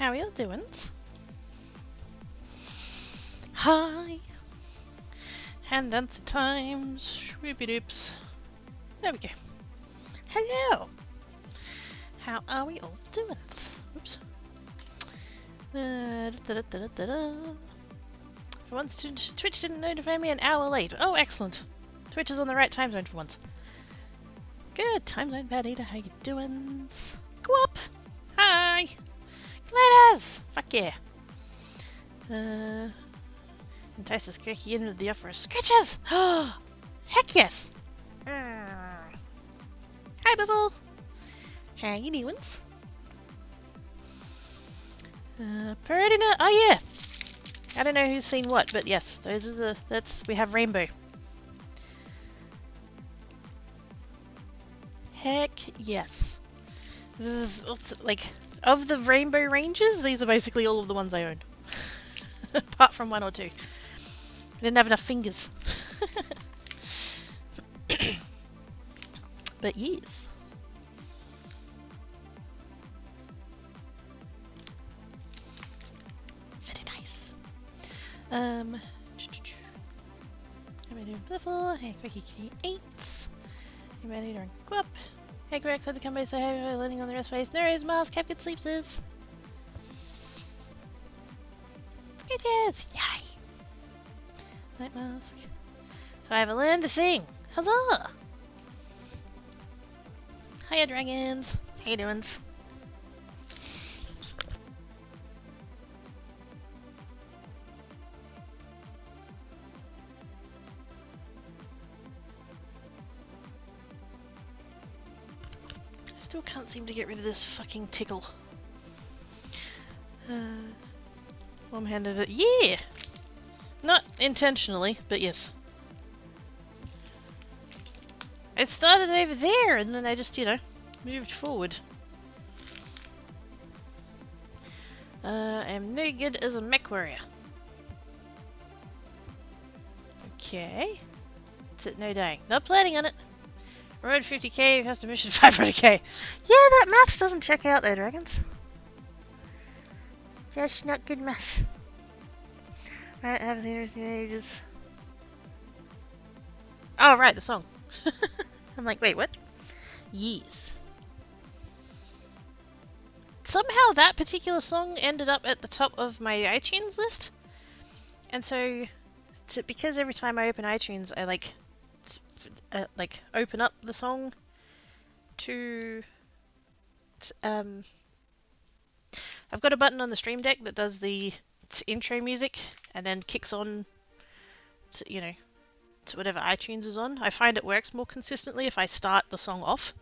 How are you doing? Hi. Hand dancer times. Shwoopy doops. There we go. Hello. How are we all doing? Oops. For once, Twitch didn't notify me an hour late. Oh, excellent. Twitch is on the right time zone for once. Good time zone, Bad Eater. How you doing? Go up. Hi. Gliders. Fuck yeah. Entice this cookie in with the offer of scratches. Oh, heck yes. Hi, Bubble. How you doing? Peridina. Oh yeah. I don't know who's seen what, but yes, those are we have rainbow. Heck yes. This is like, of the rainbow ranges, these are basically all of the ones I own. Apart from one or two. I didn't have enough fingers. But yes. Very nice. How am I doing? Level. Hey, Quickie Key 8. How am I doing? Go up. Hey, Greg, had to come by say hey, landing on the rest face. No worries, Miles. Have good sleeps. Sketches! Yay! Night mask. So I have learned a thing. Huzzah! Hiya, dragons. How you doing? Still can't seem to get rid of this fucking tickle. One-handed it. Yeah! Not intentionally, but yes. It started over there, and then I just, moved forward. I am no good as a mech warrior. Okay. That's it, no dying. Not planning on it. Road 50k, custom mission 500k. Yeah, that maths doesn't check out there, dragons. That's not good maths. Right, haven't seen her in ages. Oh, right, the song. I'm like, wait, what? Yes. Somehow that particular song ended up at the top of my iTunes list. And so, because every time I open iTunes, I open up the song to I've got a button on the Stream Deck that does the intro music and then kicks on to, to whatever iTunes is on. I find it works more consistently if I start the song off.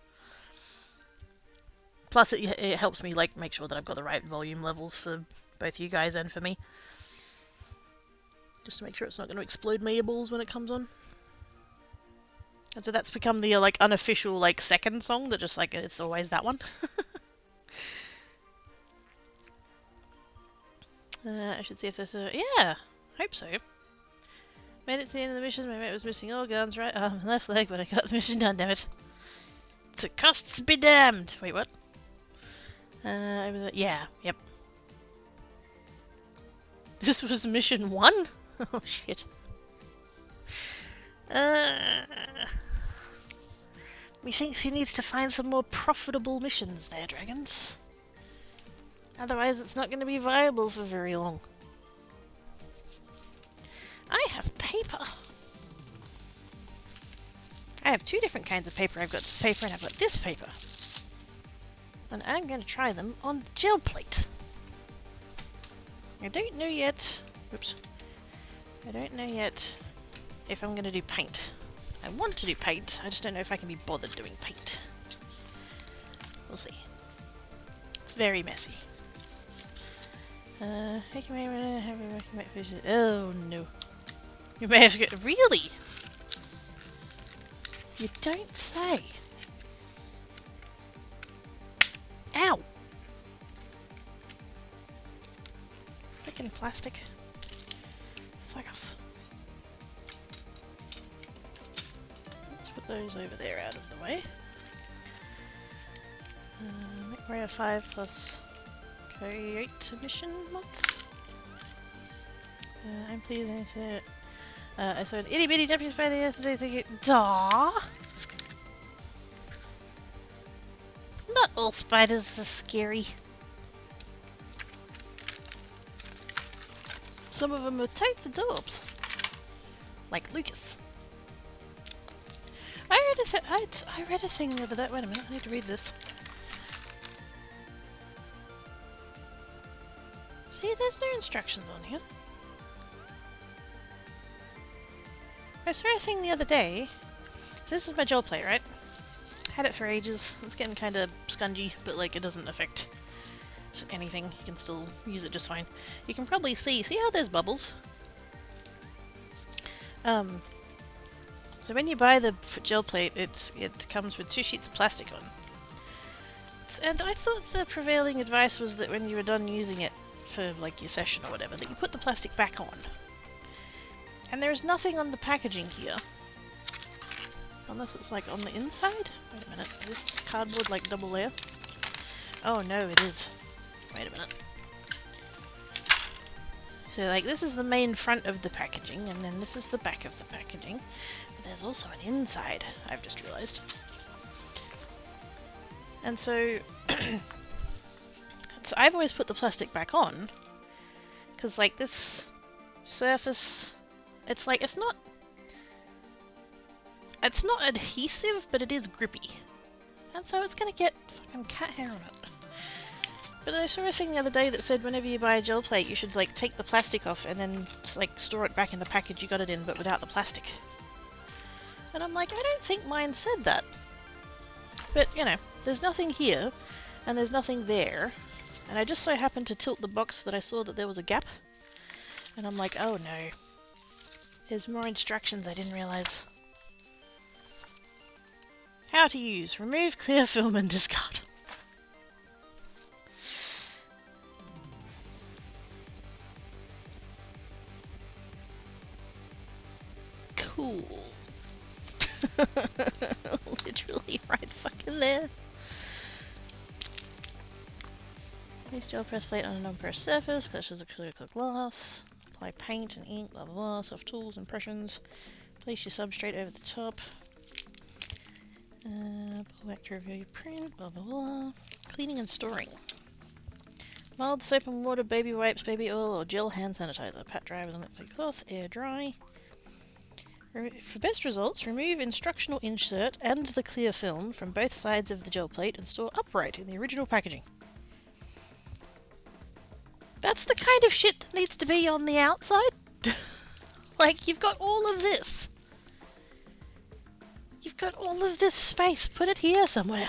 Plus it helps me make sure that I've got the right volume levels for both you guys and for me. Just to make sure it's not going to explode my earballs when it comes on. And so that's become the unofficial second song that just it's always that one. I should see if there's a... Yeah, hope so. Made it to the end of the mission, my mate was missing organs, right arm and left leg, but I got the mission done, damn it. To costs be damned! Wait, what? Over there. Yeah, yep. This was mission 1? Oh shit. Methinks he needs to find some more profitable missions there, dragons. Otherwise it's not going to be viable for very long. I have paper. I have two different kinds of paper. I've got this paper and I've got this paper. And I'm going to try them on gel plate. I don't know yet. Oops. I don't know yet if I'm going to do paint. I want to do paint. I just don't know if I can be bothered doing paint. We'll see. It's very messy. Oh no. You may have to get... Really? You don't say. Ow! Frickin' plastic. Fuck off. Let's put those over there out of the way. MechWarrior 5 plus Create a mission mods. I'm pleased I saw an itty bitty deputy spider yesterday thinking, Daw! Not all spiders are scary. Some of them are totes adorbs. Like Lucas. I read a thing the other day. Wait a minute, I need to read this. See, there's no instructions on here. I saw a thing the other day. This is my gel plate, right? Had it for ages. It's getting kind of scungy, but like it doesn't affect anything. You can still use it just fine. You can probably see how there's bubbles? So when you buy the gel plate, it comes with 2 sheets of plastic on. And I thought the prevailing advice was that when you were done using it for like your session or whatever, that you put the plastic back on. And there's nothing on the packaging here. Unless it's like on the inside? Wait a minute, is this cardboard like double layer? Oh no, it is. Wait a minute. So like this is the main front of the packaging, and then this is the back of the packaging. But there's also an inside, I've just realised. And so, so I've always put the plastic back on, because like this surface, it's like, it's not adhesive, but it is grippy. And so it's gonna get fucking cat hair on it. But I saw a thing the other day that said whenever you buy a gel plate, you should like take the plastic off and then like store it back in the package you got it in, but without the plastic. And I'm like, I don't think mine said that. But, you know, there's nothing here, and there's nothing there. And I just so happened to tilt the box that I saw that there was a gap. And I'm like, oh no. There's more instructions I didn't realise. How to use. Remove clear film and discard. Cool. Literally right fucking there. Place gel press plate on a non-pressed surface, clashes a clear glass. Apply paint and ink, blah blah blah, soft tools, impressions. Place your substrate over the top. Pull back to reveal your print, blah blah blah. Cleaning and storing. Mild soap and water, baby wipes, baby oil, or gel hand sanitizer. Pat dry with a liquid cloth, air dry. For best results, remove instructional insert and the clear film from both sides of the gel plate and store upright in the original packaging. That's the kind of shit that needs to be on the outside. Like, you've got all of this. You've got all of this space. Put it here somewhere.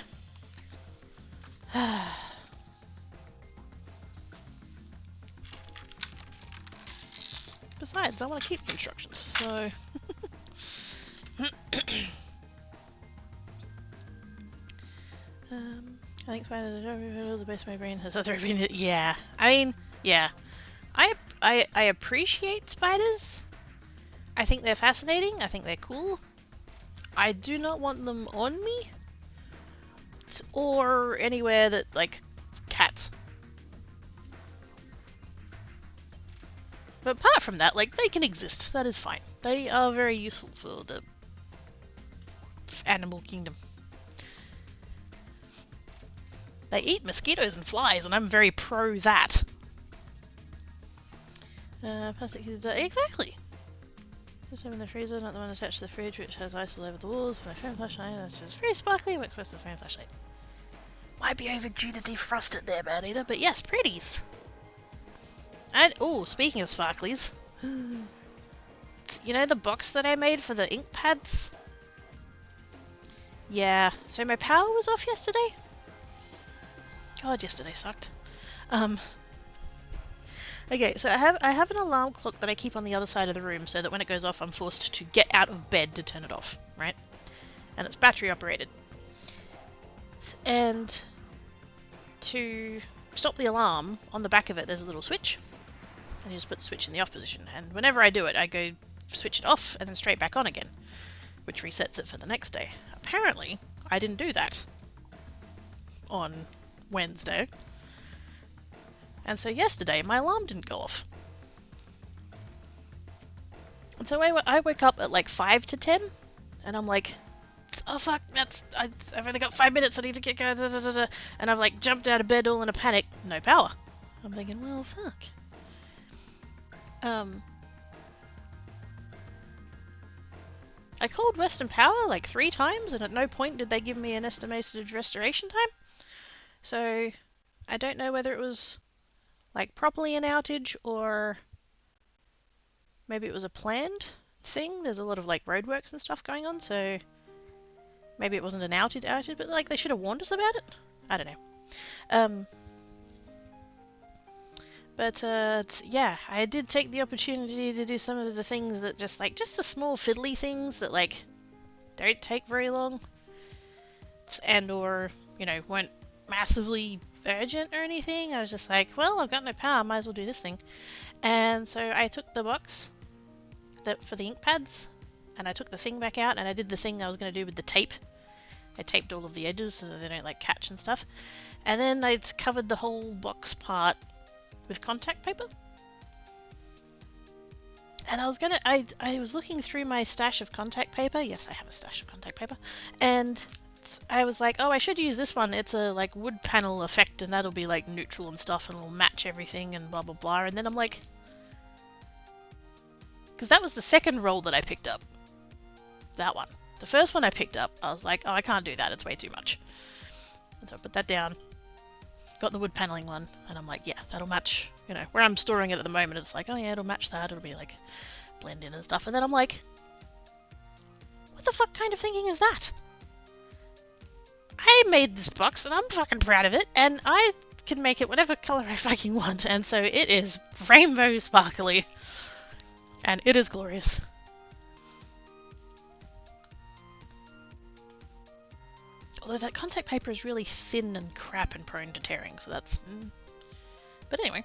Besides, I want to keep the instructions, so... I think the base of my brain has other opinion. Yeah, I mean, yeah. I appreciate spiders. I think they're fascinating. I think they're cool. I do not want them on me. Or anywhere that, like, cats. But apart from that, like, they can exist. That is fine. They are very useful for the animal kingdom. They eat mosquitoes and flies, and I'm very pro that. Plastic is exactly. Just having the freezer, not the one attached to the fridge, which has ice all over the walls. My phone flashlight, that's just very sparkly. Works best with the phone flashlight. Might be overdue to defrost it there, bad eater, but yes, pretties. And oh, speaking of sparklies, you know the box that I made for the ink pads? Yeah. So my power was off yesterday. God, yesterday sucked. Okay, so I have an alarm clock that I keep on the other side of the room so that when it goes off I'm forced to get out of bed to turn it off, right? And it's battery operated. And to stop the alarm, on the back of it there's a little switch. And you just put the switch in the off position. And whenever I do it, I go switch it off and then straight back on again, which resets it for the next day. Apparently, I didn't do that on Wednesday. And so yesterday, my alarm didn't go off. And so I woke up at like 5 to 10, and I'm like, oh fuck, I've only got 5 minutes, I need to get going, and I've like jumped out of bed all in a panic, no power. I'm thinking, well, fuck. I called Western Power like 3 times, and at no point did they give me an estimated restoration time. So I don't know whether it was like properly an outage or maybe it was a planned thing. There's a lot of like roadworks and stuff going on, so maybe it wasn't an outage, but like they should have warned us about it. I don't know. But yeah, I did take the opportunity to do some of the things that just the small fiddly things that like don't take very long and or, you know, weren't massively urgent or anything. I was just like, well, I've got no power, might as well do this thing. And so I took the box for the ink pads and I took the thing back out and I did the thing I was going to do with the tape. I taped all of the edges so that they don't like catch and stuff. And then I covered the whole box part with contact paper. And I was looking through my stash of contact paper. Yes, I have a stash of contact paper. And I was like, oh, I should use this one. It's a like wood panel effect and that'll be like neutral and stuff and it'll match everything and blah blah blah. And then I'm like, because that was the second roll that I picked up. That one. The first one I picked up, I was like, oh, I can't do that. It's way too much. And so I put that down. Got the wood paneling one, and I'm like, yeah, that'll match, you know, where I'm storing it at the moment, it's like, oh yeah, it'll match that, it'll be like, blend in and stuff, and then I'm like, what the fuck kind of thinking is that? I made this box, and I'm fucking proud of it, and I can make it whatever colour I fucking want, and so it is rainbow sparkly, and it is glorious. Although that contact paper is really thin and crap and prone to tearing, so that's... But anyway.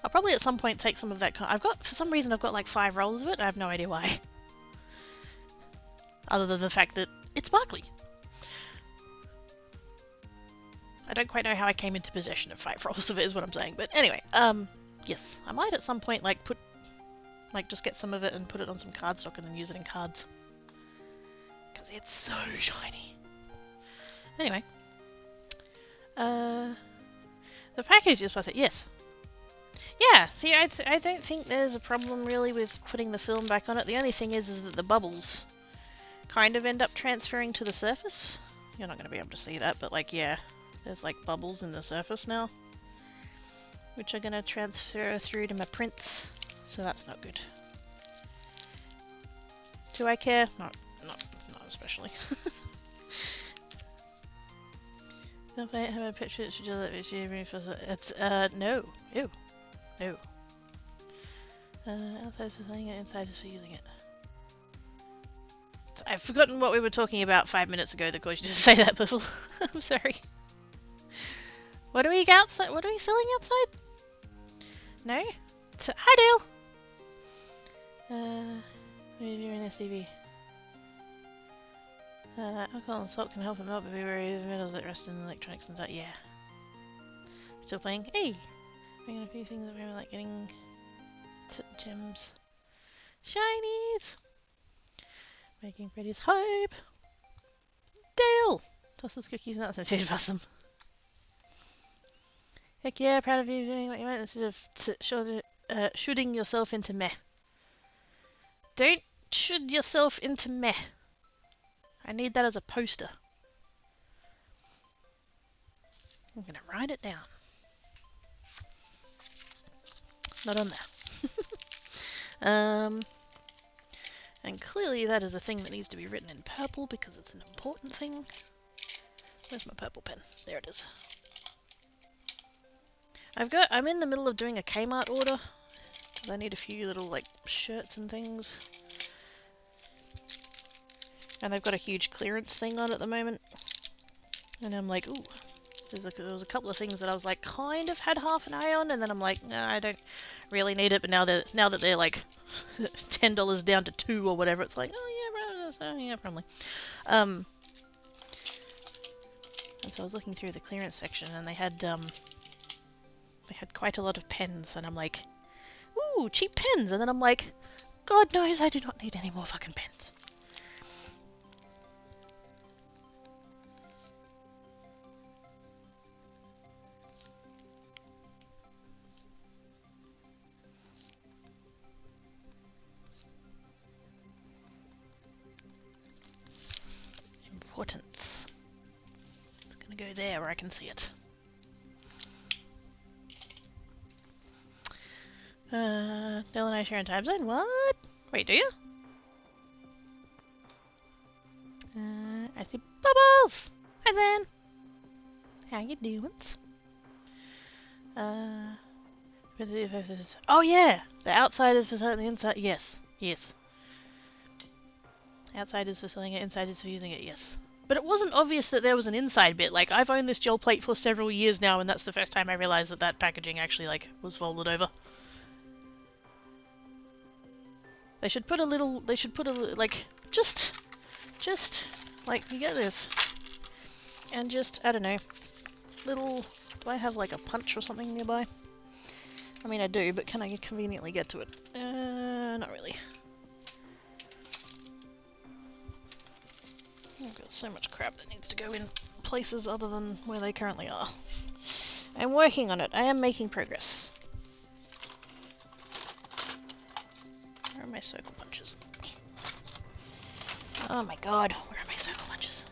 I'll probably at some point take some of that... for some reason I've got like 5 rolls of it, I have no idea why. Other than the fact that it's sparkly. I don't quite know how I came into possession of 5 rolls of it is what I'm saying, but anyway, yes. I might at some point like just get some of it and put it on some cardstock and then use it in cards. It's so shiny. Anyway. The package is worth it, yes. Yeah, see, I don't think there's a problem really with putting the film back on it. The only thing is that the bubbles kind of end up transferring to the surface. You're not going to be able to see that, but like, yeah. There's like bubbles in the surface now. Which are going to transfer through to my prints. So that's not good. Do I care? Not especially. If I have a picture, it should just let me see it's no. Ew. No. Outside for playing it, inside is for using it. So I've forgotten what we were talking about 5 minutes ago that caused you to say that, Biffle. I'm sorry. What are we outside? What are we selling outside? No? Hi, Dale! What are you doing this TV? Alcohol and salt can help him out, but be wary of the metals that rest in electronics and that. Yeah. Still playing? Hey! Making a few things that maybe like getting gems. Shinies! Making Freddy's hype! Dale! Tosses cookies, nuts, and food possum. Heck yeah, proud of you doing what you want instead of shooting yourself into meh. Don't shoot yourself into meh. I need that as a poster. I'm gonna write it down. Not on there. And clearly that is a thing that needs to be written in purple because it's an important thing. Where's my purple pen? There it is. I'm in the middle of doing a Kmart order. I need a few little like shirts and things. And they've got a huge clearance thing on at the moment. And I'm like, ooh. There was a couple of things that I was like, kind of had half an eye on, and then I'm like, nah, I don't really need it. But now that they're like $10 down to $2 or whatever, it's like, oh yeah, probably. And so I was looking through the clearance section, and they had They had quite a lot of pens, and I'm like, ooh, cheap pens, and then I'm like, God knows I do not need any more fucking pens. Importance. It's gonna go there where I can see it. Dylan and I share in time zone? What? Wait, do you? I see Bubbles! Hi then! How you doing? Oh yeah! The outside is for selling the inside. Yes. Yes. Outside is for selling it, inside is for using it, yes. But it wasn't obvious that there was an inside bit. Like, I've owned this gel plate for several years now, and that's the first time I realized that that packaging actually, like, was folded over. They should put a little, like, just, like, you get this. And just, I don't know, little, do I have, like, a punch or something nearby? I mean, I do, but can I conveniently get to it? Not really. I've got so much crap that needs to go in places other than where they currently are. I'm working on it. I am making progress. Where are my circle punches? Oh my god, where are my circle punches?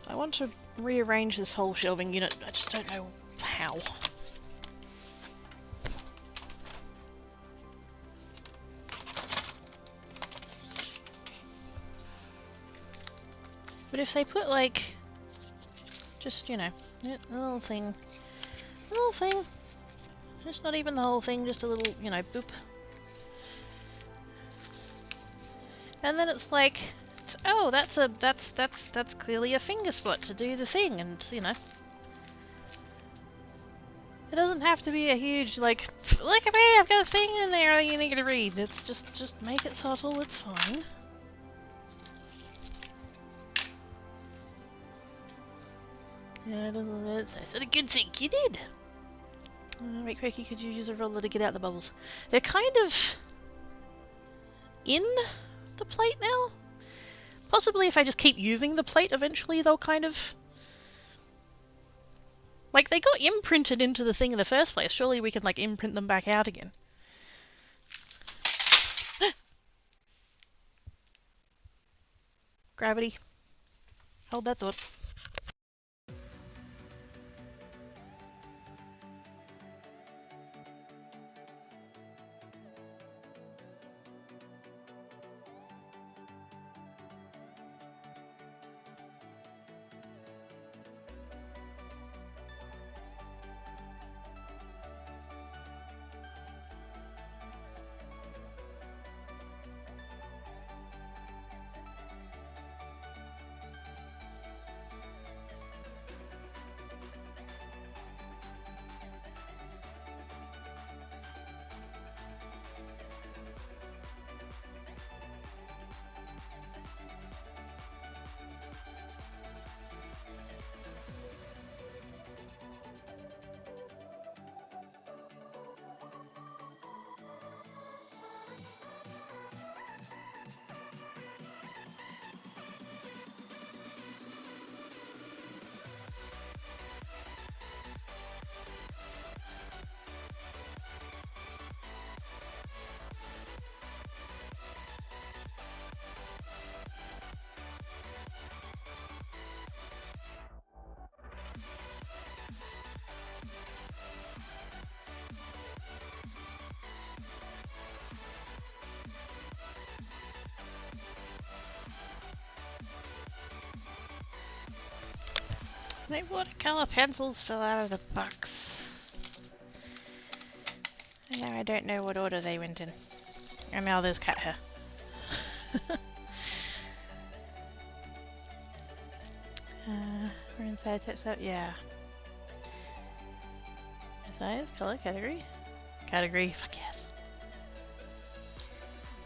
I want to rearrange this whole shelving unit. I just don't know how. But if they put, like, just, you know, a little thing, just not even the whole thing, just a little, you know, boop. And then it's like, oh, that's clearly a finger spot to do the thing, and, you know. It doesn't have to be a huge, like, look at me, I've got a thing in there you need to read. It's just make it subtle, it's fine. Yeah, I said a good thing, you did! Right quick, could you use a roller to get out the bubbles? They're kind of in the plate now? Possibly if I just keep using the plate, eventually they'll kind of... Like, they got imprinted into the thing in the first place. Surely we can, like, imprint them back out again. Gravity. Hold that thought. My watercolor pencils fell out of the box. And now I don't know what order they went in. And now there's cat hair. We're inside text out, yeah. Size, color, category? Category, fuck yes.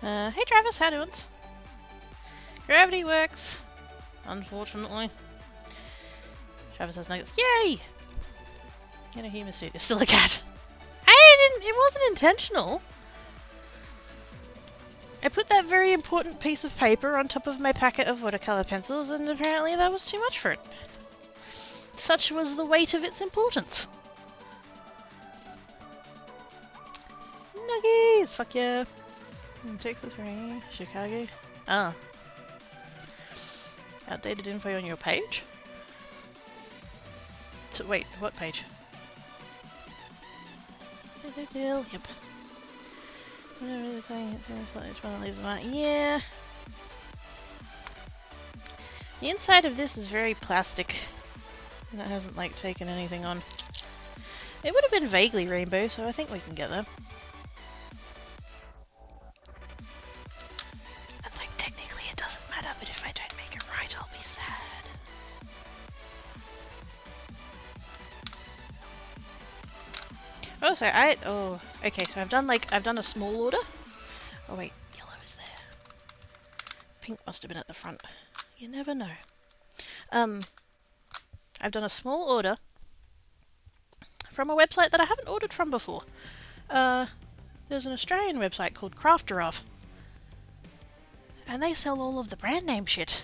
Hey Travis, how doing? Gravity works. Unfortunately. Travis has nuggets. Yay! You know, human suit is still a cat. It wasn't intentional. I put that very important piece of paper on top of my packet of watercolor pencils, and apparently that was too much for it. Such was the weight of its importance. Nuggies! Fuck yeah. Texas, right? Chicago. Ah. Outdated info on your page? So, wait, what page? Yep. Yeah. The inside of this is very plastic. And it hasn't, like, taken anything on. It would have been vaguely rainbow, so I think we can get there. And, like, technically it doesn't matter, but if I don't make it right, I'll be sad. Oh, so okay, so I've done a small order. Oh wait, yellow is there. Pink must have been at the front. You never know. I've done a small order from a website that I haven't ordered from before. There's an Australian website called Craft Giraffe. And they sell all of the brand name shit.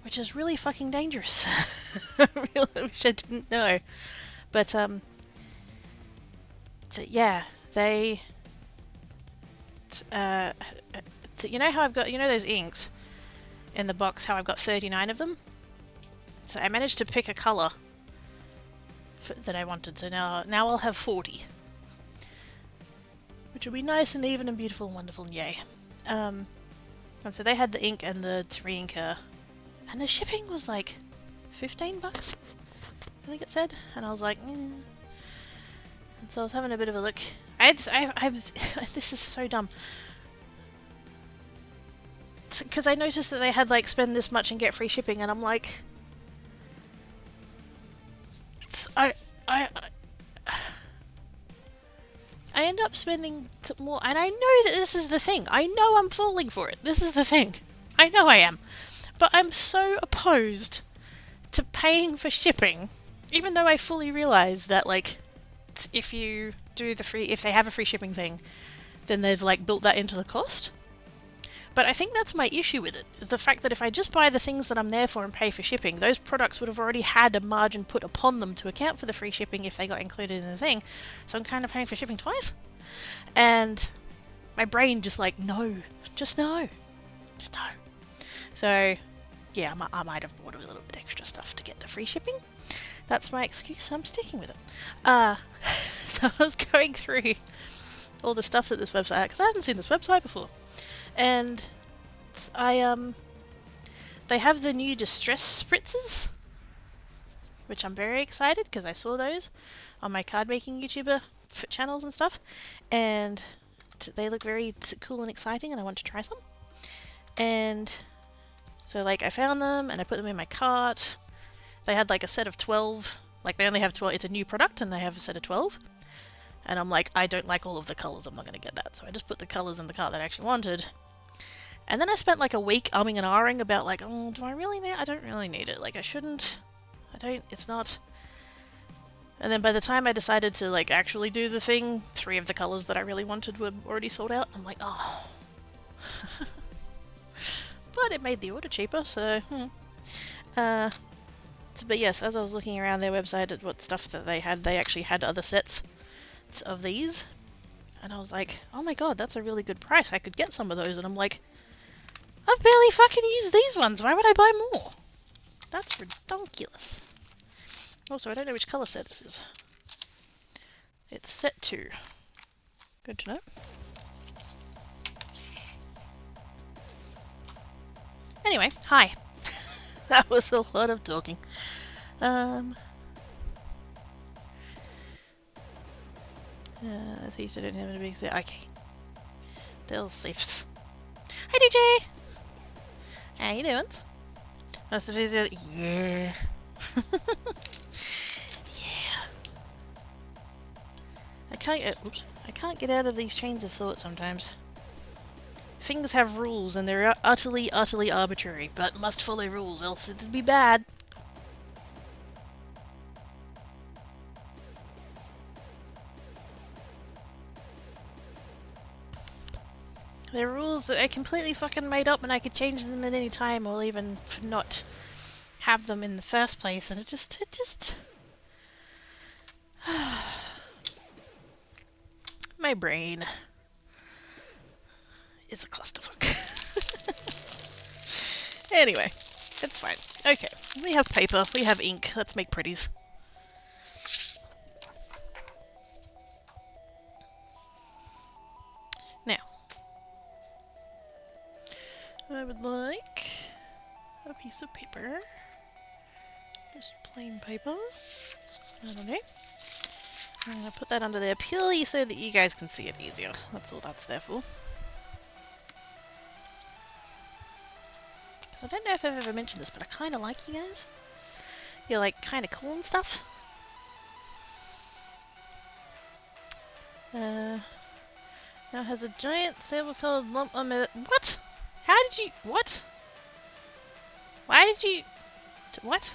Which is really fucking dangerous. I really wish I didn't know. But, so yeah, they... so you know how I've got, you know those inks in the box, how I've got 39 of them? So I managed to pick a colour that I wanted, so now I'll have 40. Which will be nice and even and beautiful and wonderful and yay. And so they had the ink and the re-inker, and the shipping was like 15 bucks, I think it said, and I was like, And so I was having a bit of a look. This is so dumb. Because I noticed that they had like spend this much and get free shipping, and I'm like, I end up spending more, and I know that this is the thing. I know I'm falling for it. This is the thing. I know I am. But I'm so opposed to paying for shipping, even though I fully realize that, like, if you do if they have a free shipping thing, then they've, like, built that into the cost. But I think that's my issue with it, is the fact that if I just buy the things that I'm there for and pay for shipping, those products would have already had a margin put upon them to account for the free shipping if they got included in the thing. So I'm kind of paying for shipping twice. And my brain just like, no. Just no. Just no. So, yeah, I might have bought a little bit extra stuff to get the free shipping. That's my excuse, so I'm sticking with it. So I was going through all the stuff that this website had, because I hadn't seen this website before. And they have the new distress spritzers, which I'm very excited because I saw those on my card making YouTuber channels and stuff, and they look very cool and exciting, and I want to try some. And so like I found them and I put them in my cart. They had like a set of 12, like they only have 12, it's a new product and they have a set of 12. And I'm like, I don't like all of the colours, I'm not going to get that. So I just put the colours in the cart that I actually wanted. And then I spent like a week umming and ahhing about like, oh, do I really need it? I don't really need it. Like I shouldn't. It's not. And then by the time I decided to like actually do the thing, 3 of the colours that I really wanted were already sold out. I'm like, oh. But it made the order cheaper, so, but yes, as I was looking around their website at what stuff that they actually had other sets of these, and I was like, oh my god, that's a really good price, I could get some of those. And I'm like, I've barely fucking used these ones, why would I buy more? That's ridiculous. Also, I don't know which colour set this is. It's set 2. Good to know. Anyway, hi. That was a lot of talking. These don't have a big set. Okay. They'll safes. Hi DJ! How you doing? That's the video. Yeah. Yeah. I can't get out of these chains of thought sometimes. Things have rules and they're utterly arbitrary, but must follow rules, else it'd be bad. They're rules that I completely fucking made up and I could change them at any time or even not have them in the first place, and it just... My brain is a clusterfuck. Anyway, it's fine. Okay, we have paper, we have ink, let's make pretties. Now, I would like a piece of paper. Just plain paper. I don't know. I'm gonna put that under there purely so that you guys can see it easier. That's all that's there for. Because I don't know if I've ever mentioned this, but I kind of like you guys. You're like kind of cool and stuff. Now has a giant sable-colored lump on it. What? How did you... What? Why did you... What?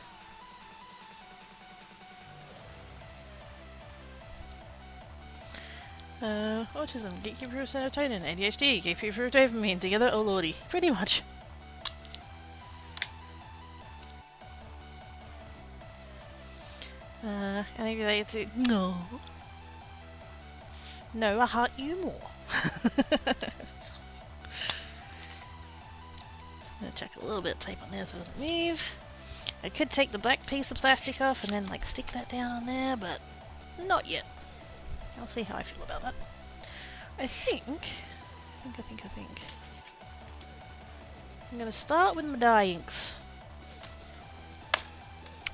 Autism, gatekeeper of serotonin, ADHD, gatekeeper of dopamine, together, oh lordy. Pretty much. Anything related to... No. No, I heart you more. I'm gonna check a little bit of tape on there so it doesn't move. I could take the black piece of plastic off and then like stick that down on there, but not yet. I'll see how I feel about that. I think I'm gonna start with my dye inks.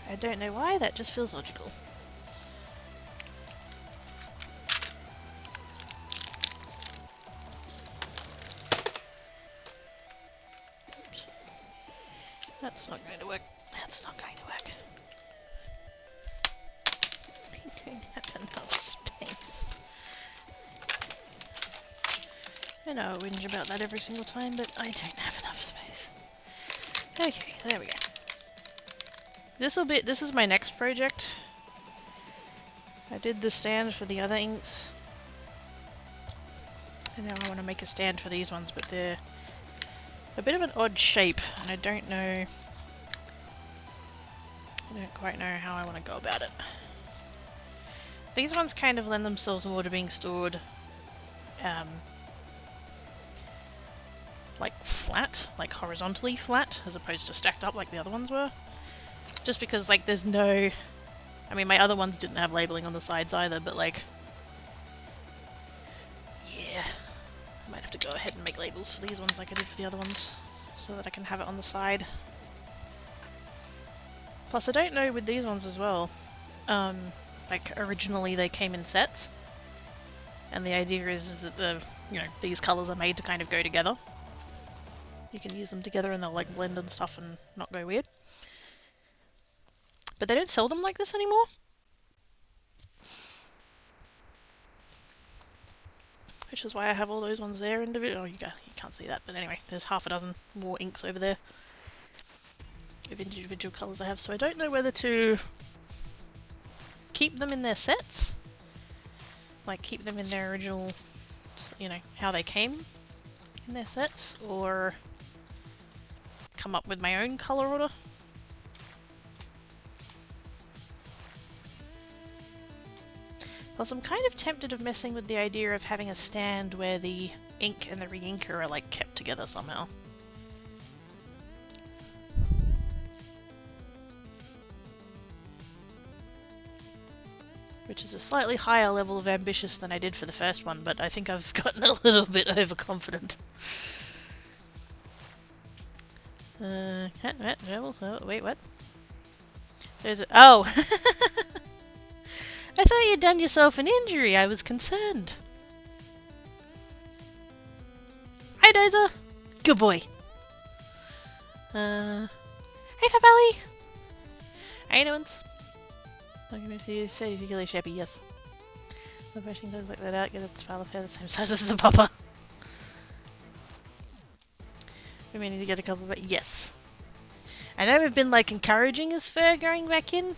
I don't know why, that just feels logical. Oops. That's not going to work. That's not going to work. We don't have enough space. I know I whinge about that every single time, but I don't have enough space. Okay, there we go. This is my next project. I did the stand for the other inks. And now I want to make a stand for these ones, but they're a bit of an odd shape, and I don't quite know how I want to go about it. These ones kind of lend themselves more to being stored like flat, like horizontally flat, as opposed to stacked up like the other ones were. Just because like there's no... I mean, my other ones didn't have labeling on the sides either, but like... Yeah. I might have to go ahead and make labels for these ones like I did for the other ones, so that I can have it on the side. Plus I don't know with these ones as well, like originally they came in sets, and the idea is that these colours are made to kind of go together. You can use them together and they'll like blend and stuff and not go weird. But they don't sell them like this anymore. Which is why I have all those ones there individual. Oh, you can't see that, but anyway, there's half a dozen more inks over there of individual colours I have, so I don't know whether to keep them in their sets, like keep them in their original, how they came in their sets, or come up with my own colour order. Plus I'm kind of tempted of messing with the idea of having a stand where the ink and the re-inker are like kept together somehow. Which is a slightly higher level of ambitious than I did for the first one, but I think I've gotten a little bit overconfident. Wait, what? There's a... Oh! I thought you'd done yourself an injury, I was concerned. Hi Dozer! Good boy! Hey Fabelli! How you doing? I'm going to say particularly shabby, yes. The brushing does look that out, get its file of hair the same size as the popper. We may need to get a couple of... Yes. I know we've been like encouraging his fur going back in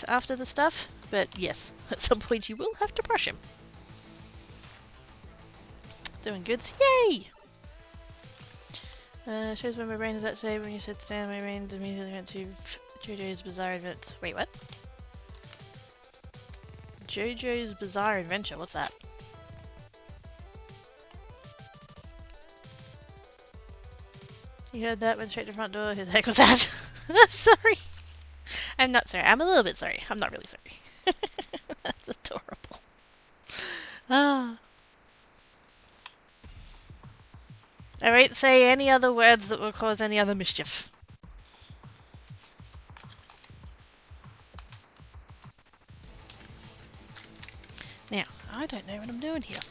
after the stuff, but yes, at some point you will have to brush him. Doing good. Yay! Shows when my brain is actually when you said stand, my brain immediately went to JoJo's Bizarre Adventure. Wait, what? JoJo's Bizarre Adventure, what's that? You heard that, went straight to the front door, who the heck was that? I'm sorry. I'm not sorry, I'm a little bit sorry. I'm not really sorry. That's adorable. Ah. I won't say any other words that will cause any other mischief. Now, I don't know what I'm doing here.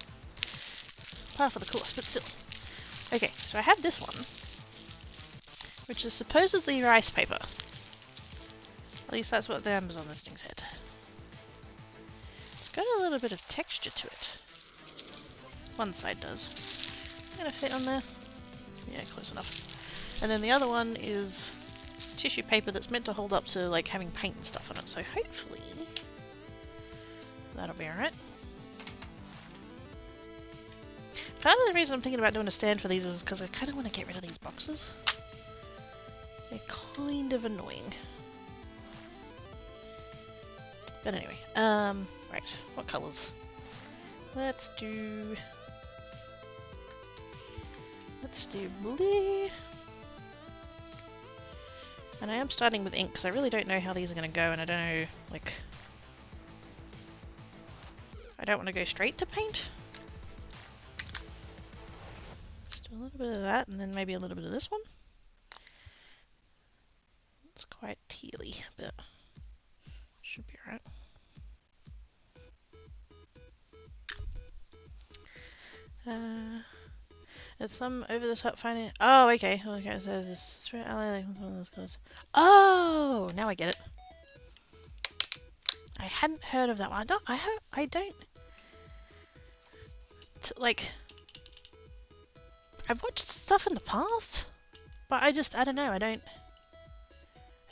Part of the course, but still. Okay, so I have this one, which is supposedly rice paper. At least that's what the Amazon listing said. It's got a little bit of texture to it. One side does. Gonna fit on there? Yeah, close enough. And then the other one is tissue paper that's meant to hold up to like having paint and stuff on it, so hopefully that'll be alright. Part of the reason I'm thinking about doing a stand for these is because I kind of want to get rid of these boxes. They're kind of annoying. But anyway, right, what colours? Let's do blue. And I am starting with ink because I really don't know how these are going to go, and I don't know, like, I don't want to go straight to paint. Just do a little bit of that, and then maybe a little bit of this one. It's quite tealy, but should be alright. It's some over the top finding. Oh, okay. Okay, so this spirit ally, like one of those colors. Oh, now I get it. I hadn't heard of that one. I don't. Like, I've watched stuff in the past, but I don't know. I don't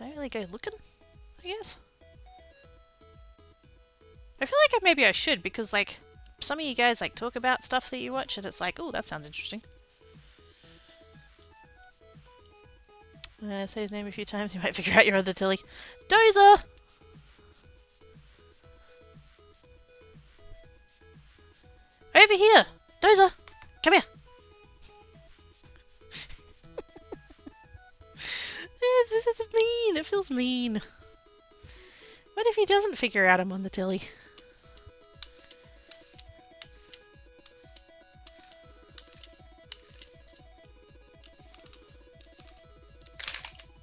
really go looking, I guess. I feel like maybe I should, because like some of you guys like talk about stuff that you watch and it's like, oh, that sounds interesting. Say his name a few times, you might figure out your other Tilly. Dozer! Over here! Dozer! Come here! This is mean! It feels mean. What if he doesn't figure out I'm on the Tilly?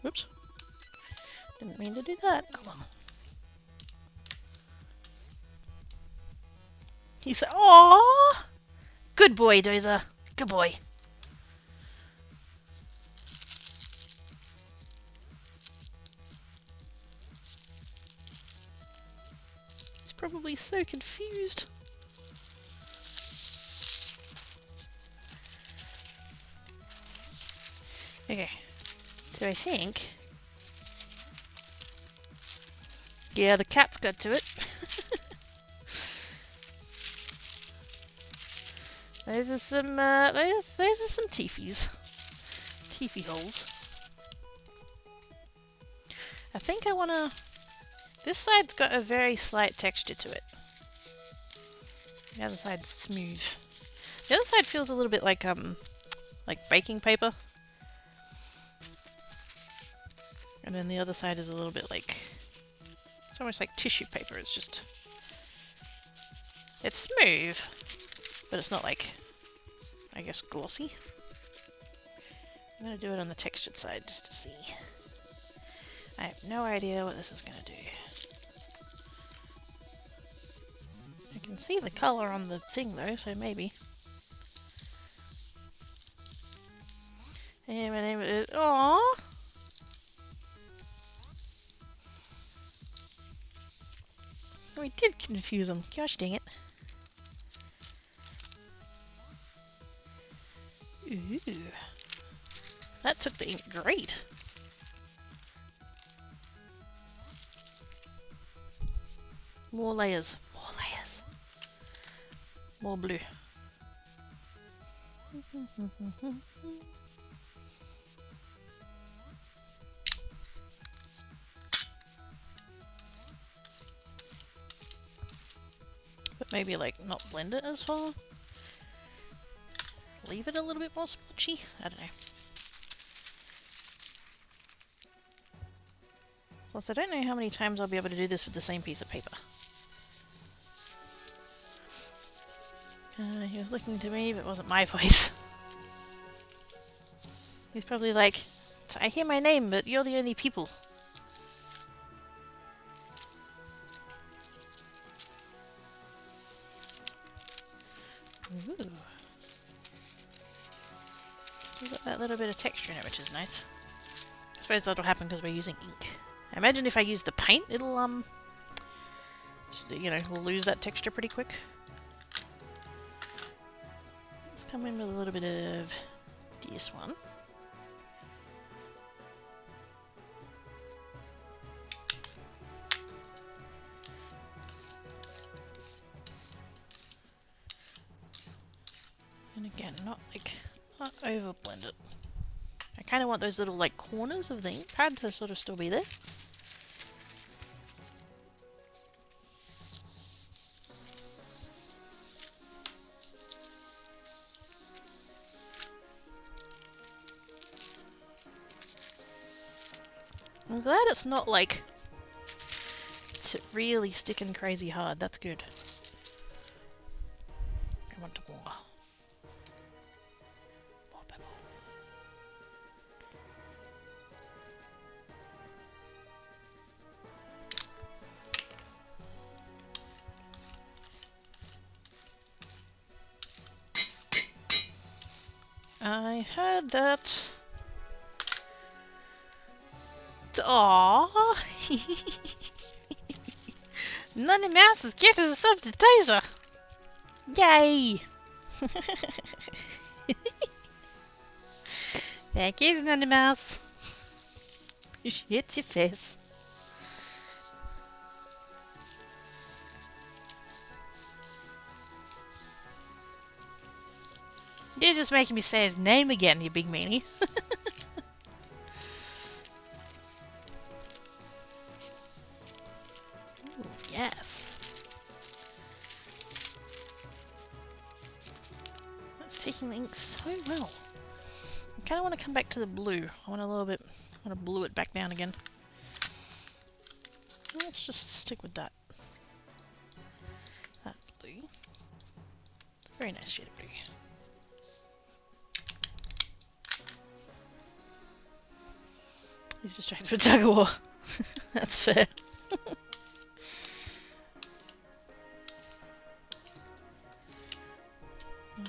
Whoops. Didn't mean to do that. Oh well. He said, "Aww, good boy, Dozer. Good boy." He's probably so confused. Okay. So I think... yeah, the cat's got to it. Those are some, those are some teefies. Teefy holes. I think I wanna... this side's got a very slight texture to it. The other side's smooth. The other side feels a little bit like baking paper. And then the other side is a little bit like... it's almost like tissue paper. It's just... it's smooth, but it's not like, I guess, glossy. I'm gonna do it on the textured side just to see. I have no idea what this is gonna do. I can see the color on the thing though, so maybe. Hey, my name is... aww! We did confuse them. Gosh dang it. Ooh. That took the ink great. More layers. More layers. More blue. But maybe like not blend it as far. Leave it a little bit more splotchy. I don't know. Plus, I don't know how many times I'll be able to do this with the same piece of paper. He was looking to me, but it wasn't my voice. He's probably like, I hear my name, but you're the only people. Ooh. Still got that little bit of texture in it, which is nice. I suppose that'll happen because we're using ink. I imagine if I use the paint, it'll, you know, we'll lose that texture pretty quick. Let's come in with a little bit of this one. And again, not over blend it. I kind of want those little like corners of the ink pad to sort of still be there. I'm glad it's not like really sticking crazy hard. That's good. I want more. More pebble. I heard that. Aww. None of Mouse is cute as a subject taser. Yay! Thank you, None of Mouse. You hit your face. You're just making me say his name again, you big meanie. Ooh, yes. That's taking the ink so well. I kind of want to come back to the blue. I want a little bit, I want to blue it back down again. Let's just stick with that. That blue. It's a very nice shade of blue. He's distracted with tug of war. That's fair.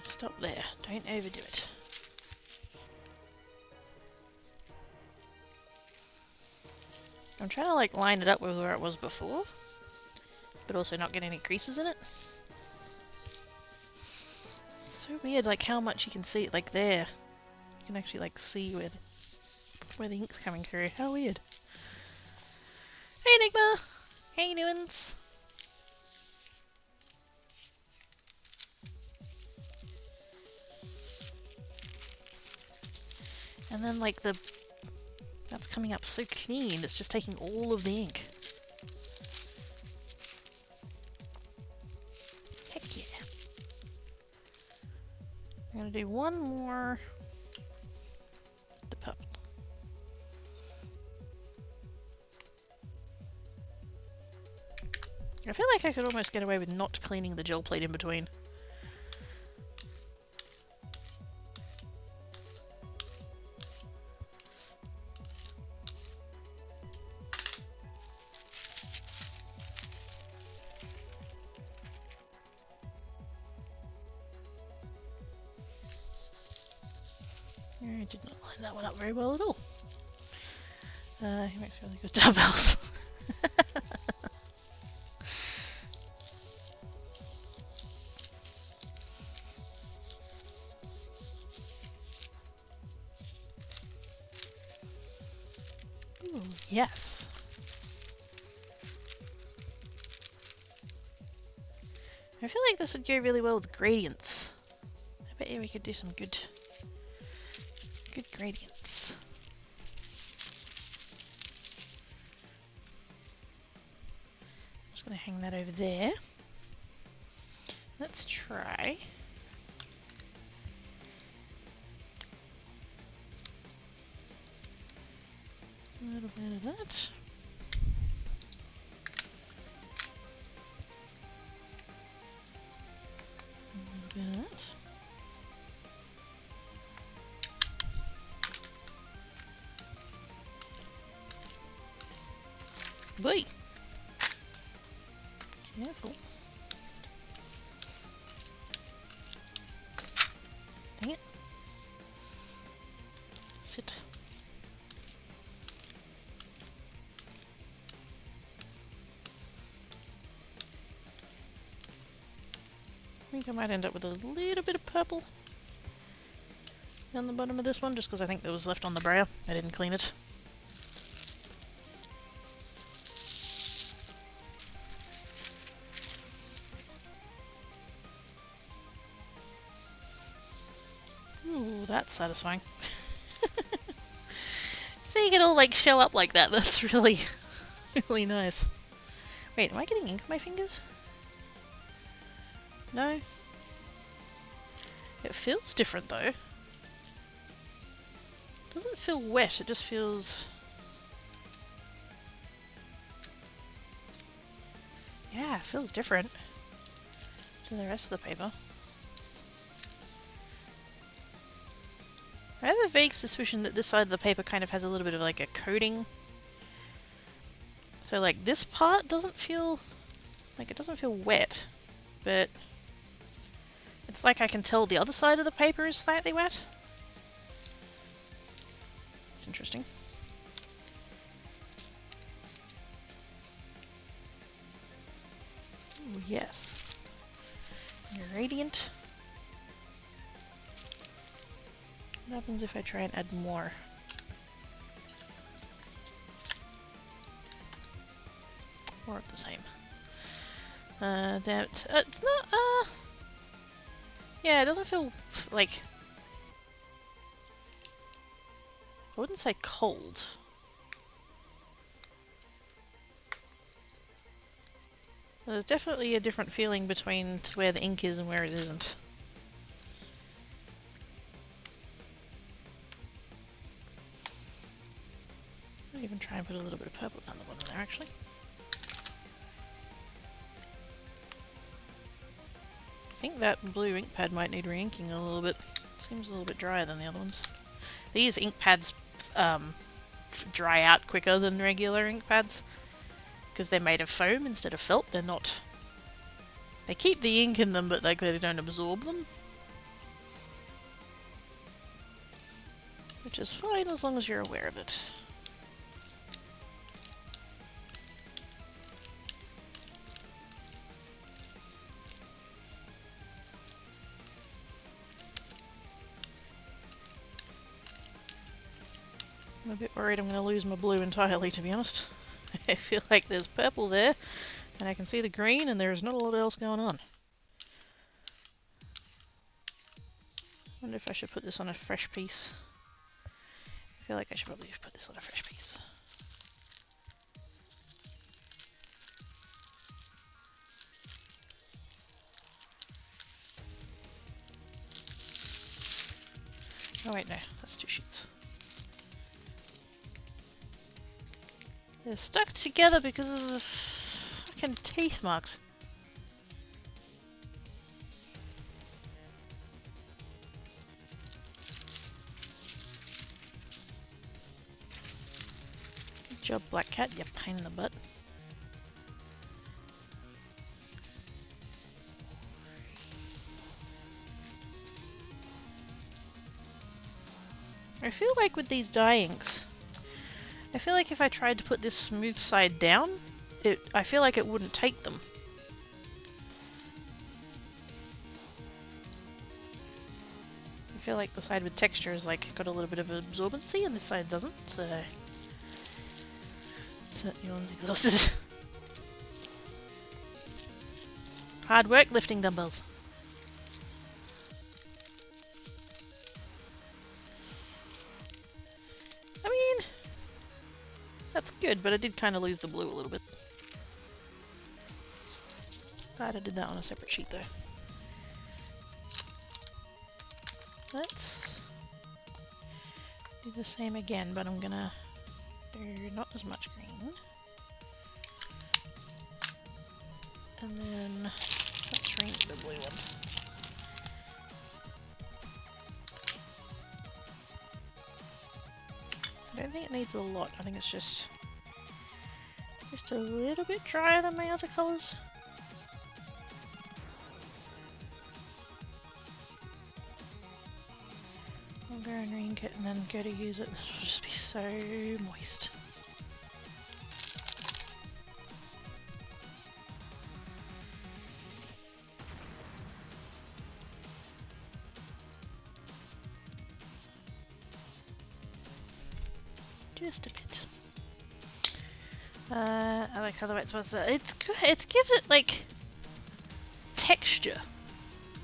Stop there. Don't overdo it. I'm trying to like line it up with where it was before, but also not get any creases in it. It's so weird, like how much you can see it. Like there, you can actually like see where the ink's coming through. How weird. Hey Enigma! How you doing? And then like that's coming up so clean, it's just taking all of the ink. Heck yeah. I'm gonna do one more. The purple. I feel like I could almost get away with not cleaning the gel plate in between. I did not line that one up very well at all. He makes really good dumbbells. Ooh, yes. I feel like this would go really well with gradients. Bet you we could do some good gradients. I'm just going to hang that over there. Let's try. A little bit of that. A little bit of that. Boy! Careful. Dang it. Sit. I think I might end up with a little bit of purple on the bottom of this one, just because I think there was left on the brow. I didn't clean it. Ooh, that's satisfying. Seeing it all like show up like that, that's really, really nice. Wait, am I getting ink on my fingers? No? It feels different though. It doesn't feel wet, it just feels... Yeah, it feels different to the rest of the paper. I have a vague suspicion that this side of the paper kind of has a little bit of like a coating. So like this part doesn't feel... like it doesn't feel wet, but it's like I can tell the other side of the paper is slightly wet. It's interesting. Ooh, yes. Gradient. What happens if I try and add more? More of the same. Damn it. It's not, yeah, it doesn't feel, like... I wouldn't say cold. There's definitely a different feeling between where the ink is and where it isn't. I'll even try and put a little bit of purple down the bottom there, actually. I think that blue ink pad might need re-inking a little bit. Seems a little bit drier than the other ones. These ink pads dry out quicker than regular ink pads because they're made of foam instead of felt. They're not... They keep the ink in them, but like they don't absorb them. Which is fine as long as you're aware of it. I'm a bit worried I'm going to lose my blue entirely, to be honest. I feel like there's purple there, and I can see the green, and there's not a lot else going on. I wonder if I should put this on a fresh piece. I feel like I should probably put this on a fresh piece. Oh wait, no, that's two sheets. They're stuck together because of the fucking teeth marks. Good job, Black Cat, you pain in the butt. I feel like with these dye inks, I feel like if I tried to put this smooth side down, I feel like it wouldn't take them. I feel like the side with texture is like got a little bit of absorbency and this side doesn't, so one's exhausted. Hard work lifting dumbbells. good, but I did kind of lose the blue a little bit. Glad I did that on a separate sheet though. Let's do the same again, but I'm gonna do not as much green. And then let's change the blue one. I don't think it needs a lot. I think it's just a little bit drier than my other colours. I'll go and re-ink it and then go to use it. This will just be so moist. Just a bit. I like how the white spots are. It's good. It gives it like texture,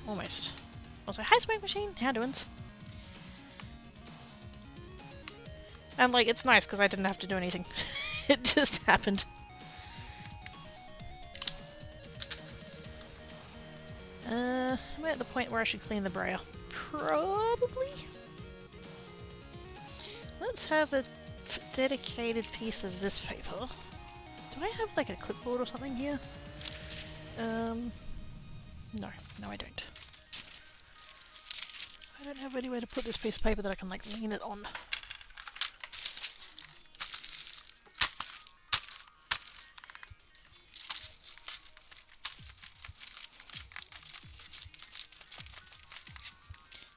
almost. Also, hi Smoke Machine, how doings? And like, it's nice because I didn't have to do anything. It just happened. Am I at the point where I should clean the braille? Probably. Let's have a dedicated piece of this paper. Do I have like a clipboard or something here? No, I don't. I don't have anywhere to put this piece of paper that I can like lean it on.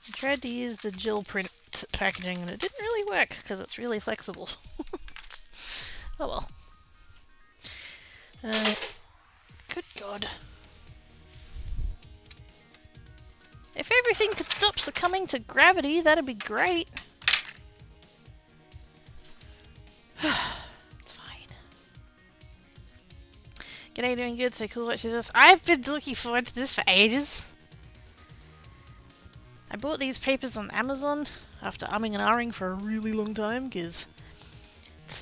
I tried to use the gel print packaging and it didn't really work because it's really flexible. Oh well. Good God. If everything could stop succumbing to gravity, that'd be great. It's fine. G'day, doing good, so cool watching this. I've been looking forward to this for ages. I bought these papers on Amazon after umming and ahhing for a really long time because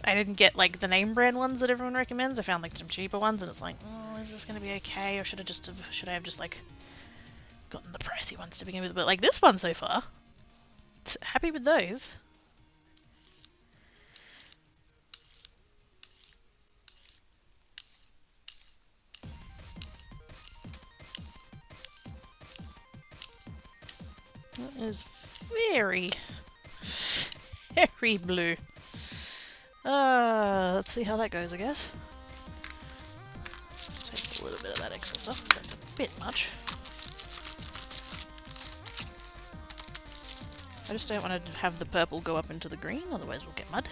I didn't get like the name brand ones that everyone recommends. I found like some cheaper ones and it's like, oh, is this going to be okay? Or should I have just like gotten the pricey ones to begin with? But like this one so far, happy with those. That is very, very blue. Let's see how that goes, I guess. Take a little bit of that excess off, that's a bit much. I just don't want to have the purple go up into the green, otherwise we'll get mud.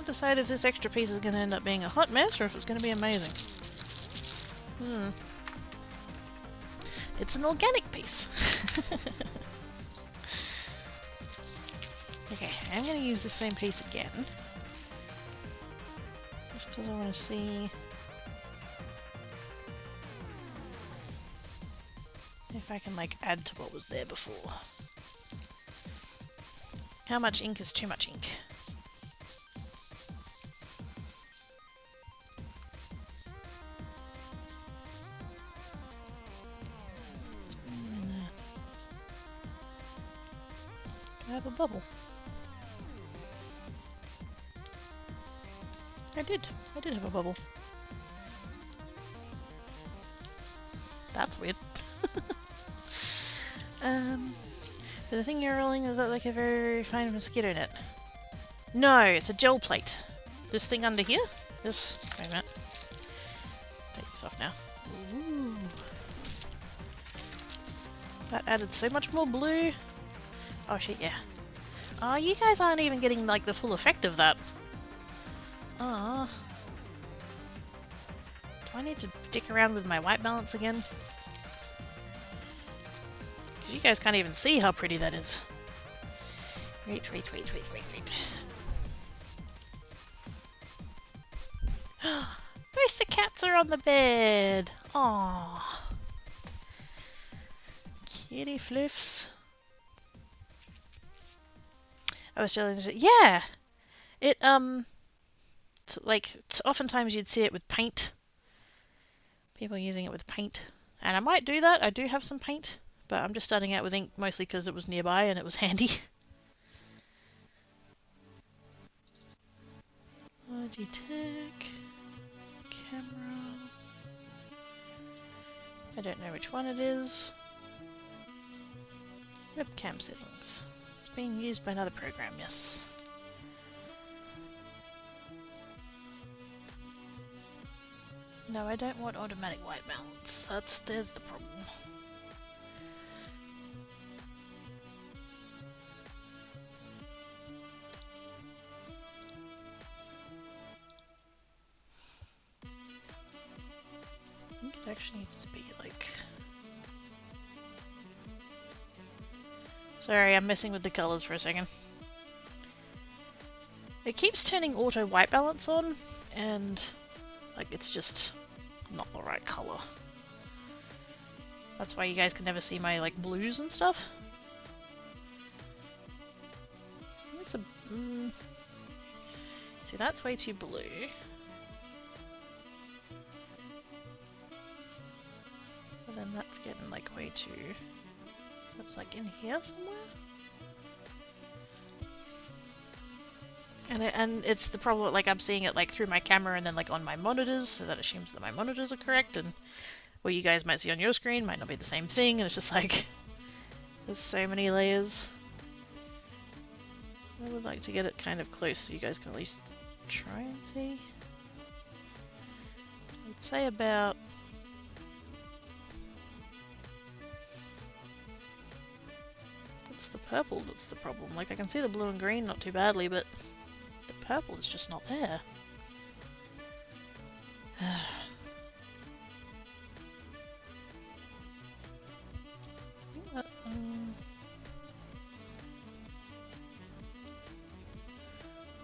Decide if this extra piece is going to end up being a hot mess or if it's going to be amazing. It's an organic piece. Okay, I'm going to use the same piece again. Just because I want to see if I can like add to what was there before. How much ink is too much ink? I have a bubble. I did have a bubble. That's weird. The thing you're rolling, is that like a very fine mosquito net? No, it's a gel plate. This thing under here? This, wait a minute. Take this off now. Ooh. That added so much more blue. Oh shit, yeah. Oh, you guys aren't even getting like the full effect of that. Ah. Do I need to dick around with my white balance again? You guys can't even see how pretty that is. Wait. Both the cats are on the bed. Aww. Kitty fliffs. I was telling you, yeah. It oftentimes you'd see it with paint. People using it with paint, and I might do that. I do have some paint, but I'm just starting out with ink mostly because it was nearby and it was handy. Logitech camera. I don't know which one it is. Webcam settings. It's being used by another program, yes. No, I don't want automatic white balance. There's the problem. I think it actually needs to be like... Sorry, I'm messing with the colors for a second. It keeps turning auto white balance on, and like it's just not the right color. That's why you guys can never see my like blues and stuff. It's a see, that's way too blue. But then that's getting like way too... It's like in here somewhere. And it's the problem, like I'm seeing it like through my camera and then like on my monitors, so that assumes that my monitors are correct, and what you guys might see on your screen might not be the same thing, and it's just like there's so many layers. I would like to get it kind of close so you guys can at least try and see. I'd say about it's the purple that's the problem. Like I can see the blue and green not too badly, but the purple is just not there.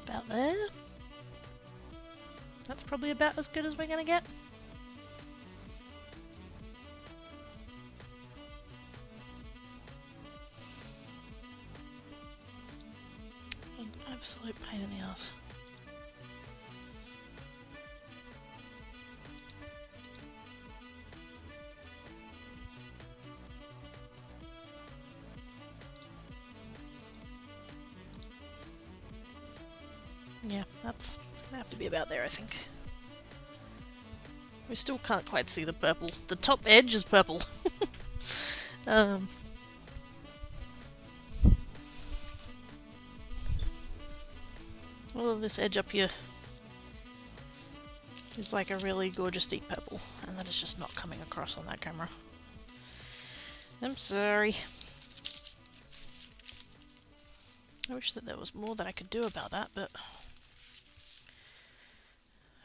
About there. That's probably about as good as we're gonna get. An absolute pain in the ass. Yeah, it's gonna have to be about there, I think. We still can't quite see the purple. The top edge is purple. All of this edge up here is like a really gorgeous deep purple, and that is just not coming across on that camera. I'm sorry. I wish that there was more that I could do about that, but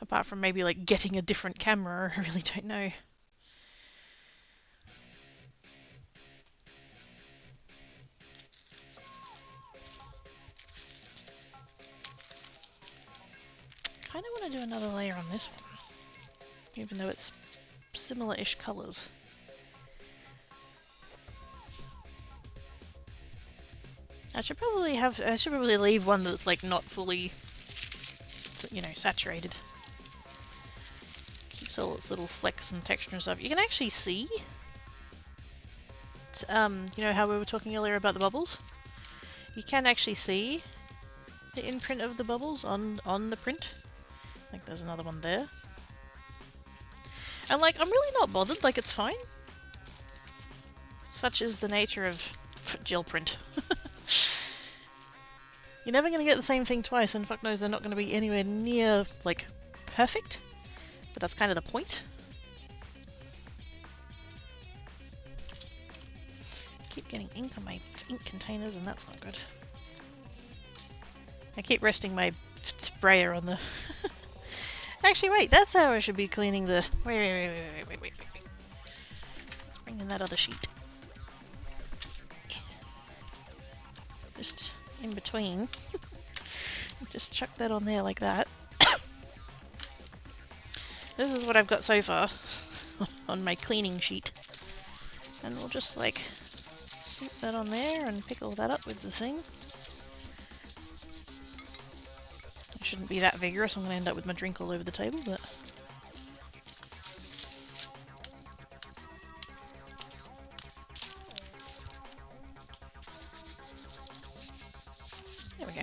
apart from maybe like getting a different camera, I really don't know. I kind of want to do another layer on this one, even though it's similar-ish colors. I should probably leave one that's like not fully, you know, saturated. Keeps all its little flecks and texture and stuff. You can actually see, you know how we were talking earlier about the bubbles? You can actually see the imprint of the bubbles on the print. Like there's another one there. And like, I'm really not bothered, like it's fine. Such is the nature of gel print. You're never going to get the same thing twice, and fuck knows they're not going to be anywhere near, like, perfect. But that's kind of the point. I keep getting ink on my ink containers, and that's not good. I keep resting my sprayer on the... Actually, wait, that's how I should be cleaning the... Wait. Let's bring in that other sheet. just in between. Just chuck that on there like that. This is what I've got so far on my cleaning sheet. And we'll just like shoot that on there and pickle that up with the thing. It shouldn't be that vigorous, I'm going to end up with my drink all over the table, but... There we go.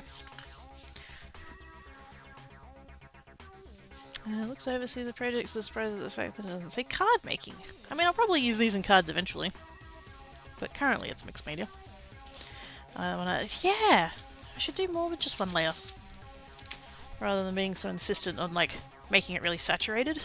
Looks oversees the project, so surprised at the fact that it doesn't say card making. I mean, I'll probably use these in cards eventually, but currently it's mixed media. Yeah! I should do more with just one layer, rather than being so insistent on, like, making it really saturated.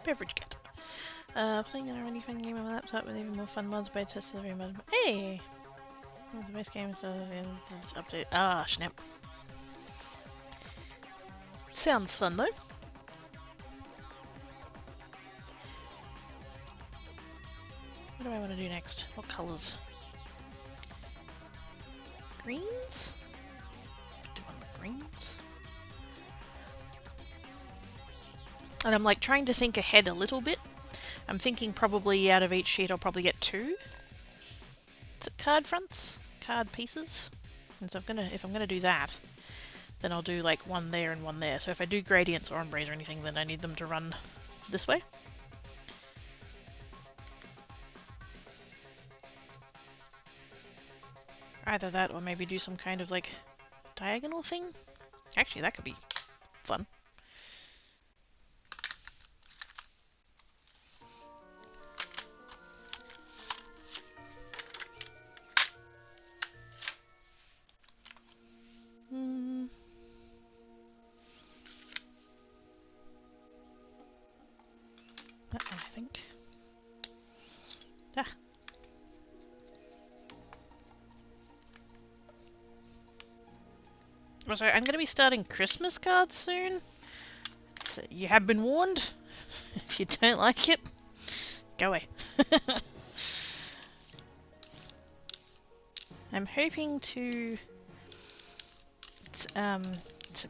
Beverage kit. Playing an already fun game on my laptop with even more fun mods by testing every mod. Hey! The best game is update. Ah, snap. Sounds fun though. What do I want to do next? What colours? Greens? Do I want greens? And I'm like trying to think ahead a little bit. I'm thinking probably out of each sheet I'll probably get 2. Is it card fronts? Card pieces? And so if I'm gonna do that, then I'll do like one there and one there. So if I do gradients or ombres or anything, then I need them to run this way. Either that or maybe do some kind of like diagonal thing. Actually, that could be fun. That one, I think. Ah. Also, I'm going to be starting Christmas cards soon. So you have been warned. If you don't like it, go away. I'm hoping to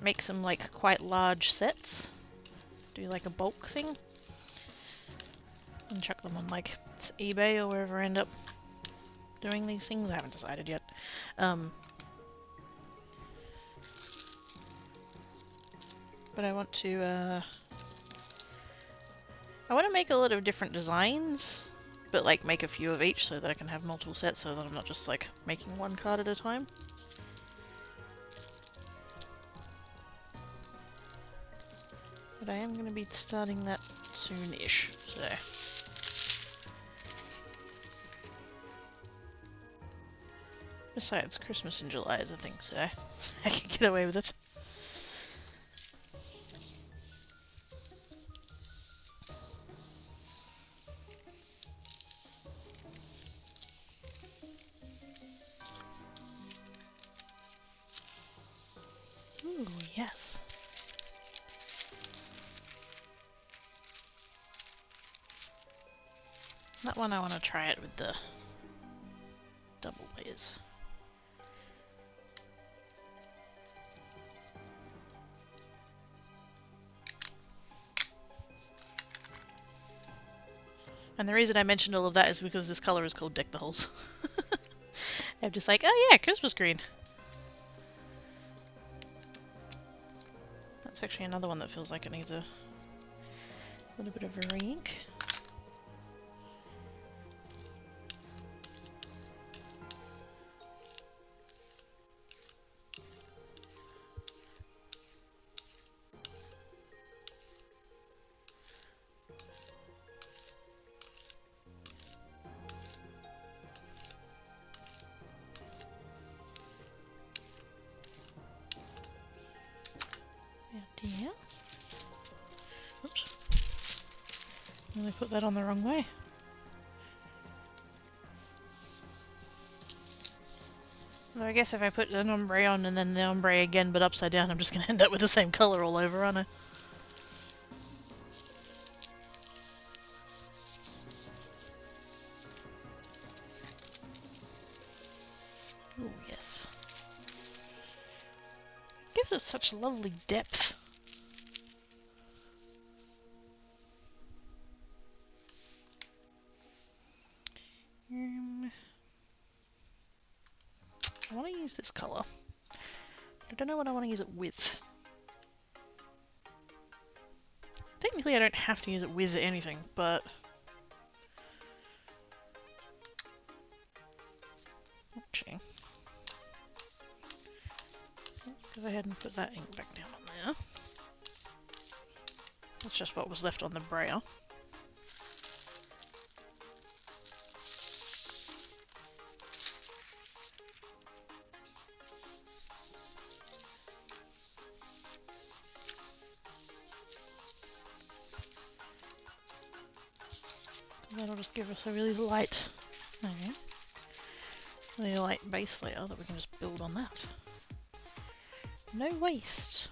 make some like quite large sets. Do like a bulk thing. And chuck them on like eBay or wherever I end up doing these things. I haven't decided yet. But I want to make a lot of different designs, but like make a few of each so that I can have multiple sets so that I'm not just like making one card at a time. But I am going to be starting that soon-ish, so... Besides, Christmas in July is a thing, so I can get away with it. Ooh, yes. That one I want to try it with the double layers. And the reason I mentioned all of that is because this colour is called Deck the Halls. I'm just like, oh yeah, Christmas green. That's actually another one that feels like it needs a little bit of a re-ink. Yeah. Oops. I put that on the wrong way. I guess if I put an ombre on and then the ombre again but upside down, I'm just going to end up with the same colour all over, aren't I? Oh yes. Gives it such lovely depth. I want to use this colour. I don't know what I want to use it with. Technically I don't have to use it with anything, but... Actually... Let's go ahead and put that ink back down on there. That's just what was left on the brayer. That'll just give us a really light, really light base layer that we can just build on that. No waste.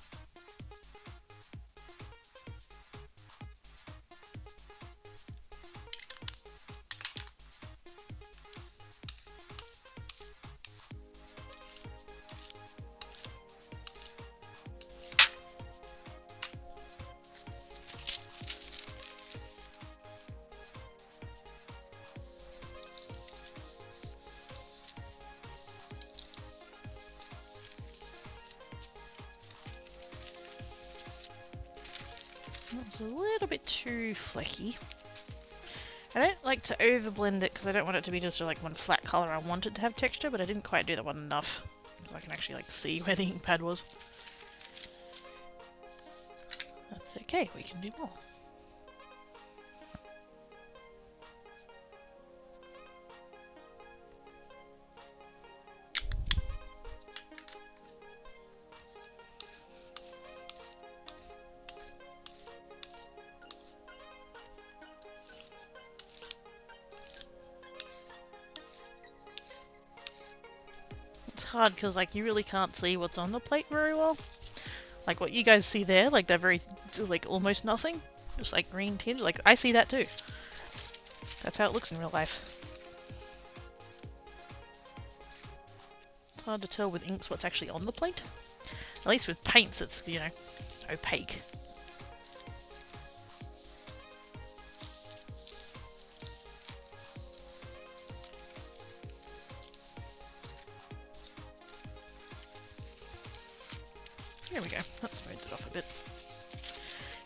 It's a little bit too flecky. I don't like to overblend it because I don't want it to be just like one flat colour. I want it to have texture, but I didn't quite do that one enough. Because I can actually like see where the ink pad was. That's okay, we can do more. Hard because like you really can't see what's on the plate very well. Like what you guys see there, like they're very like almost nothing, just like green tinge. Like I see that too. That's how it looks in real life. It's hard to tell with inks what's actually on the plate. At least with paints it's, you know, opaque. There we go, that smoothed it off a bit.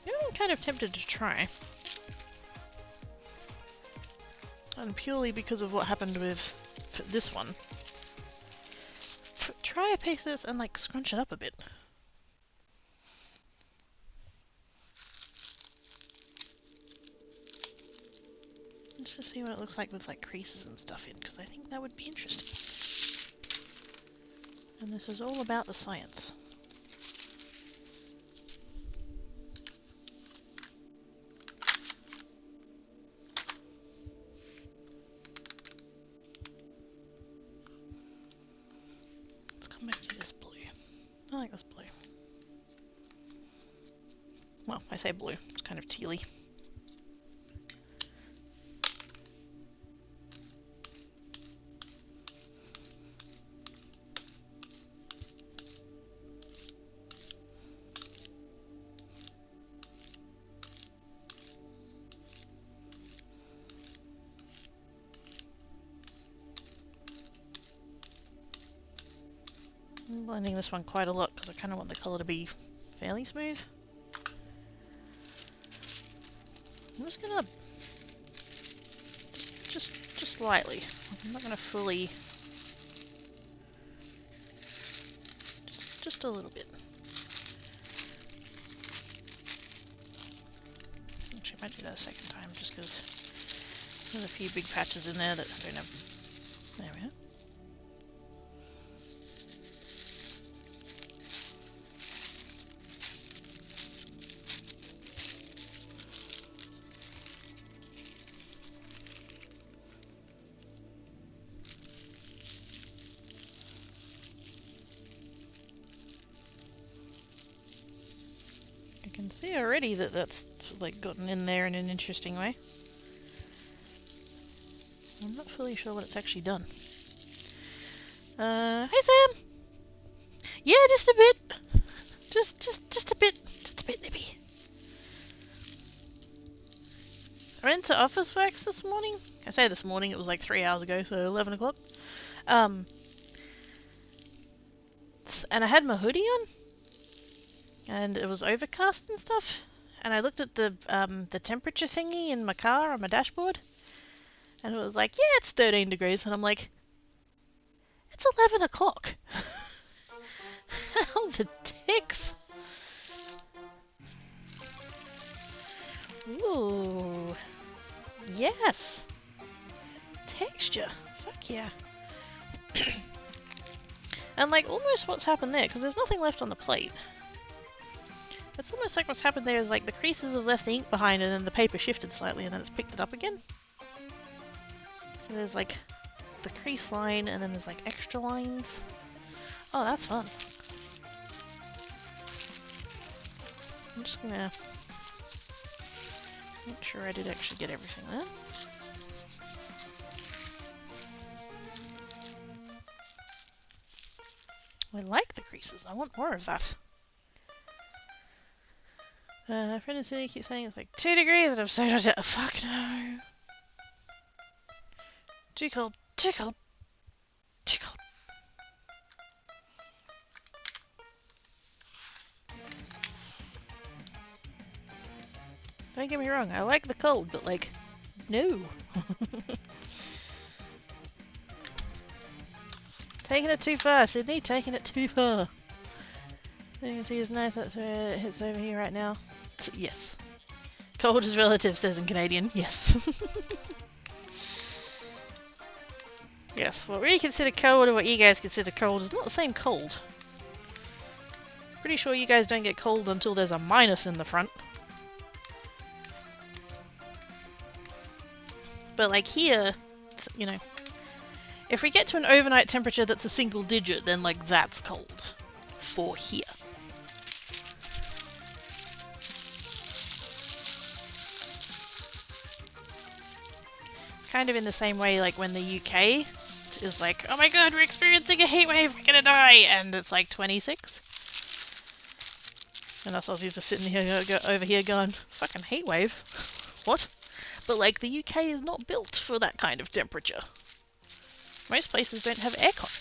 You know what I'm kind of tempted to try? And purely because of what happened with this one. Try a piece of this and like scrunch it up a bit. Just to see what it looks like with like creases and stuff in, because I think that would be interesting. And this is all about the science. I like this blue. Well, I say blue, it's kind of tealy. I'm blending this one quite a lot because I kind of want the colour to be fairly smooth. I'm just gonna just slightly. I'm not gonna fully. Just a little bit. Actually, I might do that a second time just because there's a few big patches in there that I don't have. There we are. can see already that that's like gotten in there in an interesting way. I'm not fully sure what it's actually done. Hey Sam! Yeah, just a bit. Just a bit. Just a bit, maybe. I went to Office Works this morning. I say this morning, it was like 3 hours ago, so 11 o'clock. And I had my hoodie on. And it was overcast and stuff. And I looked at the temperature thingy in my car on my dashboard. And it was like, yeah, it's 13 degrees. And I'm like, it's 11 o'clock. How the ticks? Ooh. Yes. Texture. Fuck yeah. And like almost what's happened there, because there's nothing left on the plate. It's almost like what's happened there is like the creases have left the ink behind and then the paper shifted slightly and then it's picked it up again. So there's like the crease line and then there's like extra lines. Oh, that's fun. I'm just gonna make sure I did actually get everything there. I like the creases. I want more of that. My friend in Sydney keeps saying it's like 2 degrees and I'm so oh, fuck no. Too cold. Too cold. Too cold. Don't get me wrong, I like the cold, but like, no. Taking it too far, Sydney, taking it too far. You can see it's nice, that's where it hits over here right now. Yes. Cold is relative, says in Canadian, yes. Yes, what we consider cold and what you guys consider cold is not the same cold. Pretty sure you guys don't get cold until there's a minus in the front. But like here, you know, if we get to an overnight temperature that's a single digit, then like that's cold for here. Kind of in the same way like when the UK is like, oh my god, we're experiencing a heat wave, we're gonna die, and it's like 26. And us Aussies are sitting here over here going, fucking heat wave? What? But like the UK is not built for that kind of temperature. Most places don't have aircon.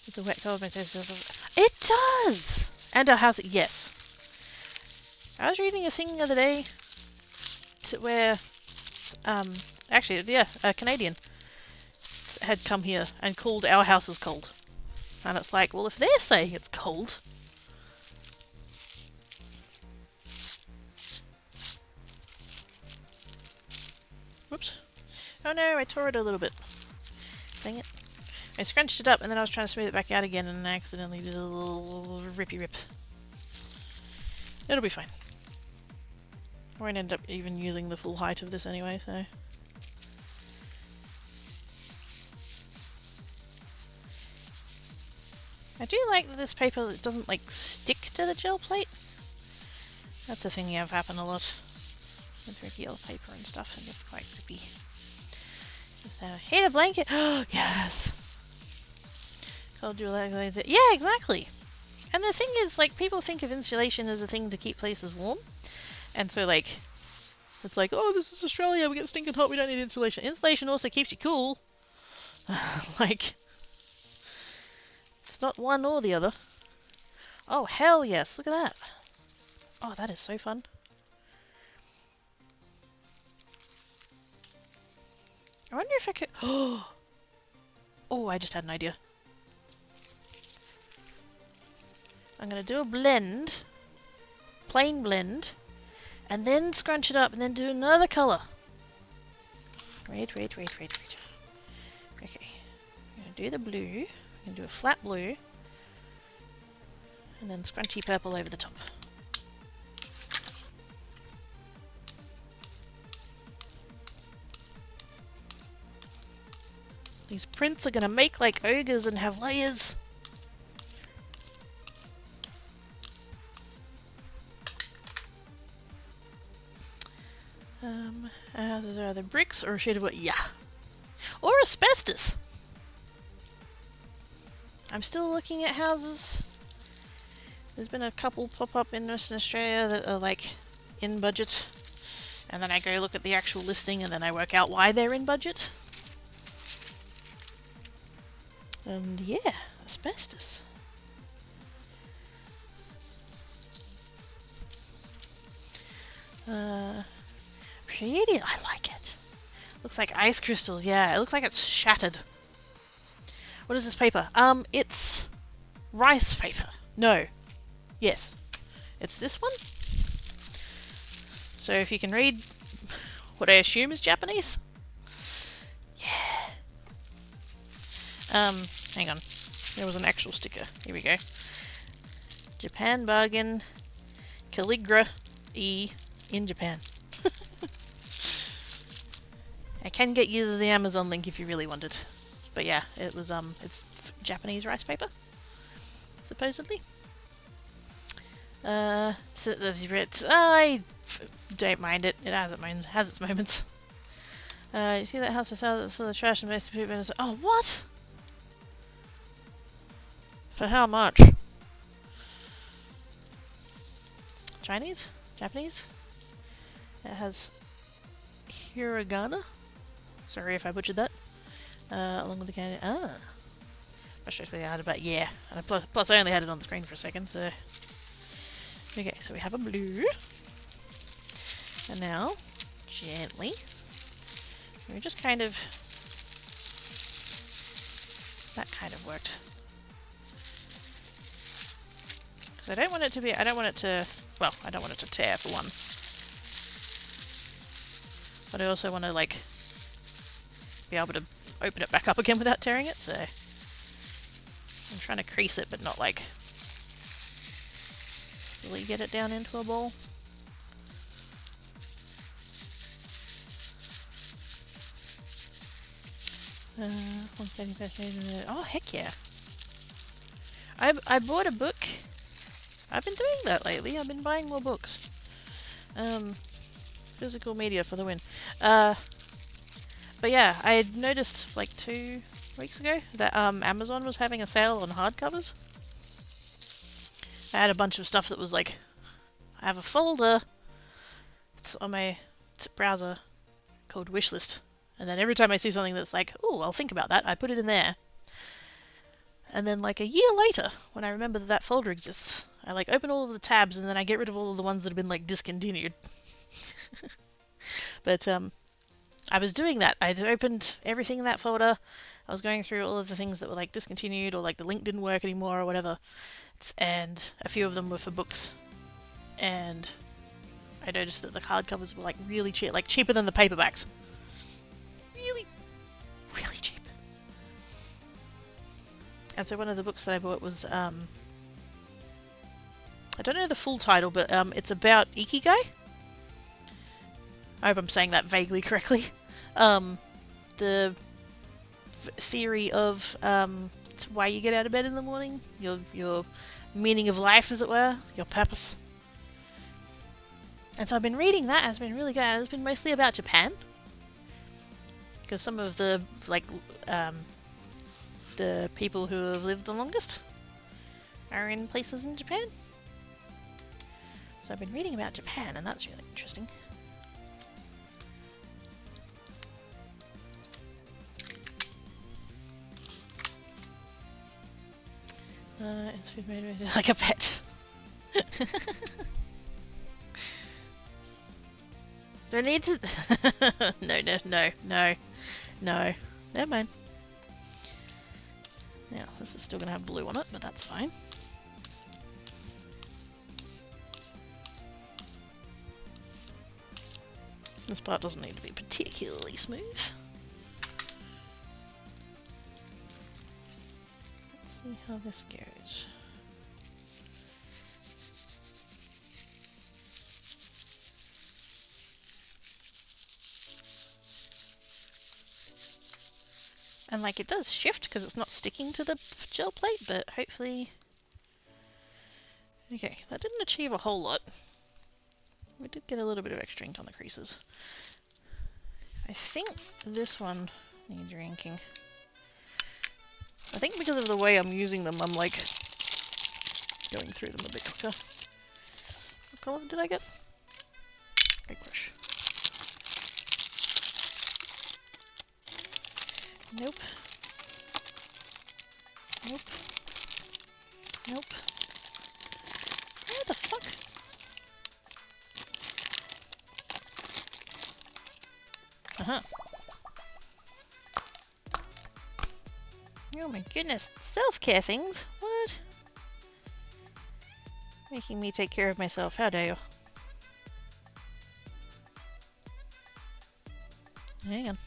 It's a wet cold It does! And our house, yes. I was reading a thing the other day where, actually, yeah, a Canadian had come here and called our houses cold. And it's like, well, if they're saying it's cold... Whoops. Oh no, I tore it a little bit. Dang it. I scrunched it up and then I was trying to smooth it back out again and I accidentally did a little rippy rip. It'll be fine. I won't end up even using the full height of this anyway, so... I do like that this paper that doesn't like stick to the gel plate. That's a thing you have happen a lot with regular paper and stuff, and it's quite creepy. So, heat a blanket! Oh, yes! Cold you like it. Yeah, exactly! And the thing is, like, people think of insulation as a thing to keep places warm. And so, like, it's like, oh, this is Australia, we get stinking hot, we don't need insulation. Insulation also keeps you cool. Like, it's not one or the other. Oh, hell yes, look at that. Oh, that is so fun. I wonder if I could... Oh, I just had an idea. I'm gonna do a blend. Plain blend. And then scrunch it up and then do another colour. Wait. Okay. I'm gonna do the blue. I'm gonna do a flat blue. And then scrunchy purple over the top. These prints are gonna make like ogres and have layers. Either bricks or a sheet of wood. Yeah. Or asbestos. I'm still looking at houses. There's been a couple pop up in Western Australia that are like in budget. And then I go look at the actual listing and then I work out why they're in budget. And yeah, asbestos. Pretty, I like it. Looks like ice crystals, yeah, it looks like it's shattered. What is this paper? It's rice paper. No. Yes. It's this one. So if you can read what I assume is Japanese. Yeah. Hang on. There was an actual sticker. Here we go. Japan bargain. Calligraphy in Japan. I can get you the Amazon link if you really wanted. But yeah, it was it's Japanese rice paper, supposedly. I don't mind it. It has its moments. You see that house for sale that's full of trash and waste of food? Oh, what? For how much? Chinese? Japanese? It has hiragana. Sorry if I butchered that. Along with the candy. Frustratingly hard, but yeah. And plus I only had it on the screen for a second, so. Okay, so we have a blue. And now, gently, we just kind of. That kind of worked. Because I don't want it to be. I don't want it to. Well, I don't want it to tear for one. But I also want to like be able to open it back up again without tearing it, so I'm trying to crease it but not like really get it down into a ball. Oh heck yeah. I bought a book. I've been doing that lately. I've been buying more books. Physical media for the win. But yeah, I had noticed like 2 weeks ago that Amazon was having a sale on hardcovers. I had a bunch of stuff that was like, I have a folder. It's on my browser called Wishlist, and then every time I see something that's like, oh, I'll think about that, I put it in there. And then like a year later, when I remember that that folder exists, I like open all of the tabs and then I get rid of all of the ones that have been like discontinued. But I was doing that. I'd opened everything in that folder. I was going through all of the things that were like discontinued or like the link didn't work anymore or whatever. And a few of them were for books. And I noticed that the hardcovers were like really cheap, like cheaper than the paperbacks. Really, really cheap. And so one of the books that I bought was, I don't know the full title, but it's about Ikigai. I hope I'm saying that vaguely correctly. The theory of why you get out of bed in the morning, your meaning of life, as it were, your purpose. And so I've been reading that, and it's been really good. And it's been mostly about Japan, because some of the people who have lived the longest are in places in Japan. So I've been reading about Japan, and that's really interesting. It's food made like a pet. Do I need to? No. Never mind. Now, this is still going to have blue on it, but that's fine. This part doesn't need to be particularly smooth. Let's see how this goes. And like it does shift because it's not sticking to the gel plate, but hopefully... Okay, that didn't achieve a whole lot. We did get a little bit of extra ink on the creases. I think this one needs ranking. I think because of the way I'm using them, I'm like going through them a bit quicker. What colour did I get? Egg brush. Nope. Nope. Nope. What the fuck? Uh-huh. Oh my goodness. Self-care things? What? Making me take care of myself. How dare you? Hang on.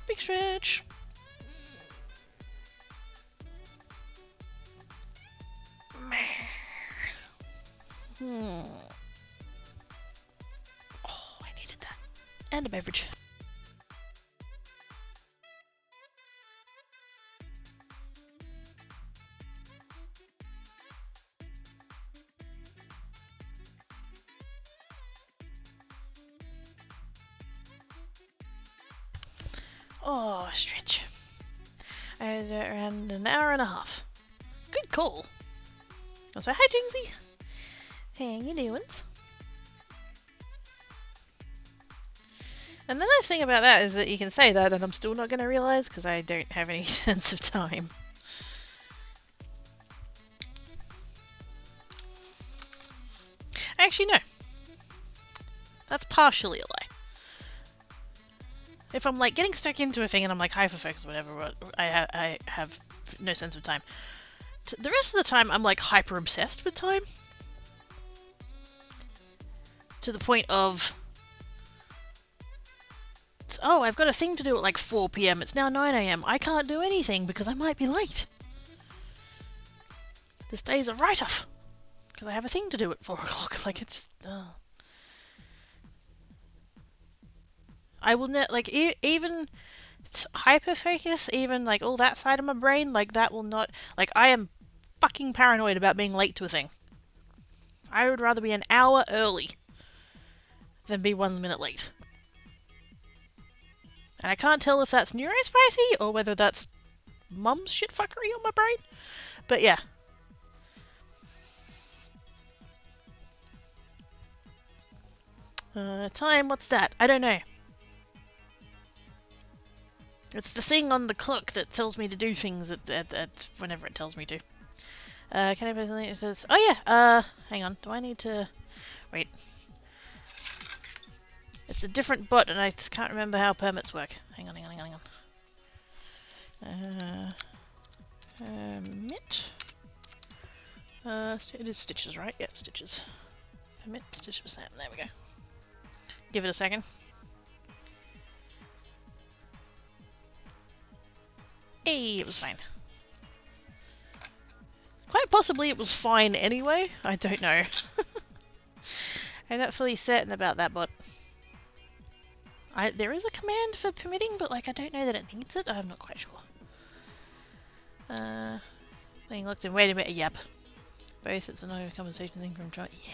Big stretch. Oh, I needed that. And a beverage. Oh, stretch. I was around an hour and a half. Good call. Also, hi Jingsy. How you doing? And the nice thing about that is that you can say that and I'm still not going to realise because I don't have any sense of time. Actually, no. That's partially a lie. If I'm like getting stuck into a thing and I'm like hyper-focused or whatever, I have no sense of time. The rest of the time I'm like hyper-obsessed with time. To the point of... oh, I've got a thing to do at like 4 PM. It's now 9 AM. I can't do anything because I might be late. This day's a write-off. Because I have a thing to do at 4 o'clock. Like, it's... I will not... like, even... hyper-focus, even like all that side of my brain, like that will not... like, I am fucking paranoid about being late to a thing. I would rather be an hour early than be 1 minute late. And I can't tell if that's neurospicy or whether that's mum's shitfuckery on my brain. But yeah. Time, what's that? I don't know. It's the thing on the clock that tells me to do things at whenever it tells me to. Can I put something that says... oh yeah, hang on. Do I need to... wait. It's a different bot and I just can't remember how permits work. Hang on. Permit. It is stitches, right? Yep, stitches. Permit, stitch for Sam. There we go. Give it a second. Hey, it was fine. Quite possibly it was fine anyway. I don't know. I'm not fully certain about that bot. There is a command for permitting, but like I don't know that it needs it. I'm not quite sure. Being looked in. Wait a minute. Yep. Both. It's another conversation thing from John. Yeah.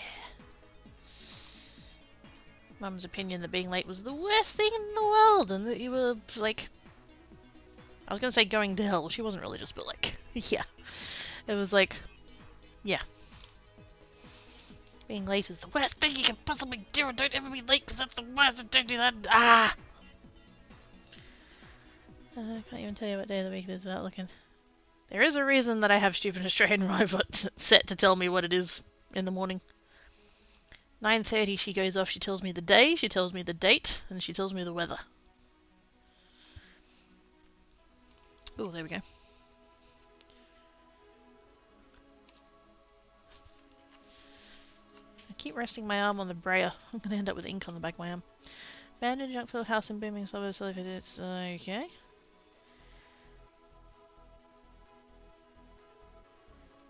Mum's opinion that being late was the worst thing in the world, and that you were like... I was gonna say going to hell. She wasn't religious, but like, yeah. It was like, yeah. Being late is the worst thing you can possibly do, and don't ever be late because that's the worst, and don't do that. Ah! I can't even tell you what day of the week it is without looking. There is a reason that I have stupid Australian robot set to tell me what it is in the morning. 9:30 she goes off, she tells me the day, she tells me the date, and she tells me the weather. Oh, there we go. I keep resting my arm on the brayer. I'm going to end up with ink on the back of my arm. Abandoned junk filled house in booming suburbs. So if it's okay.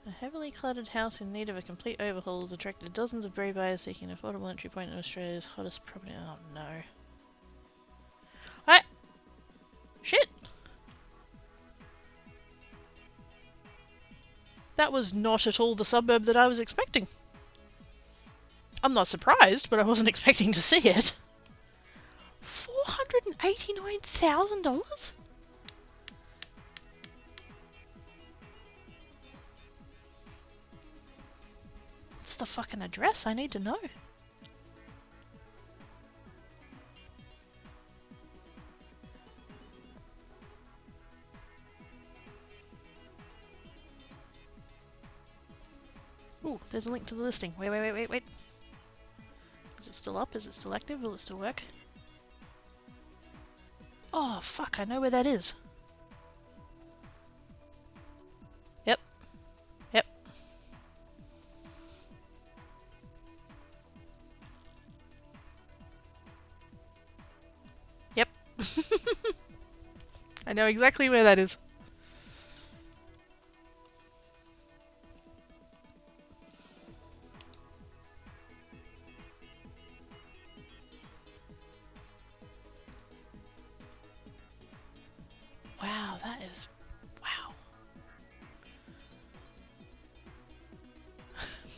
A heavily cluttered house in need of a complete overhaul has attracted dozens of brave buyers seeking an affordable entry point in Australia's hottest property. Oh no. Shit! That was not at all the suburb that I was expecting. I'm not surprised, but I wasn't expecting to see it. $489,000? What's the fucking address? I need to know. Ooh, there's a link to the listing. Wait. Is it still up? Is it still active? Will it still work? Oh, fuck, I know where that is. Yep. Yep. I know exactly where that is. Wow, that is... wow.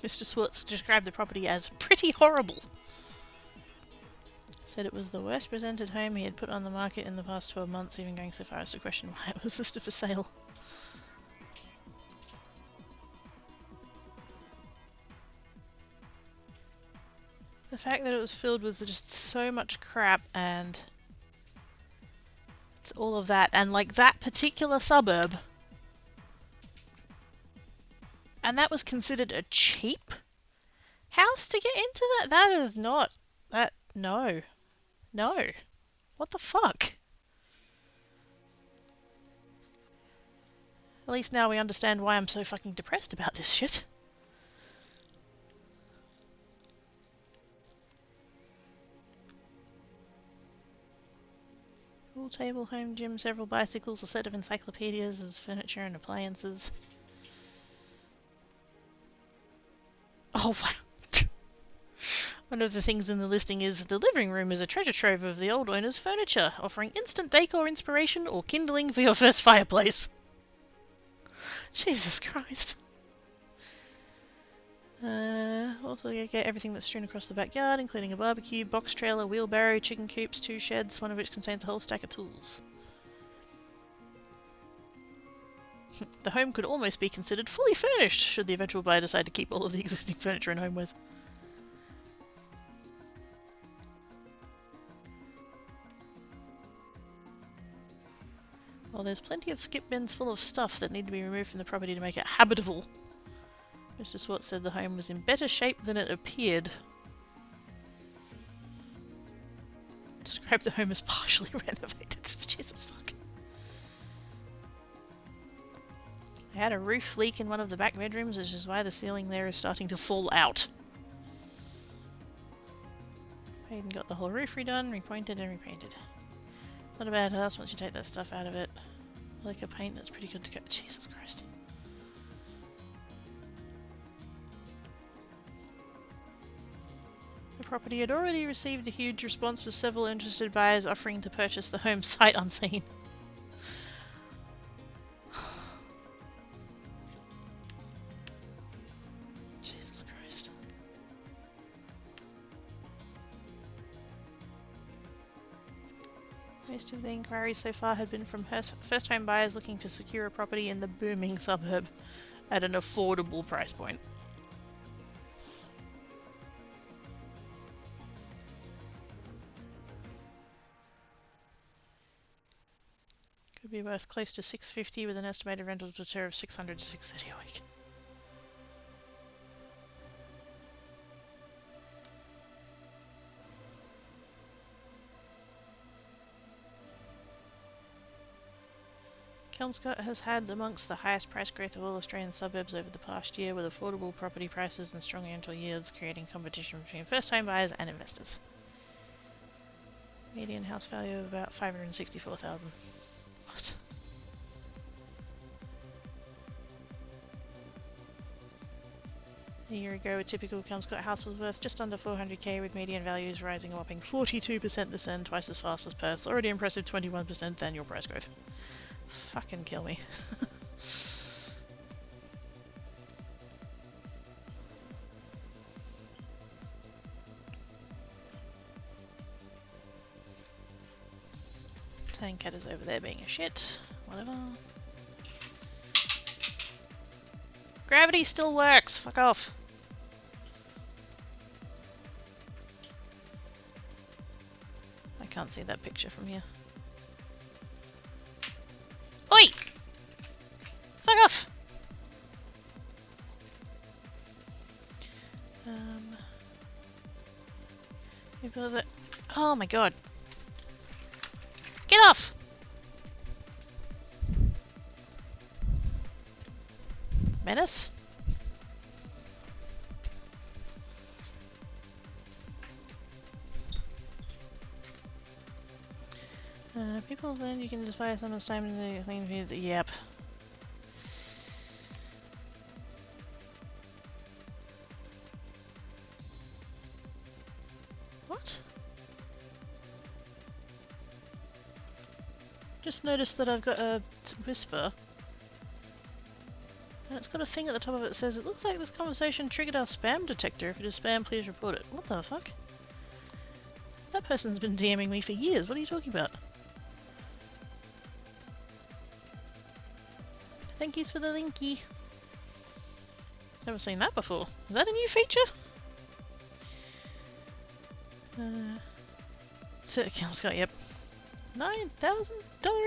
Mr. Swartz described the property as pretty horrible. Said it was the worst presented home he had put on the market in the past 12 months, even going so far as to question why it was listed for sale. The fact that it was filled with just so much crap and it's all of that, and like that particular suburb, and that was considered a cheap house to get into that? That is not... that... no. No. What the fuck? At least now we understand why I'm so fucking depressed about this shit. Pool table, home gym, several bicycles, a set of encyclopedias as furniture and appliances. Oh wow. One of the things in the listing is the living room is a treasure trove of the old owner's furniture, offering instant decor inspiration or kindling for your first fireplace. Jesus Christ. Also you get everything that's strewn across the backyard, including a barbecue, box trailer, wheelbarrow, chicken coops, 2 sheds, one of which contains a whole stack of tools. The home could almost be considered fully furnished should the eventual buyer decide to keep all of the existing furniture and homewares. Well, there's plenty of skip bins full of stuff that need to be removed from the property to make it habitable. Mr. Swartz said the home was in better shape than it appeared. Described the home as partially renovated. Jesus fuck. I had a roof leak in one of the back bedrooms, which is why the ceiling there is starting to fall out. Hayden got the whole roof redone, repointed and repainted. Not a bad house once you take that stuff out of it. Like a paint that's pretty good to go. Jesus Christ. The property had already received a huge response with several interested buyers offering to purchase the home sight unseen. Jesus Christ. Most of the inquiries so far had been from first home buyers looking to secure a property in the booming suburb at an affordable price point. Could be worth close to $650 with an estimated rental return of $600 to $630 a week. Kelmscott has had amongst the highest price growth of all Australian suburbs over the past year, with affordable property prices and strong rental yields creating competition between first home buyers and investors. Median house value of about $564,000. What? A year ago, a typical Kelmscott house was worth just under $400k, with median values rising a whopping 42% this end, twice as fast as Perth's already impressive 21% annual price growth. Fucking kill me. Tank cat is over there being a shit. Whatever. Gravity still works. Fuck off. I can't see that picture from here. Oi! Fuck off! People that. Oh my god. Get off! Menace? People then you can display someone's time in the clean view. Yep. What? Just noticed that I've got a whisper. And it's got a thing at the top of it that says, it looks like this conversation triggered our spam detector. If it is spam, please report it. What the fuck? That person's been DMing me for years. What are you talking about? Thank yous for the linky. Never seen that before. Is that a new feature? Set account Scott, yep. $9,000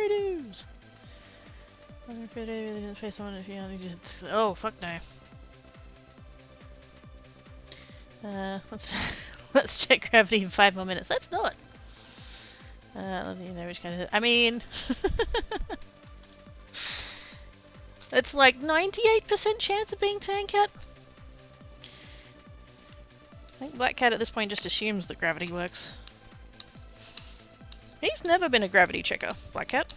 dues! Oh, fuck no. Let's check gravity in 5 more minutes. Let's not! Let me know which kind of... I mean... It's like 98% chance of being Tank Cat. I think Black Cat at this point just assumes that gravity works. He's never been a gravity checker, Black Cat.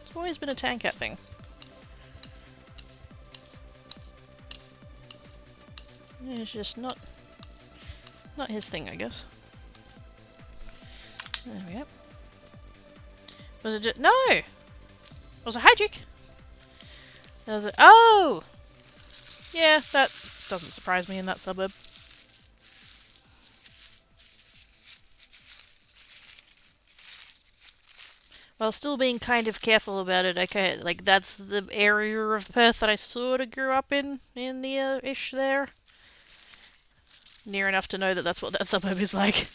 It's always been a Tank Cat thing. It's just not his thing, I guess. There we go. Was it just... No! It was a hijack! Was it... Oh! Yeah, that doesn't surprise me in that suburb. While still being kind of careful about it, okay, like that's the area of Perth that I sort of grew up in the ish there. Near enough to know that that's what that suburb is like.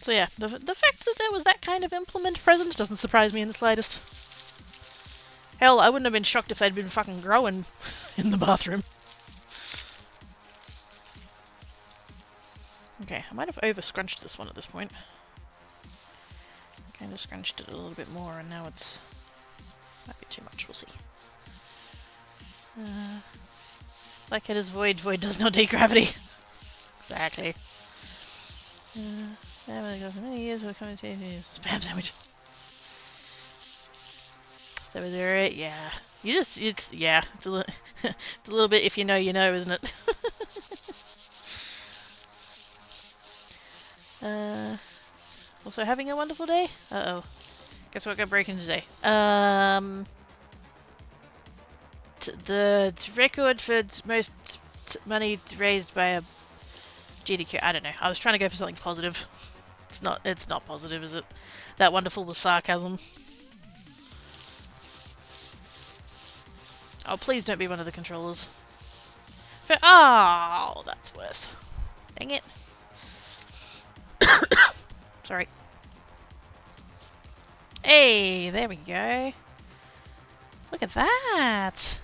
So yeah, the fact that there was that kind of implement present doesn't surprise me in the slightest. Hell, I wouldn't have been shocked if they'd been fucking growing in the bathroom. Okay, I might have over-scrunched this one at this point. Kind of scrunched it a little bit more and now it's... might be too much, we'll see. Like it is void, void does not take gravity. Exactly. Many years we're coming to spam sandwich. So is there it? Yeah. You just, it's a little, it's a little bit if you know, isn't it? Also having a wonderful day? Uh-oh. Guess what got broken today? The record for most money raised by a GDQ. I don't know. I was trying to go for something positive. It's not positive, is it? That wonderful was sarcasm. Oh, please don't be one of the controllers. Oh, that's worse. Dang it. Sorry. Hey, there we go. Look at that.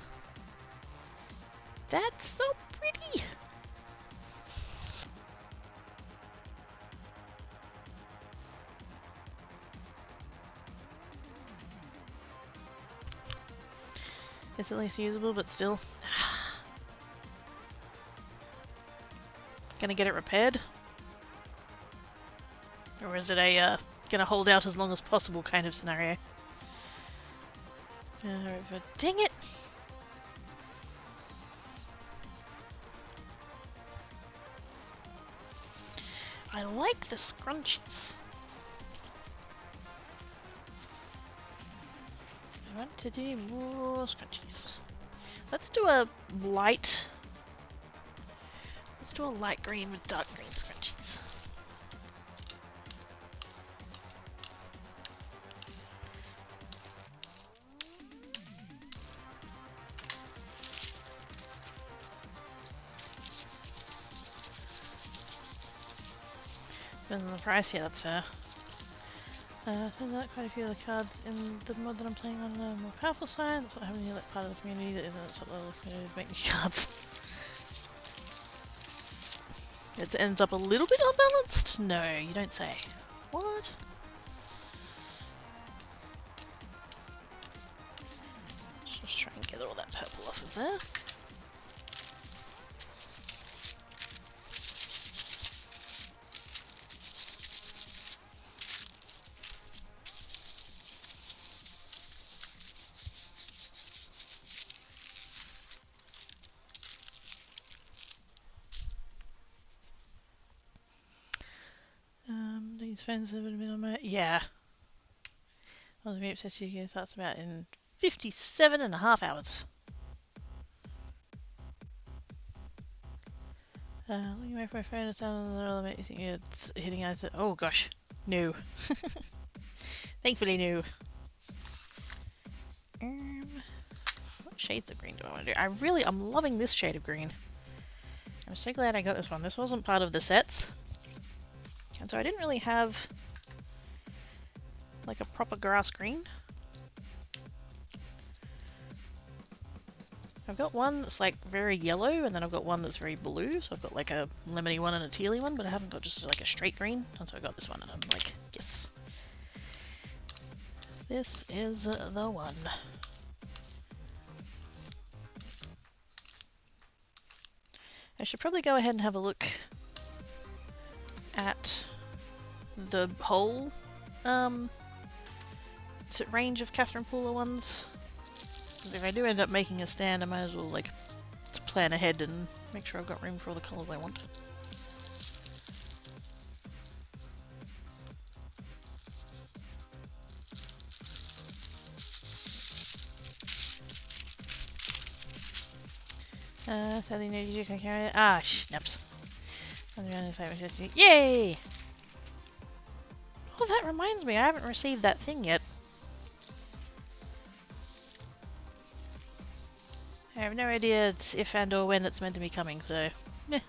That's so pretty. It's at least usable, but still. Gonna get it repaired? Or is it a gonna hold out as long as possible kind of scenario? Dang it! I like the scrunchies. I want to do more scrunchies. Let's do a light. Let's do a light green with dark green scrunchies. Depends on the price, yeah, that's fair. Turns out quite a few of the cards in the mod that I'm playing on the more powerful side. That's what happens when you let part of the community that isn't at top level community make new cards. It ends up a little bit unbalanced? No, you don't say. What? Just try and get all that purple off of there. These fans have been on my... Yeah. Well, the mute says you starts about in 57.5 hours. Looking away from my phone, it's down on the element. You think it's hitting eyes. Oh gosh. No. Thankfully, no. What shades of green do I want to do? I'm loving this shade of green. I'm so glad I got this one. This wasn't part of the sets. And so I didn't really have like a proper grass green. I've got one that's like very yellow, and then I've got one that's very blue. So I've got like a lemony one and a tealy one, but I haven't got just like a straight green. And so I got this one, and I'm like, yes. This is the one. I should probably go ahead and have a look at the whole range of Catherine Pooler ones. Because if I do end up making a stand, I might as well like plan ahead and make sure I've got room for all the colours I want. Sadly, no, you can carry it. Ah, schnaps. Yay! Oh, that reminds me, I haven't received that thing yet. I have no idea if and or when it's meant to be coming, so meh.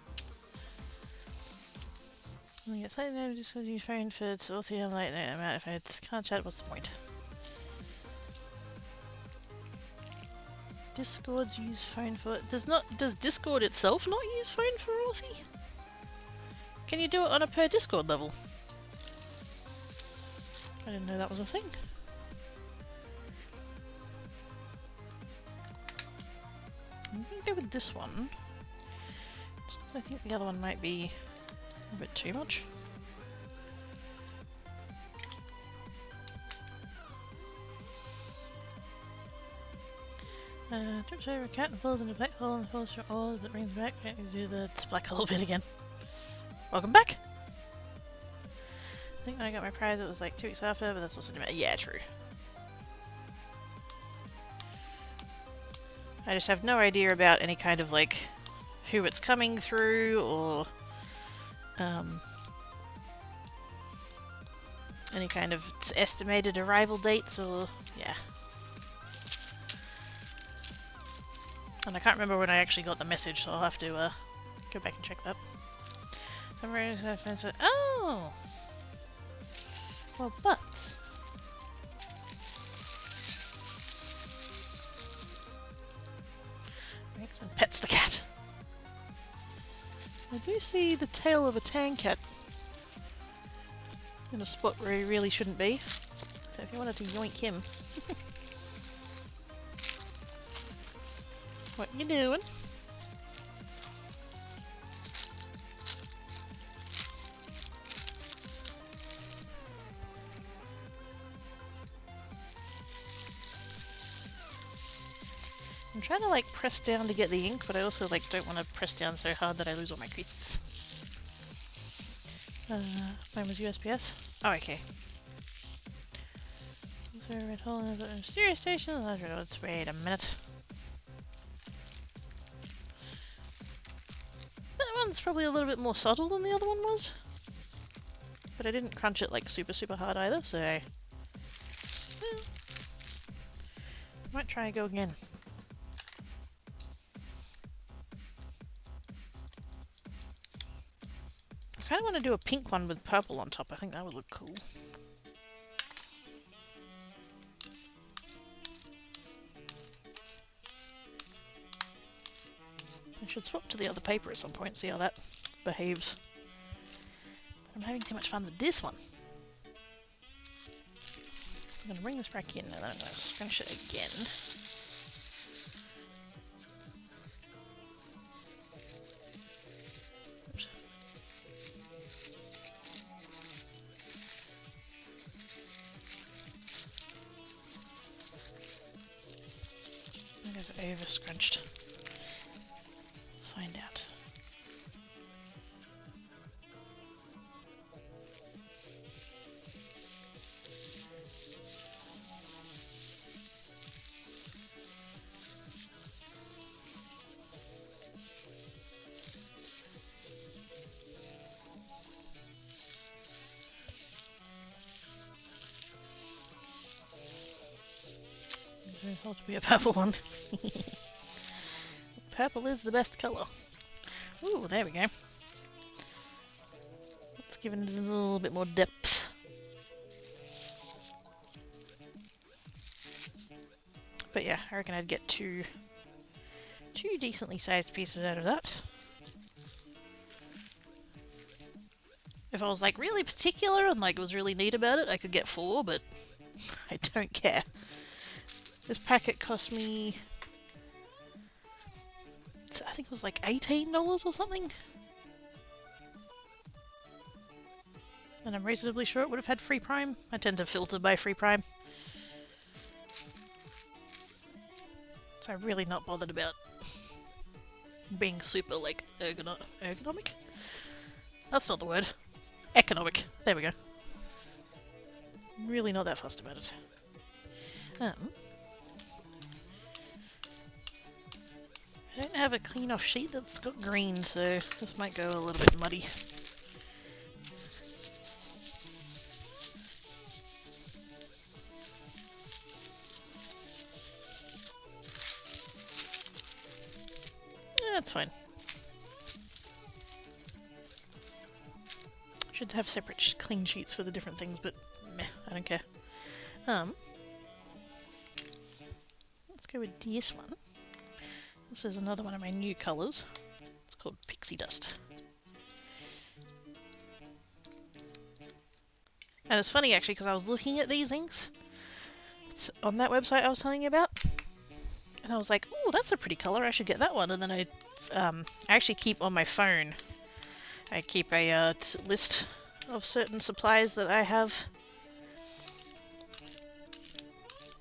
I get slightly no just because you phone for Orthia, I'm like, no, I'm out if I can't chat, what's the point? Discord's use phone for does Discord itself not use phone for Orthie? Can you do it on a per Discord level? I didn't know that was a thing. I'm gonna go with this one. Just 'cause I think the other one might be a bit too much. Trips over a cat and falls in a black hole and falls through all that brings back. Can't do the black hole bit again. Welcome back! I think when I got my prize it was like 2 weeks after, but that's also yeah, true. I just have no idea about any kind of like who it's coming through or any kind of estimated arrival dates or yeah. And I can't remember when I actually got the message, so I'll have to go back and check that. Oh! Well, butts. Makes and pets the cat. I do see the tail of a tan cat in a spot where he really shouldn't be. So if you wanted to yoink him. What you doing? I'm trying to like press down to get the ink, but I also like don't want to press down so hard that I lose all my creases. Mine was USPS. Oh, okay. Is there a red hole in the mysterious station? Let's wait a minute. That one's probably a little bit more subtle than the other one was. But I didn't crunch it like super hard either, so... I might try and go again. I kind might want to do a pink one with purple on top. I think that would look cool. I should swap to the other paper at some point, see how that behaves. I'm having too much fun with this one. I'm going to bring this back in and then I'm going to scrunch it again. Oops. I think I've over scrunched. Find out. There's supposed to be a purple one. Purple is the best colour. Ooh, there we go. Let's give it a little bit more depth. But yeah, I reckon I'd get two decently sized pieces out of that. If I was like really particular and like was really neat about it, I could get 4, but I don't care. This packet cost me, I think it was like $18 or something. And I'm reasonably sure it would have had free Prime. I tend to filter by free Prime. So I'm really not bothered about being super like ergonomic? That's not the word. Economic. There we go. I'm really not that fussed about it. I don't have a clean off sheet that's got green, so this might go a little bit muddy. Yeah, that's fine. Should have separate clean sheets for the different things, but meh, I don't care. Let's go with this one. This is another one of my new colours. It's called Pixie Dust. And it's funny actually because I was looking at these inks on that website I was telling you about, and I was like, "Oh, that's a pretty colour. I should get that one." And then I actually keep on my phone. I keep a list of certain supplies that I have,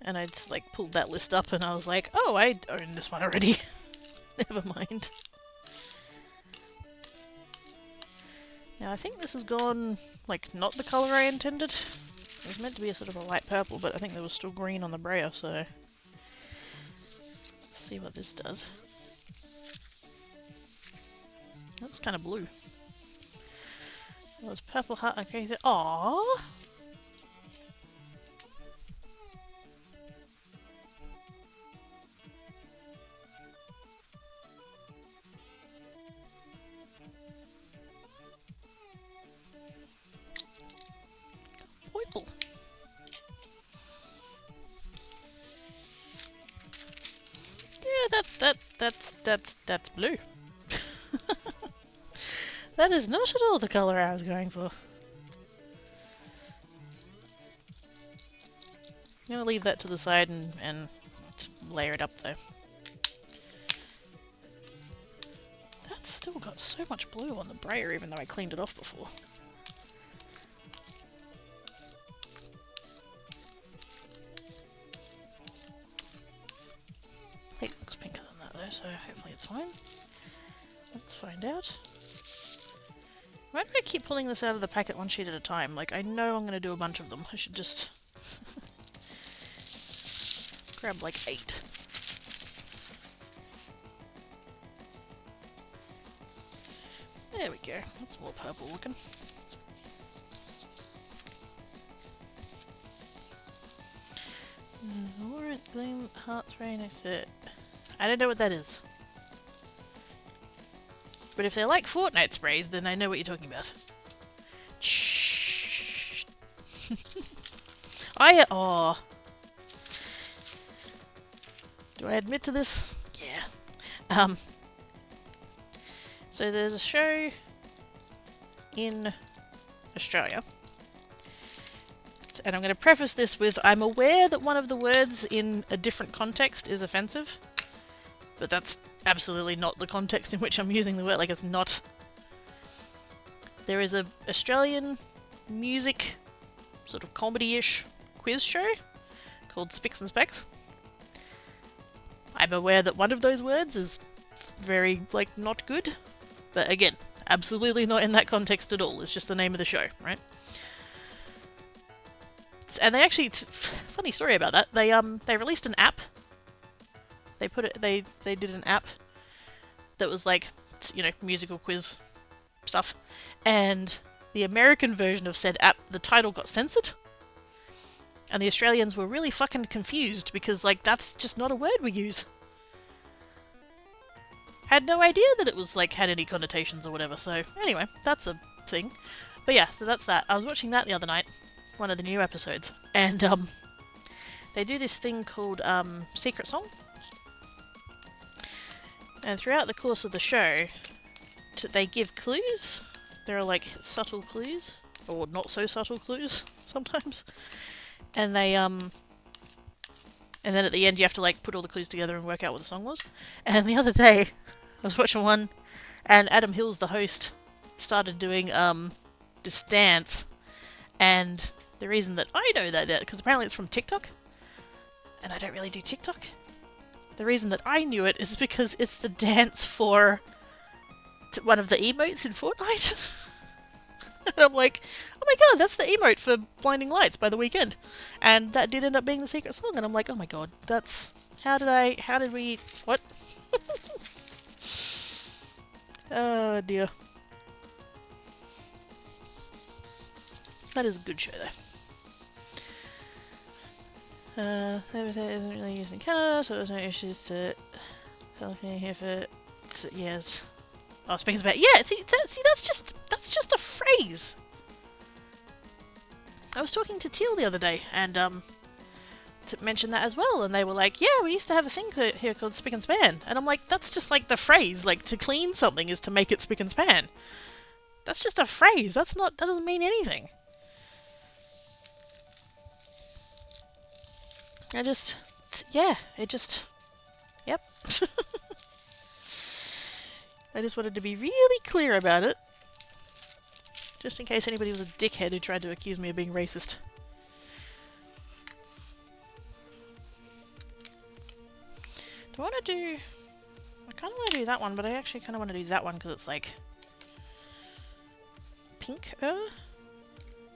and I just like pulled that list up, and I was like, "Oh, I own this one already." Never mind. Now I think this has gone like not the colour I intended. It was meant to be a sort of a light purple, but I think there was still green on the brayer, so let's see what this does. Looks kind of blue. Well, it's purple heart. Okay, aww. Purple. Yeah, that's blue. That is not at all the colour I was going for. I'm gonna leave that to the side and layer it up though. That's still got so much blue on the brayer even though I cleaned it off before. It looks pinker than that though, so hopefully it's fine. Let's find out. Why do I keep pulling this out of the packet one sheet at a time? Like, I know I'm going to do a bunch of them. I should just grab like 8. There we go. That's more purple looking. Orange Gleam Heart Spray next to it. I don't know what that is. But if they're like Fortnite sprays, then I know what you're talking about. Oh. Do I admit to this? Yeah. So there's a show in Australia. And I'm going to preface this with, I'm aware that one of the words in a different context is offensive, but that's absolutely not the context in which I'm using the word. Like, it's not. There is a Australian music, sort of comedy-ish quiz show called Spicks and Specks. I'm aware that one of those words is very, like, not good, but again, absolutely not in that context at all. It's just the name of the show, right? And they actually, funny story about that. They released an app. They did an app that was like, you know, musical quiz stuff, and the American version of said app, the title got censored, and the Australians were really fucking confused because, like, that's just not a word we use. Had no idea that it was, like, had any connotations or whatever. So anyway, that's a thing. But yeah, so that's that. I was watching that the other night, one of the new episodes, and they do this thing called Secret Song, and throughout the course of the show they give clues. There are like subtle clues, or not so subtle clues sometimes, and they and then at the end you have to like put all the clues together and work out what the song was. And the other day I was watching one, and Adam Hills, the host, started doing this dance, and the reason that I know that, because apparently it's from TikTok, and I don't really do TikTok. The reason that I knew it is because it's the dance for one of the emotes in Fortnite. And I'm like, oh my god, that's the emote for Blinding Lights by The Weeknd. And that did end up being the secret song, and I'm like, oh my god, that's... How did we... What? Oh dear. That is a good show though. Everything isn't really using colour, so there's no issues to looking here for yes. Oh, speaking about that's just a phrase. I was talking to Teal the other day and to mention that as well, and they were like, yeah, we used to have a thing here called Spick and Span, and I'm like, that's just like the phrase, like to clean something is to make it spick and span. That's just a phrase. That doesn't mean anything. Yep. I just wanted to be really clear about it, just in case anybody was a dickhead who tried to accuse me of being racist. Do I want to do... I kind of want to do that one, but I actually kind of want to do that one because it's like... pinker?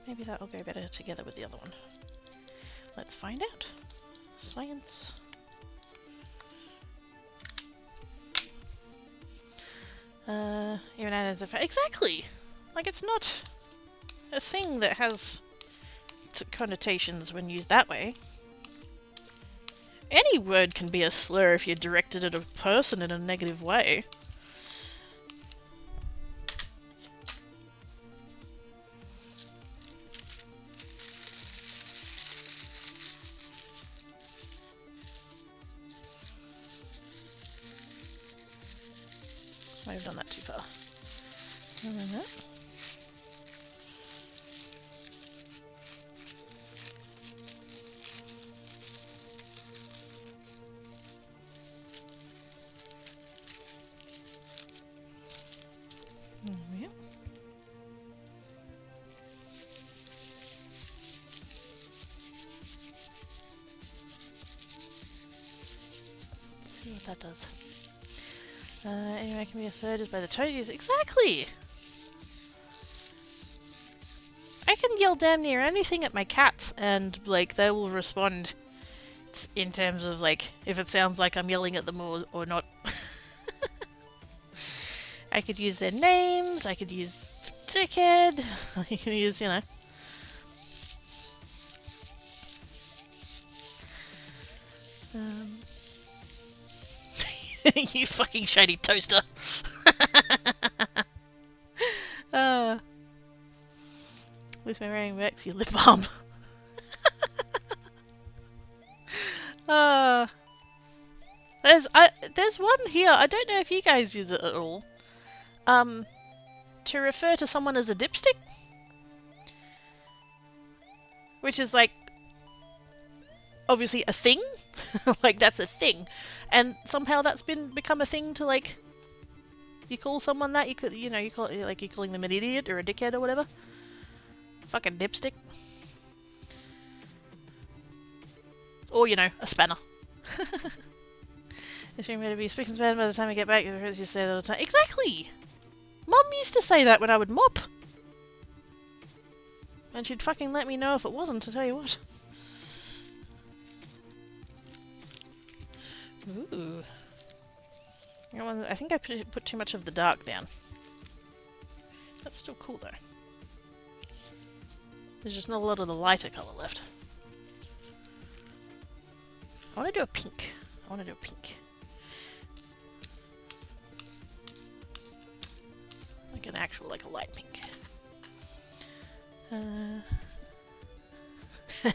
Maybe that'll go better together with the other one. Let's find out. Science. Even as if exactly, like it's not a thing that has connotations when used that way. Any word can be a slur if you're directed at a person in a negative way. Might have done that too far. Yep. See what that does. Anyway, can be a third is by the toadies. Exactly! I can yell damn near anything at my cats and, like, they will respond in terms of, like, if it sounds like I'm yelling at them or not. I could use their names, I could use dickhead, I can use, you know. You fucking shady toaster. With my wearing Rex, you lip balm. Uh, there's one here. I don't know if you guys use it at all. To refer to someone as a dipstick, which is like obviously a thing. Like that's a thing, and somehow that's become a thing to like. You call someone that, you could, you call it like you're calling them an idiot or a dickhead or whatever. Fucking dipstick. Or, a spanner. It's going to be spick and span by the time I get back. As you say that all the time. Exactly! Mum used to say that when I would mop. And she'd fucking let me know if it wasn't, to tell you what. Ooh. I think I put too much of the dark down. That's still cool though. There's just not a lot of the lighter colour left. I want to do a pink. Like an actual, like a light pink. I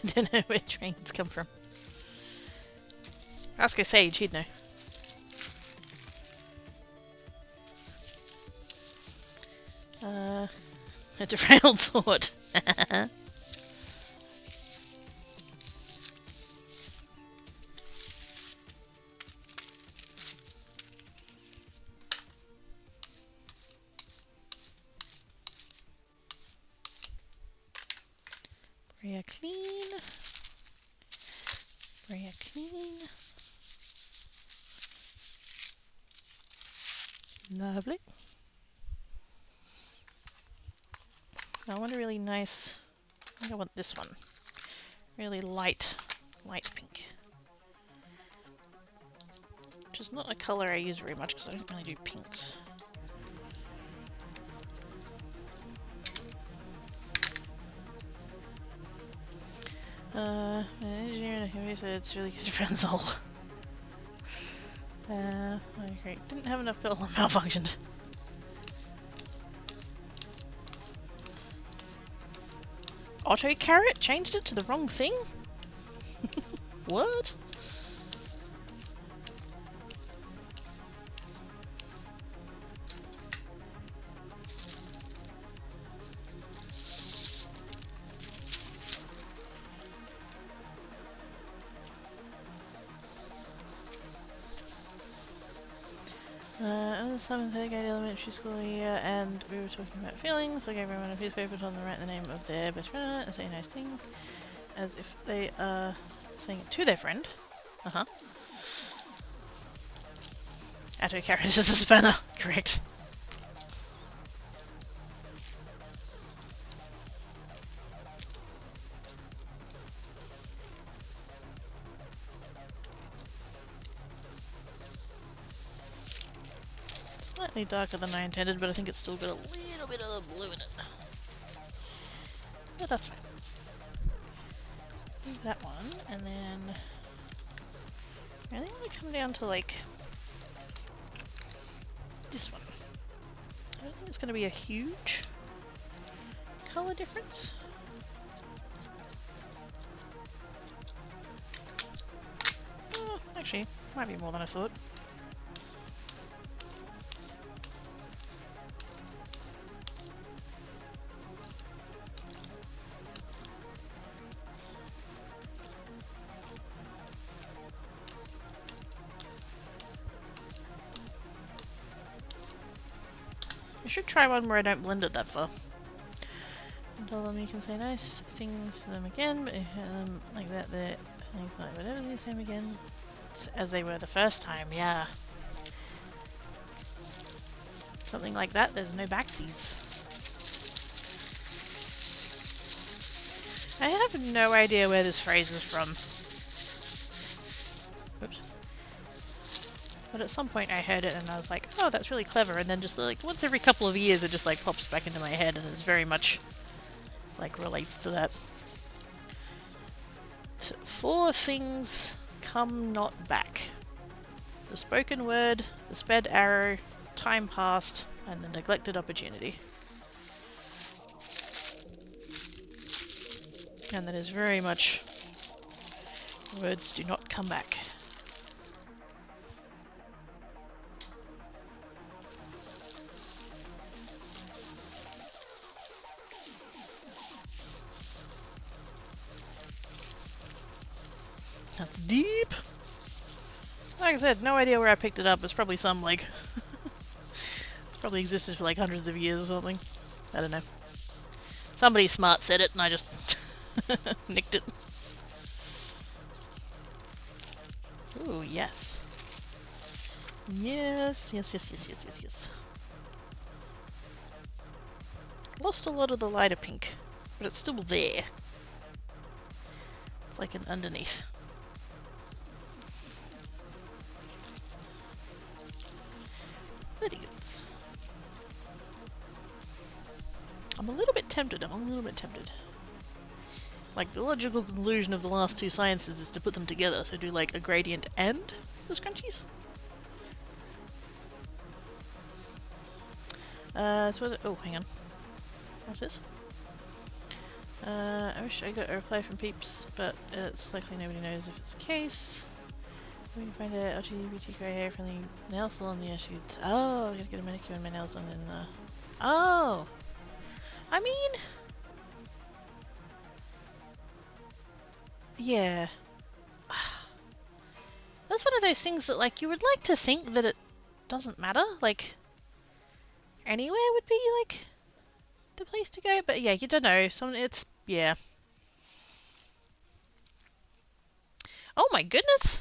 don't know where trains come from. Ask a sage, he'd know. A derailed thought. Bria clean. Lovely. I want a really nice, I think I want this one. Really light pink. Which is not a colour I use very much because I don't really do pinks. It's really Frenzel. Okay, didn't have enough gold and malfunctioned. Auto carrot? Changed it to the wrong thing? What? The 7th grade elementary school year, and we were talking about feelings. So I gave everyone a piece of paper to write the name of their best friend on it and say nice things, as if they are saying it to their friend. Auto carrot is a spanner, correct. Slightly darker than I intended, but I think it's still got a little bit of the blue in it. But that's fine. Leave that one, and then I really want to come down to like this one. I don't think it's going to be a huge colour difference. Oh, actually, might be more than I thought. I should try one where I don't blend it that far. And tell them you can say nice things to them again, but like that, they're things like whatever they say again, as they were the first time, yeah. Something like that, there's no backsies. I have no idea where this phrase is from. Oops. But at some point I heard it and I was like, oh, that's really clever, and then just like once every couple of years it just like pops back into my head and it's very much like relates to that. 4 things come not back. The spoken word, the sped arrow, time past, and the neglected opportunity. And that is very much Words do not come back. That's deep. Like I said, no idea where I picked it up. It's probably some like it's probably existed for like hundreds of years or something. I don't know. Somebody smart said it and I just nicked it. Ooh, yes. Yes, yes, yes, yes, yes, yes, yes. Lost a lot of the lighter pink, but it's still there. It's like an underneath. Very good. I'm a little bit tempted. Like, the logical conclusion of the last two sciences is to put them together, so do like a gradient and the scrunchies. Oh, hang on. What's this? I wish I got a reply from peeps, but it's likely nobody knows if it's the case. We can find a LGBT grey hair from the nail salon. Yeah, oh, I gotta get a manicure and my nails done in the... Oh! I mean... Yeah. That's one of those things that, like, you would like to think that it doesn't matter. Like, anywhere would be, like, the place to go. But yeah, you don't know. Yeah. Oh my goodness!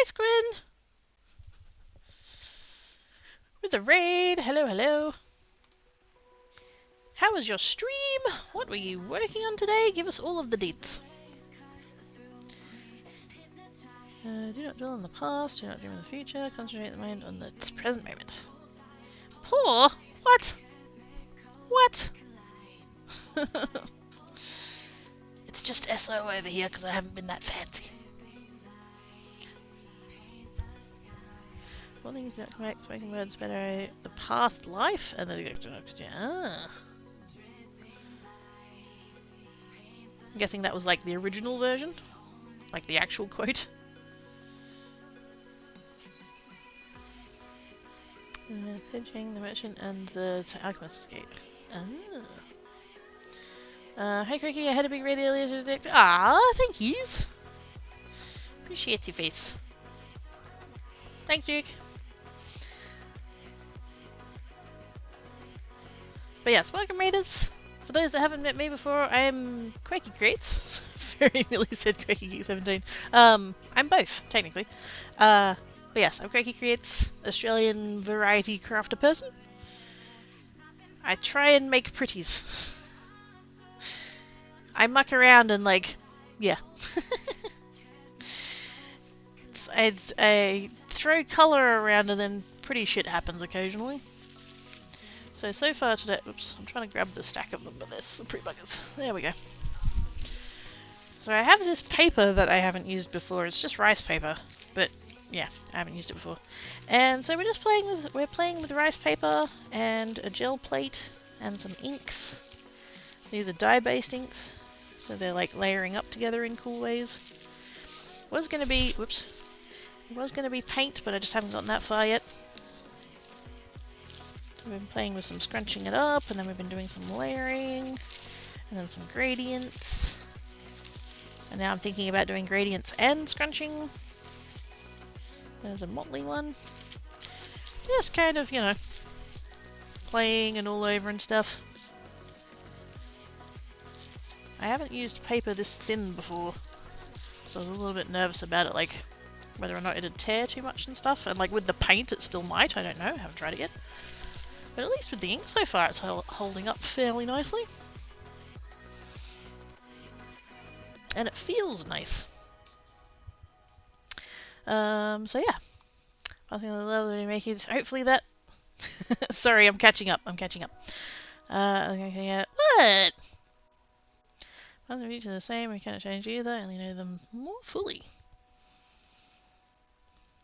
Ice Quinn! With the raid! Hello, hello! How was your stream? What were you working on today? Give us all of the deets. Do not dwell on the past, do not dream of the future, concentrate the mind on the present moment. Poor? What? What? It's just SO over here because I haven't been that fancy. One thing is about correct, spoken words better the past life and the I'm guessing that was like the original version? Like the actual quote? Pitching the merchant and the alchemist's gate. Hey Cricky, I had a big raid earlier today. Ah, thank yous. Appreciate your face. Thanks, Duke. But yes, welcome raiders. For those that haven't met me before, I am Quakey Creates. Very nearly said Quakey Geek 17. I'm both, technically. But yes, I'm Quakey Creates, Australian variety crafter person. I try and make pretties. I muck around and like, yeah. I throw colour around and then pretty shit happens occasionally. So far today, oops, I'm trying to grab the stack of them, but there's the pretty buggers. There we go. So I have this paper that I haven't used before. It's just rice paper, but yeah, I haven't used it before. And so we're playing with rice paper and a gel plate and some inks. These are dye-based inks, so they're like layering up together in cool ways. It was gonna be paint, but I just haven't gotten that far yet. So we've been playing with some scrunching it up, and then we've been doing some layering, and then some gradients. And now I'm thinking about doing gradients and scrunching. There's a motley one. Just kind of, you know, playing and all over and stuff. I haven't used paper this thin before, so I was a little bit nervous about it, like whether or not it'd tear too much and stuff. And like with the paint, it still might. I don't know. Haven't tried it yet. But at least with the ink so far, it's holding up fairly nicely. And it feels nice. So yeah. I think I love that making this. Hopefully that... Sorry, I'm catching up. Okay, yeah. What? Other each are the same, we can't change either, I only know them more fully.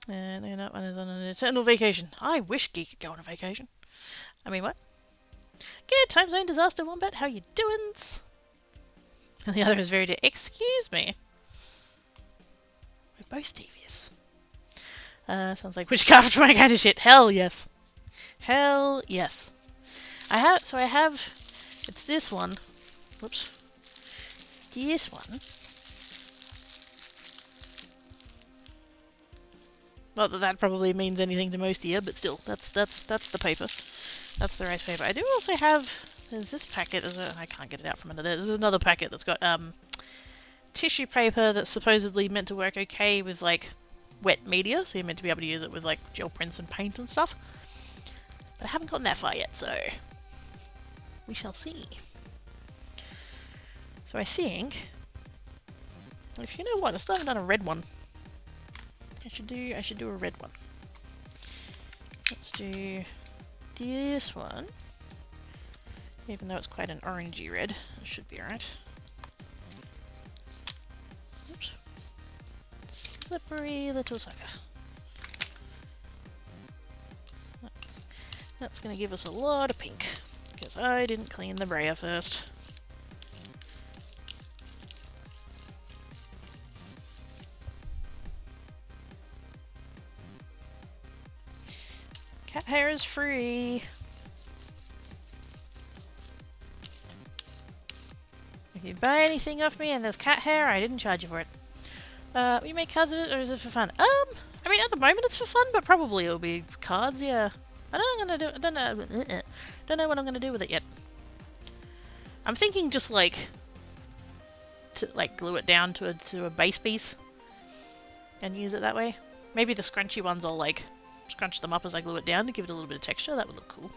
And no, that one is on an eternal vacation. I wish Geek could go on a vacation. I mean, what? Good, time zone disaster wombat, how you doings? And the other is very excuse me. Most devious. Sounds like witchcraft, my kind of shit. Hell yes. Hell yes. I have, it's this one. Whoops. This one. Not that that probably means anything to most here, but still, that's the paper. That's the rice paper. I do also have, there's this packet, I can't get it out from under there. There's another packet that's got tissue paper that's supposedly meant to work okay with like wet media, so you're meant to be able to use it with like gel prints and paint and stuff. But I haven't gotten that far yet, so we shall see. So I think, if you know what, I still haven't done a red one. I should do a red one. Let's do this one. Even though it's quite an orangey red, it should be alright. Oops. Slippery little sucker. That's going to give us a lot of pink, because I didn't clean the brayer first. Cat hair is free. If you buy anything off me and there's cat hair, I didn't charge you for it. Will you make cards of it, or is it for fun? I mean, at the moment it's for fun, but probably it'll be cards, yeah. I don't know what I'm gonna do with it yet. I'm thinking just like to like glue it down to a base piece and use it that way. Maybe the scrunchy ones I'll like scrunch them up as I glue it down to give it a little bit of texture. That would look cool.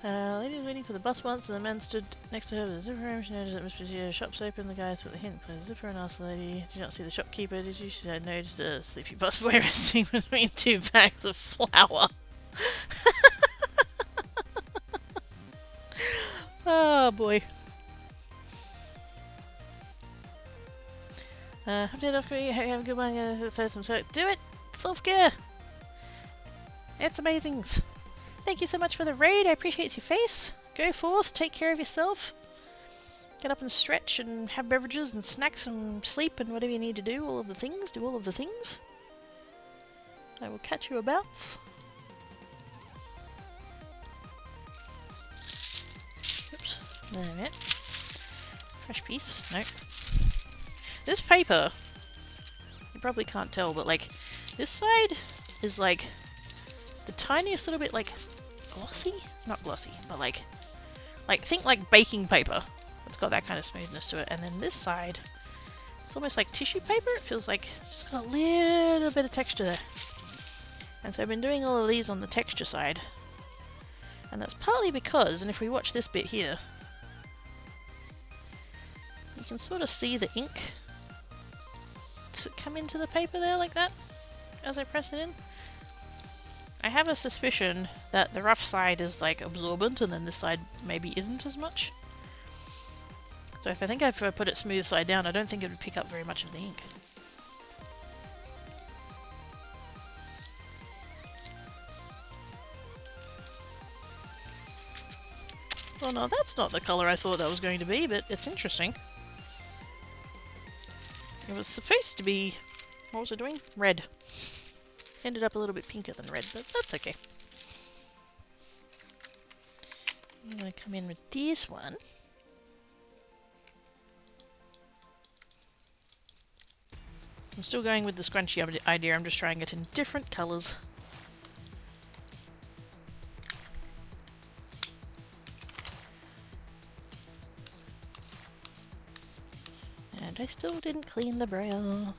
Lady was waiting for the bus once, and the man stood next to her with a zipper room. She noticed that Mr. Zio shop's open. The guy put the hint, closed the zipper, and asked the lady, "Did you not see the shopkeeper, did you?" She said, "No, just a sleepy busboy resting between two bags of flour." Oh boy. Have a off, have a good one, some sort. Do it! Self-care! It's amazing! Thank you so much for the raid, I appreciate your face. Go forth, take care of yourself. Get up and stretch and have beverages and snacks and sleep and whatever you need to do. Do all of the things. I will catch you about. Oops, there a minute. Fresh piece, nope. This paper, you probably can't tell, but like, this side is like the tiniest little bit like glossy? Not glossy, but like think like baking paper. It's got that kind of smoothness to it. And then this side, it's almost like tissue paper. It feels like it's just got a little bit of texture there. And so I've been doing all of these on the texture side. And that's partly because, and if we watch this bit here, you can sort of see the ink come into the paper there like that as I press it in. I have a suspicion that the rough side is like absorbent and then this side maybe isn't as much. So if I put it smooth side down, I don't think it would pick up very much of the ink. Well, no, that's not the colour I thought that was going to be, but it's interesting. It was supposed to be, what was it doing? Red. Ended up a little bit pinker than red, but that's okay. I'm going to come in with this one. I'm still going with the scrunchy idea, I'm just trying it in different colours. And I still didn't clean the braille.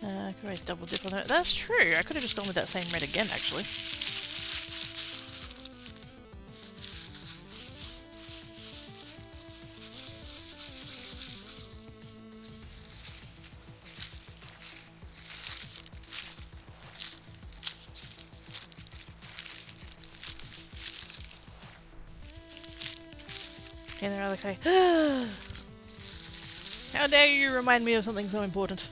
I could always double dip on that. That's true, I could have just gone with that same red again actually. And they're like, how dare you remind me of something so important.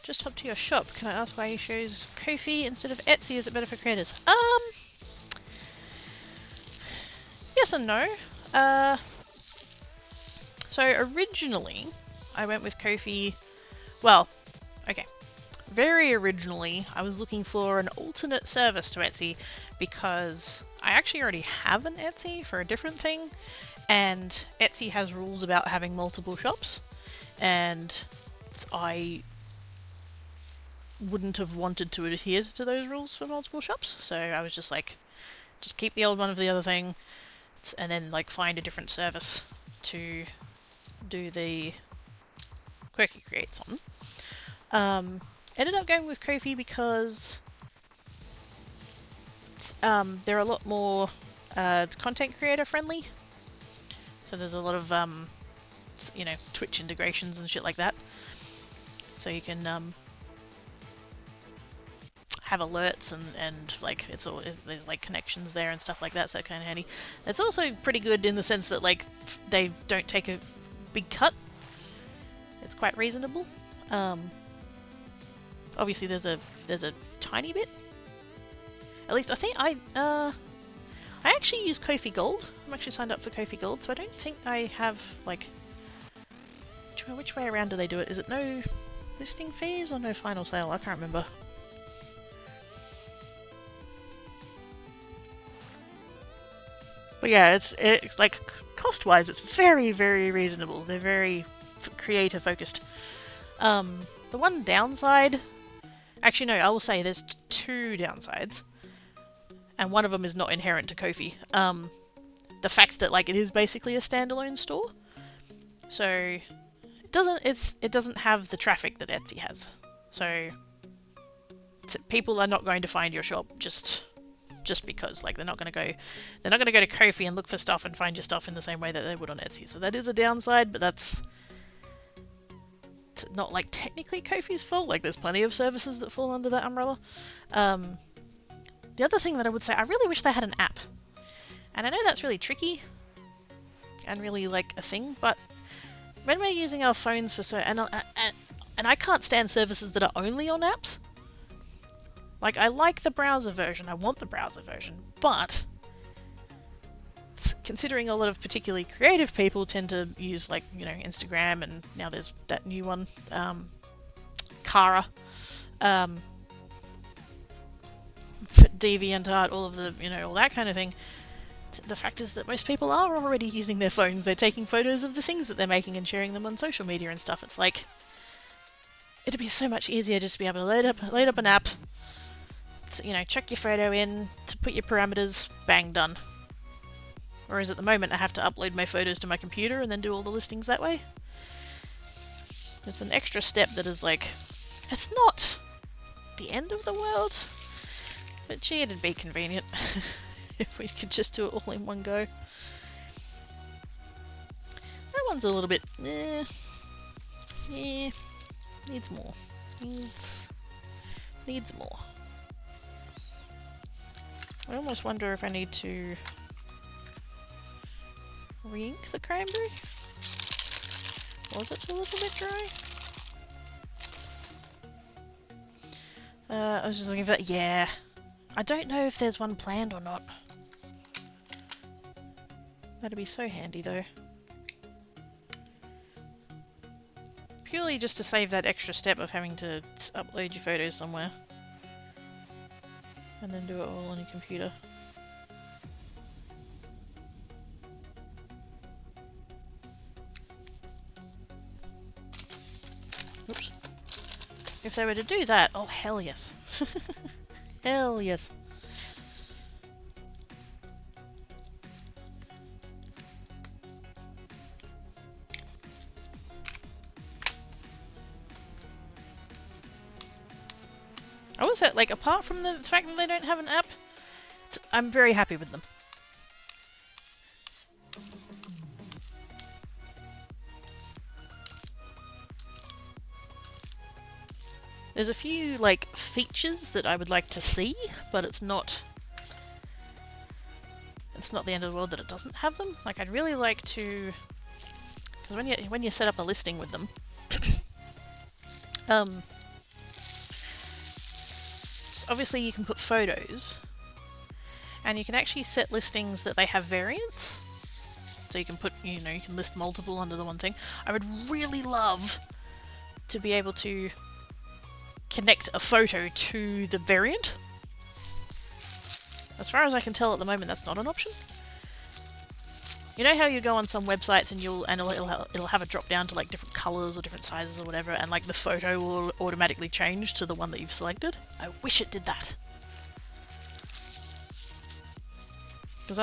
Just hop to your shop. Can I ask why you chose Ko-fi instead of Etsy? Is it better for creators? Yes and no. So originally, I went with Ko-fi. Well, okay. Very originally, I was looking for an alternate service to Etsy because I actually already have an Etsy for a different thing, and Etsy has rules about having multiple shops, and I wouldn't have wanted to adhere to those rules for multiple shops, so I was just like, just keep the old one of the other thing, and then like find a different service to do the Quirky Creates on. Ended up going with Ko-fi because they're a lot more content creator friendly. So there's a lot of you know, Twitch integrations and shit like that. So you can have alerts and like there's like connections there and stuff like that. So that's kind of handy. It's also pretty good in the sense that like they don't take a big cut. It's quite reasonable. Obviously there's a tiny bit. At least I think I actually use Ko-fi Gold. I'm actually signed up for Ko-fi Gold, so I don't think I have like which way around do they do it? Is it no listing fees or no final sale? I can't remember. But yeah, it's like cost-wise, it's very, very reasonable. They're very creator-focused. The one downside, actually no, I will say there's two downsides, and one of them is not inherent to Ko-fi. The fact that like it is basically a standalone store, so it doesn't have the traffic that Etsy has. So people are not going to find your shop just because like they're not going to go to Ko-fi and look for stuff and find your stuff in the same way that they would on Etsy. So that is a downside, but that's not like technically Ko-fi's fault. Like there's plenty of services that fall under that umbrella. The other thing that I would say, I really wish they had an app, and I know that's really tricky and really like a thing, but when we're using our phones for and I can't stand services that are only on apps. Like, I like the browser version, I want the browser version, but considering a lot of particularly creative people tend to use, like, you know, Instagram, and now there's that new one, Kara, DeviantArt, all of the, you know, all that kind of thing. The fact is that most people are already using their phones. They're taking photos of the things that they're making and sharing them on social media and stuff. It's like, it'd be so much easier just to be able to load up an app, you know, chuck your photo in, to put your parameters, bang, done. Whereas at the moment I have to upload my photos to my computer and then do all the listings that way. It's an extra step that is like, it's not the end of the world, but gee, it'd be convenient if we could just do it all in one go. That one's a little bit, needs more. Needs more. I almost wonder if I need to re-ink the cranberry. Was it a little bit dry? I was just looking for that. Yeah. I don't know if there's one planned or not. That'd be so handy though. Purely just to save that extra step of having to upload your photos somewhere. And then do it all on your computer. Oops. If they were to do that, oh hell yes. Hell yes. I will say, like, apart from the fact that they don't have an app, I'm very happy with them. There's a few, like, features that I would like to see, but it's not the end of the world that it doesn't have them. Like, I'd really like to, because when you set up a listing with them, Um, obviously you can put photos, and you can actually set listings that they have variants. So you can put, you know, you can list multiple under the one thing. I would really love to be able to connect a photo to the variant. As far as I can tell at the moment, that's not an option. You know how you go on some websites and it'll have a drop down to like different colors or different sizes or whatever, and like the photo will automatically change to the one that you've selected? I wish it did that. Because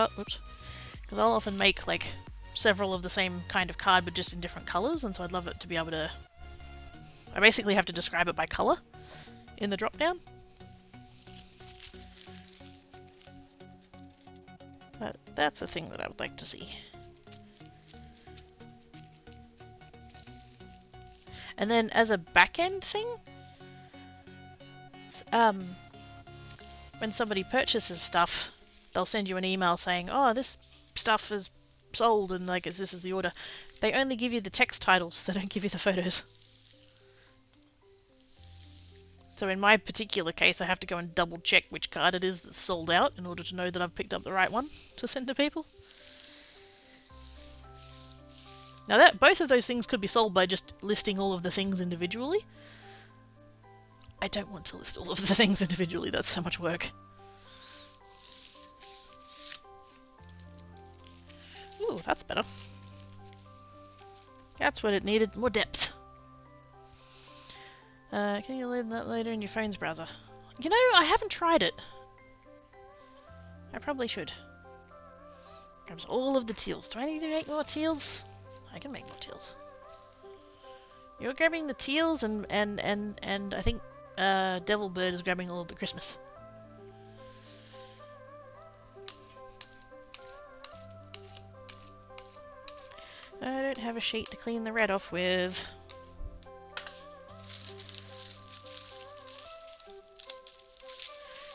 I'll often make like several of the same kind of card but just in different colors, and so I'd love it to be able to... I basically have to describe it by color in the drop down. But that's a thing that I would like to see. And then as a back-end thing, when somebody purchases stuff, they'll send you an email saying, oh, this stuff is sold and like this is the order. They only give you the text titles, they don't give you the photos. So in my particular case, I have to go and double check which card it is that's sold out in order to know that I've picked up the right one to send to people. Now both of those things could be solved by just listing all of the things individually. I don't want to list all of the things individually, that's so much work. Ooh, that's better. That's what it needed, more depth. Can you load that later in your phone's browser? You know, I haven't tried it. I probably should. Grabs all of the teals. Do I need to make more teals? I can make more teals. You're grabbing the teals and I think Devilbird is grabbing all of the Christmas. I don't have a sheet to clean the red off with.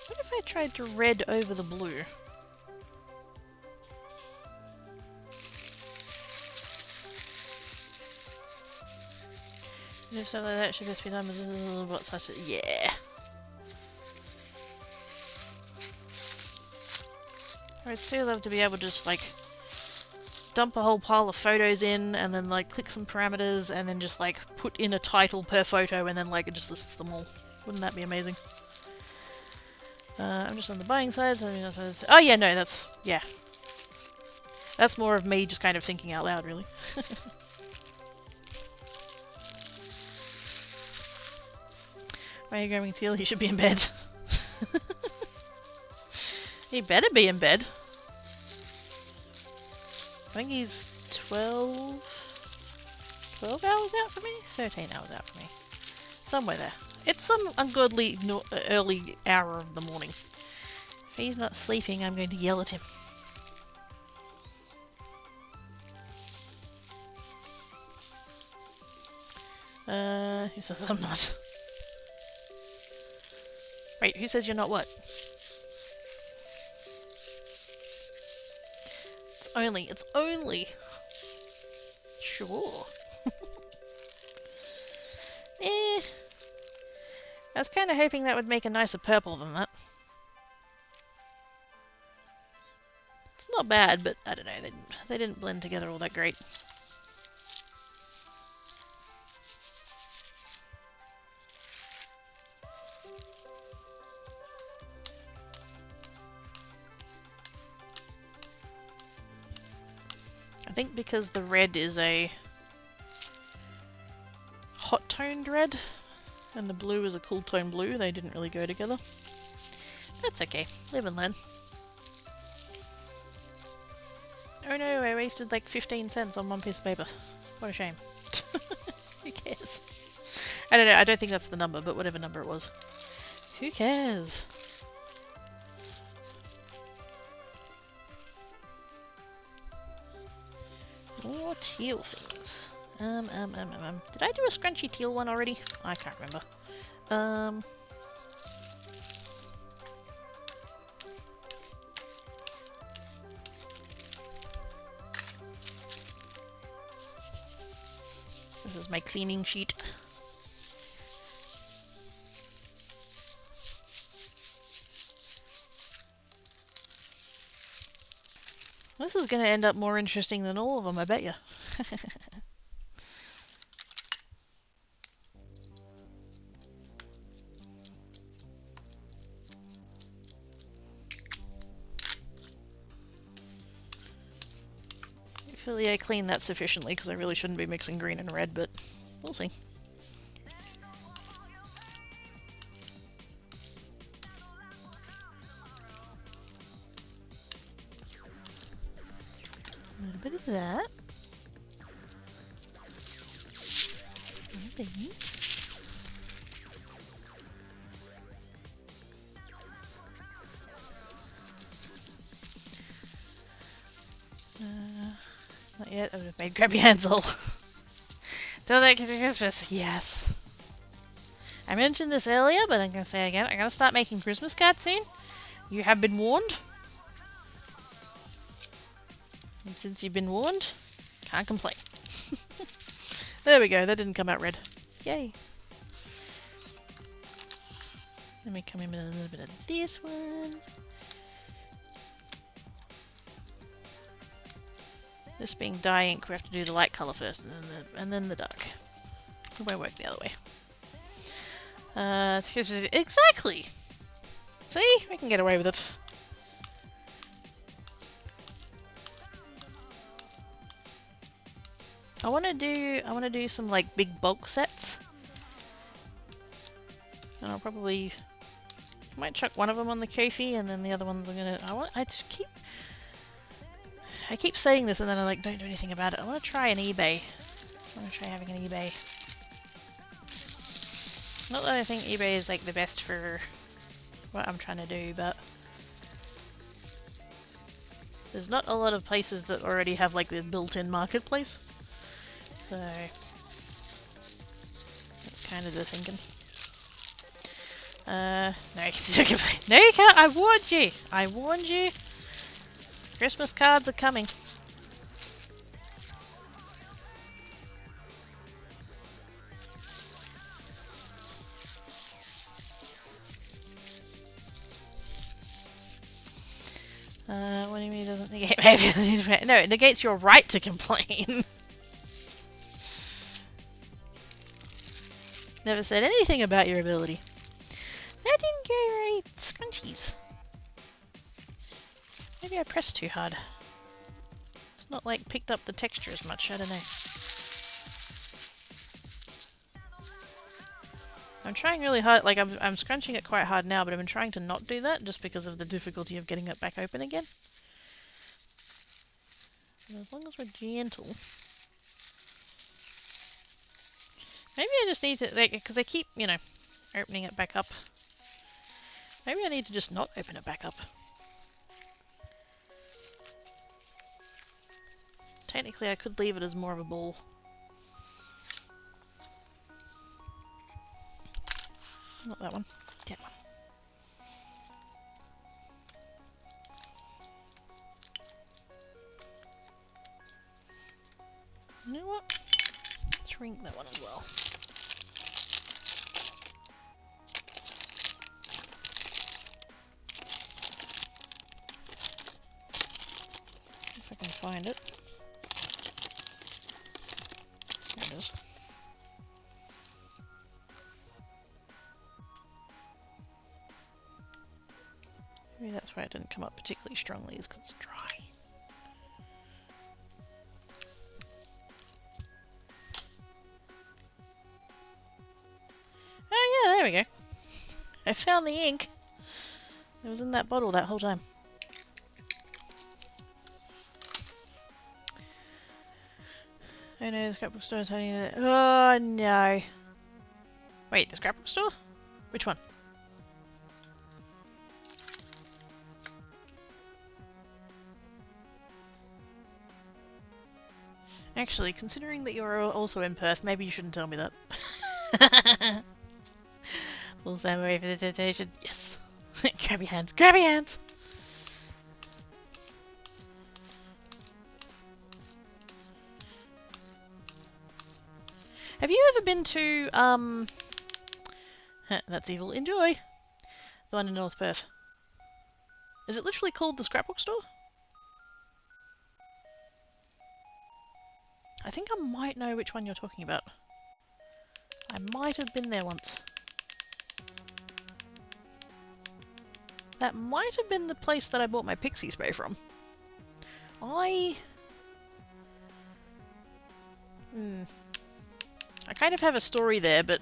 What if I tried to red over the blue? Just so that should just be done with what such a yeah. I would still love to be able to just like dump a whole pile of photos in and then like click some parameters and then just like put in a title per photo and then like it just lists them all. Wouldn't that be amazing? I'm just on the buying side, so oh yeah, no, that's, yeah. That's more of me just kind of thinking out loud, really. Why are you grabbing teal? He should be in bed. He better be in bed. I think he's 12 hours out for me? 13 hours out for me. Somewhere there. It's some ungodly early hour of the morning. If he's not sleeping, I'm going to yell at him. He says I'm not. Wait, who says you're not what? It's only. Sure. I was kind of hoping that would make a nicer purple than that. It's not bad, but I don't know, they didn't blend together all that great. I think because the red is a hot toned red and the blue is a cool tone blue, they didn't really go together. That's okay, live and learn. Oh no, I wasted like 15 cents on one piece of paper. What a shame. Who cares? I don't know, I don't think that's the number, but whatever number it was. Who cares? More teal things. Did I do a scrunchy teal one already? I can't remember. This is my cleaning sheet. is going to end up more interesting than all of them, I bet you. Hopefully I clean that sufficiently, because I really shouldn't be mixing green and red, but we'll see. A little bit of that. A bit. Not yet. I would have made grabby hands all. Till that Christmas, yes. I mentioned this earlier, but I'm gonna say again. I'm gonna start making Christmas cards soon. You have been warned. And since you've been warned, can't complain. There we go. That didn't come out red. Yay. Let me come in with a little bit of this one. This being dye ink, we have to do the light colour first, and then the dark. It won't work the other way. Exactly. See, we can get away with it. I want to do some like big bulk sets, and I'll probably might chuck one of them on the Kofi, and then the other ones I'm gonna. I keep saying this and then I like don't do anything about it. I want to try an eBay. I want to try having an eBay. Not that I think eBay is like the best for what I'm trying to do, but there's not a lot of places that already have like the built-in marketplace. So that's kind of the thinking. No, no, you can't. I warned you. I warned you. Christmas cards are coming. What do you mean it doesn't negate my No, it negates your right to complain. Never said anything about your ability. That didn't go right. Scrunchies. Maybe I pressed too hard. It's not like picked up the texture as much, I don't know. I'm trying really hard, like I'm scrunching it quite hard now, but I've been trying to not do that just because of the difficulty of getting it back open again. And as long as we're gentle. Maybe I just need to, like, because I keep, you know, opening it back up. Maybe I need to just not open it back up. Technically, I could leave it as more of a ball. Not that one. That one. You know what? Shrink that one as well. If I can find it. There it is. Maybe that's why it didn't come up particularly strongly, is because it's dry. Oh yeah, there we go. I found the ink. It was in that bottle that whole time. Oh no, the scrapbook store is hiding it. Oh no. Wait, the scrapbook store? Which one? Actually, considering that you're also in Perth, maybe you shouldn't tell me that. Full stand away for the temptation. Yes. Grab your hands. Grab your hands! Have you ever been to, that's evil. Enjoy! The one in North Perth. Is it literally called the scrapbook store? I think I might know which one you're talking about. I might have been there once. That might have been the place that I bought my pixie spray from. I kind of have a story there, but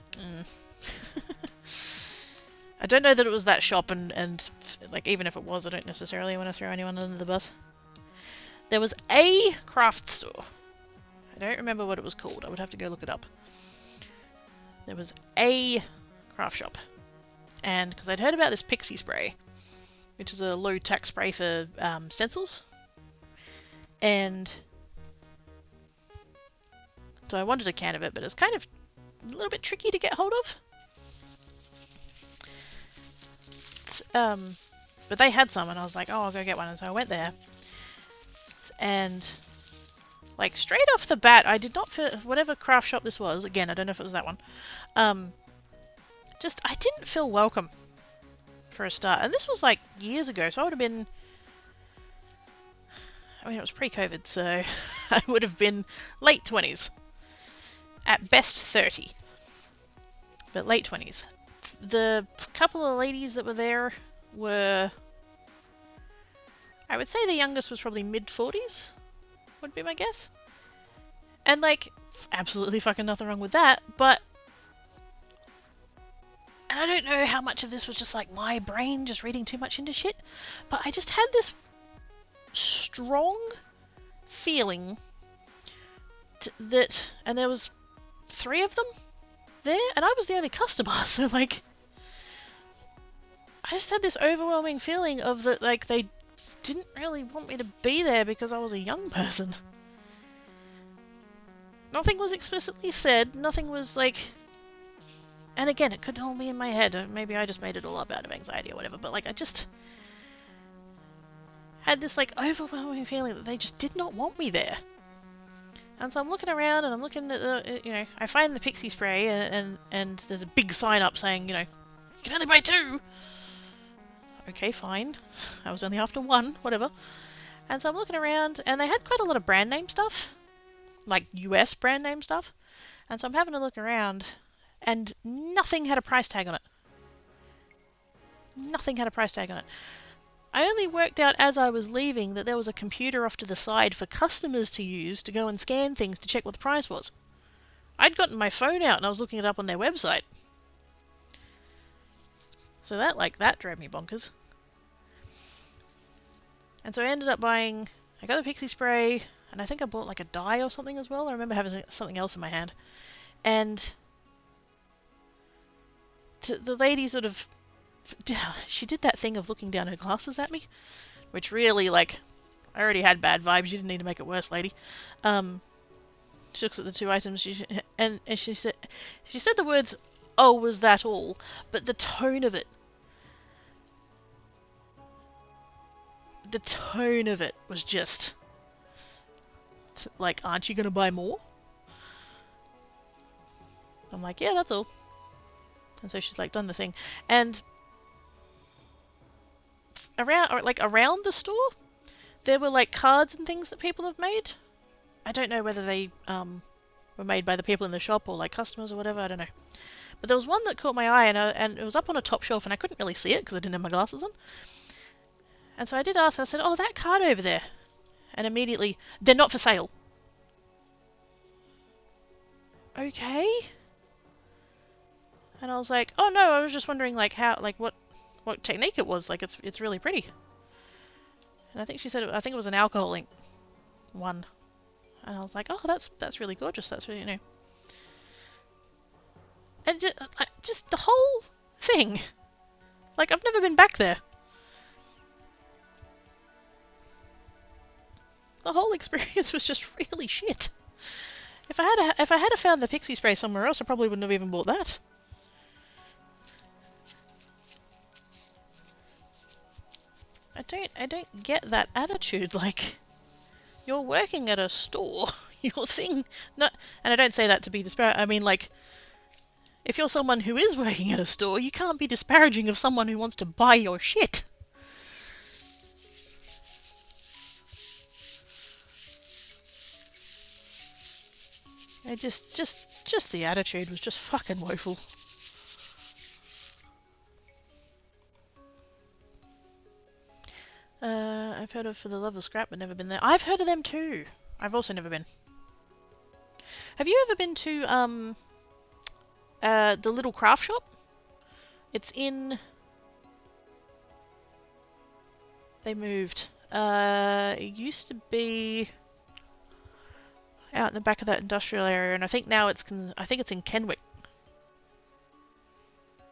I don't know that it was that shop, and like even if it was, I don't necessarily want to throw anyone under the bus. There was a craft store. I don't remember what it was called. I would have to go look it up. There was a craft shop, and because I'd heard about this pixie spray, which is a low-tax spray for stencils, and so I wanted a can of it, but it's kind of a little bit tricky to get hold of. But they had some, and I was like, oh, I'll go get one, and so I went there, and like straight off the bat, I did not feel, whatever craft shop this was, again, I don't know if it was that one, just, I didn't feel welcome for a start. And this was like years ago, so I would have been, I mean, it was pre-COVID, so I would have been late 20s. At best 30. But late 20s. The couple of ladies that were there were, I would say the youngest was probably mid-40s, would be my guess. And like, absolutely fucking nothing wrong with that, but and I don't know how much of this was just like my brain just reading too much into shit, but I just had this strong feeling that, and there was 3 of them there, and I was the only customer, so like, I just had this overwhelming feeling of that, like, they didn't really want me to be there because I was a young person. Nothing was explicitly said, nothing was like, and again, it could all be in my head, maybe I just made it all up out of anxiety or whatever, but like, I just had this like overwhelming feeling that they just did not want me there. And so I'm looking around and I'm looking at the, you know, I find the pixie spray and there's a big sign up saying, you know, you can only buy 2. Okay, fine. I was only after 1, whatever. And so I'm looking around and they had quite a lot of brand name stuff, like US brand name stuff. And so I'm having a look around and nothing had a price tag on it. Nothing had a price tag on it. I only worked out as I was leaving that there was a computer off to the side for customers to use to go and scan things to check what the price was. I'd gotten my phone out and I was looking it up on their website. So that drove me bonkers. And so I ended up buying, I got the pixie spray, and I think I bought like a dye or something as well. I remember having something else in my hand. And the lady sort of, she did that thing of looking down her glasses at me, which really, like, I already had bad vibes. You didn't need to make it worse, lady. She looks at the 2 items, and she said the words, "Oh, was that all?" But the tone of it was just like, "Aren't you gonna buy more?" I'm like, "Yeah, that's all." And so she's like done the thing, and around the store, there were like cards and things that people have made. I don't know whether they were made by the people in the shop or like customers or whatever. I don't know. But there was one that caught my eye, and it was up on a top shelf, and I couldn't really see it because I didn't have my glasses on. And so I did ask. I said, "Oh, that card over there," and immediately, "They're not for sale." Okay. And I was like, "Oh no, I was just wondering like how, like what technique it was. Like it's really pretty." And I think she said, I think it was an alcohol ink one. And I was like, "Oh, that's really gorgeous. That's really, you know." And just the whole thing. Like, I've never been back there. The whole experience was just really shit. If I had found the pixie spray somewhere else, I probably wouldn't have even bought that. I don't get that attitude. Like, you're working at a store. Your thing, no, and I don't say that to be disparaging. I mean, like, if you're someone who is working at a store, you can't be disparaging of someone who wants to buy your shit. I just the attitude was just fucking woeful. I've heard of For the Love of Scrap, but never been there. I've heard of them too. I've also never been. Have you ever been to the little craft shop? It's in. They moved. It used to be out in the back of that industrial area, and I think now it's in Kenwick.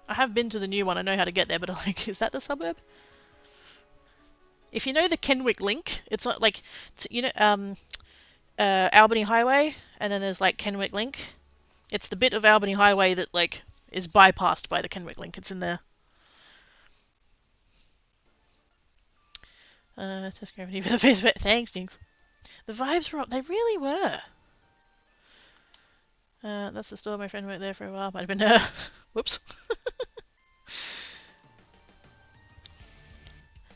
I have been to the new one. I know how to get there, but like, is that the suburb? If you know the Kenwick link, it's not like Albany Highway, and then there's like Kenwick Link. It's the bit of Albany Highway that like is bypassed by the Kenwick Link. It's in there. Test gravity with a face bit. Thanks, Jinx. The vibes were up. They really were. That's the store. My friend worked there for a while. Might have been her. Whoops.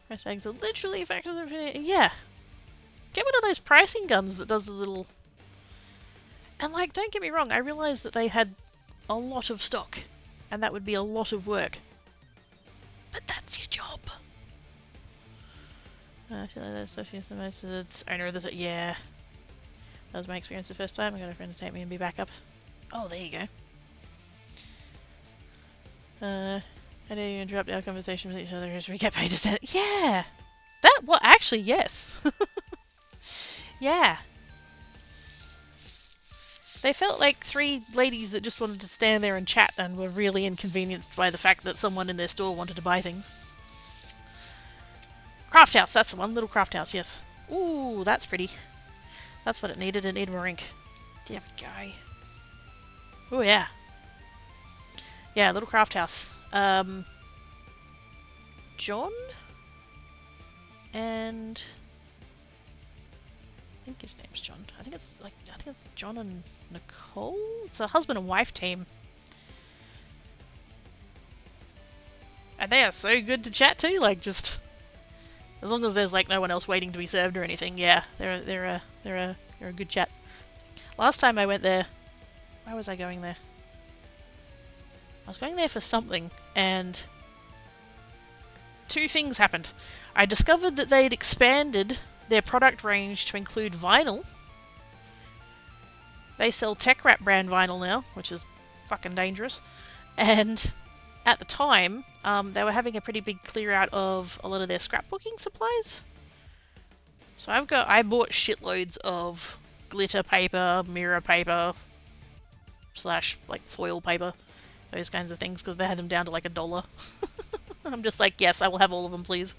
Price tags are literally factors of it. Yeah. Get one of those pricing guns that does the little. And like, don't get me wrong. I realised that they had a lot of stock, and that would be a lot of work. But that's your job. I feel like that stuff is the most of its owner of this. Yeah. That was my experience the first time. I got a friend to take me and be back up. Oh, there you go. I know you interrupt our conversation with each other as we get paid to stand. Yeah! That, well, actually, yes. Yeah. They felt like three ladies that just wanted to stand there and chat and were really inconvenienced by the fact that someone in their store wanted to buy things. Craft house, that's the one. Little craft house, yes. Ooh, that's pretty. That's what it needed. It needed more ink. There we go. Ooh, yeah. Yeah, little craft house. John? And I think his name's John. I think it's John and Nicole? It's a husband and wife team. And they are so good to chat to, like just as long as there's like no one else waiting to be served or anything, yeah, they're a good chat. Last time I went there, why was I going there? I was going there for something, and two things happened. I discovered that they'd expanded their product range to include vinyl. They sell Tech Wrap brand vinyl now, which is fucking dangerous. And at the time, they were having a pretty big clear out of a lot of their scrapbooking supplies. So I bought shitloads of glitter paper, mirror paper, / like foil paper, those kinds of things, because they had them down to like $1. I'm just like, yes, I will have all of them, please.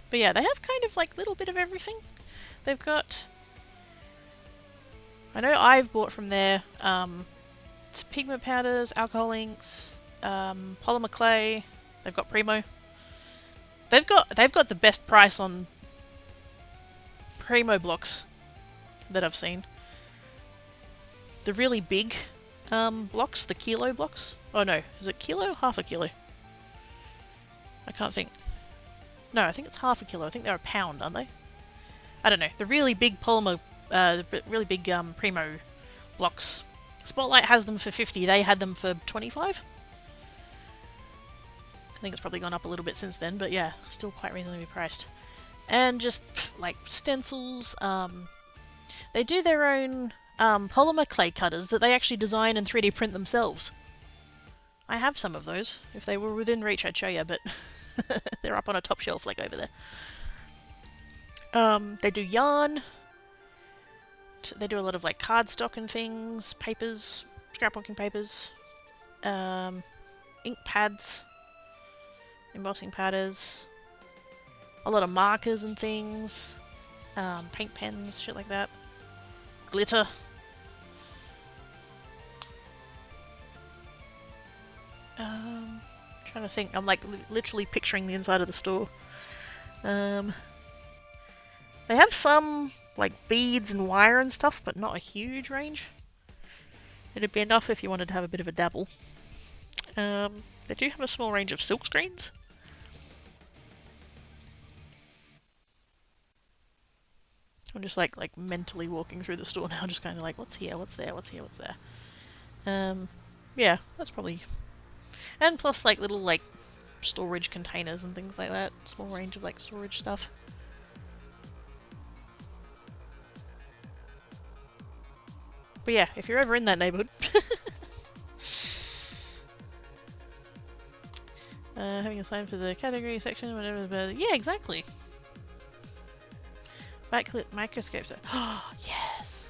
But yeah, they have kind of like little bit of everything. They've got, I know I've bought from there, pigment powders, alcohol inks, polymer clay. They've got Primo. They've got the best price on Primo blocks that I've seen. The really big blocks, the kilo blocks. Oh no, is it kilo? Half a kilo. I can't think. No, I think it's half a kilo. I think they're a pound, aren't they? I don't know. The really big polymer, really big Primo blocks. Spotlight has them for 50. They had them for 25. I think it's probably gone up a little bit since then, but yeah, still quite reasonably priced. And just like stencils. They do their own polymer clay cutters that they actually design and 3D print themselves. I have some of those. If they were within reach, I'd show you, but they're up on a top shelf like over there. They do yarn. They do a lot of like cardstock and things, papers, scrapbooking papers, ink pads, embossing powders, a lot of markers and things, paint pens, shit like that, glitter. Trying to think. I'm like literally picturing the inside of the store. They have some like beads and wire and stuff, but not a huge range. It'd be enough if you wanted to have a bit of a dabble. They do have a small range of silk screens. I'm just like mentally walking through the store now, just kind of like, what's here, what's there, what's here, what's there. Yeah, that's probably... And plus like little like storage containers and things like that. Small range of like storage stuff. But yeah, if you're ever in that neighborhood. Having a sign for the category section, whatever. But yeah, exactly. Backlit microscopes. Oh, yes!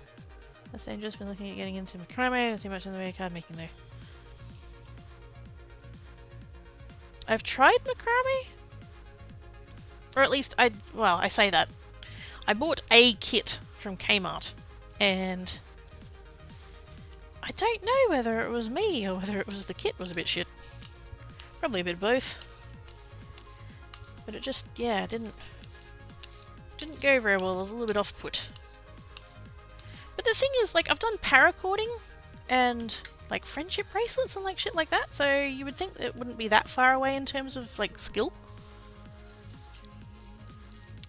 That's dangerous. Been looking at getting into macrame. I don't see much in the way of card making though. I've tried macrame? Or at least well, I say that. I bought a kit from Kmart. And I don't know whether it was me or whether it was the kit was a bit shit. Probably a bit of both. But it just, yeah, didn't go very well. I was a little bit off-put. But the thing is, like, I've done paracording and like friendship bracelets and like shit like that, so you would think that it wouldn't be that far away in terms of like skill.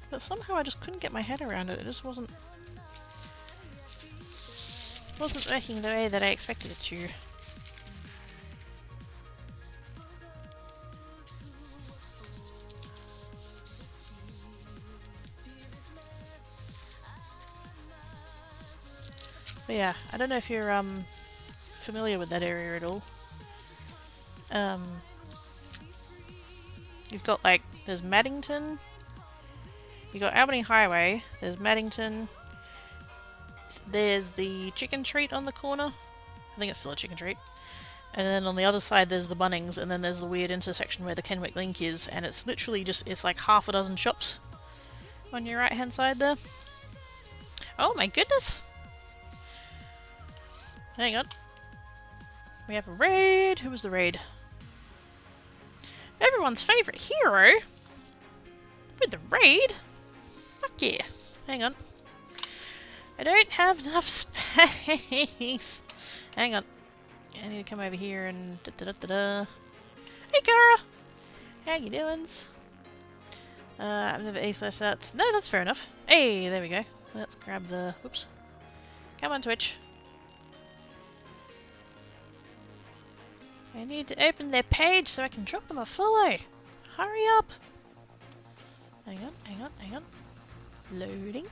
But somehow I just couldn't get my head around it. It just wasn't working the way that I expected it to. But yeah, I don't know if you're familiar with that area at all. You've got like, there's Maddington, you've got Albany Highway, there's Maddington, there's the chicken treat on the corner, I think it's still a chicken treat, and then on the other side there's the Bunnings, and then there's the weird intersection where the Kenwick Link is, and it's literally just, it's like half a dozen shops on your right hand side there. Oh my goodness! Hang on. We have a raid. Who was the raid? Everyone's favourite hero? With the raid? Fuck yeah. Hang on. I don't have enough space. Hang on. I need to come over here and da-da-da-da-da. Hey Cara! How you doing? I've never A/that. No, that's fair enough. Hey, there we go. Let's grab the... Whoops. Come on, Twitch. I need to open their page so I can drop them a follow. Hurry up. Hang on, hang on, hang on. Loading.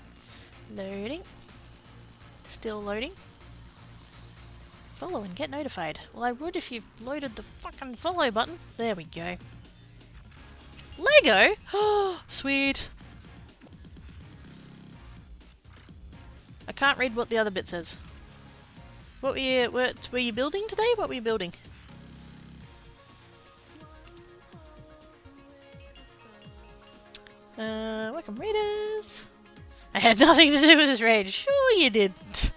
Loading. Still loading. Follow and get notified. Well, I would if you've loaded the fucking follow button. There we go. Lego? Oh, sweet. I can't read what the other bit says. What were you building today? What were you building? Welcome readers! I had nothing to do with this raid. Sure you didn't.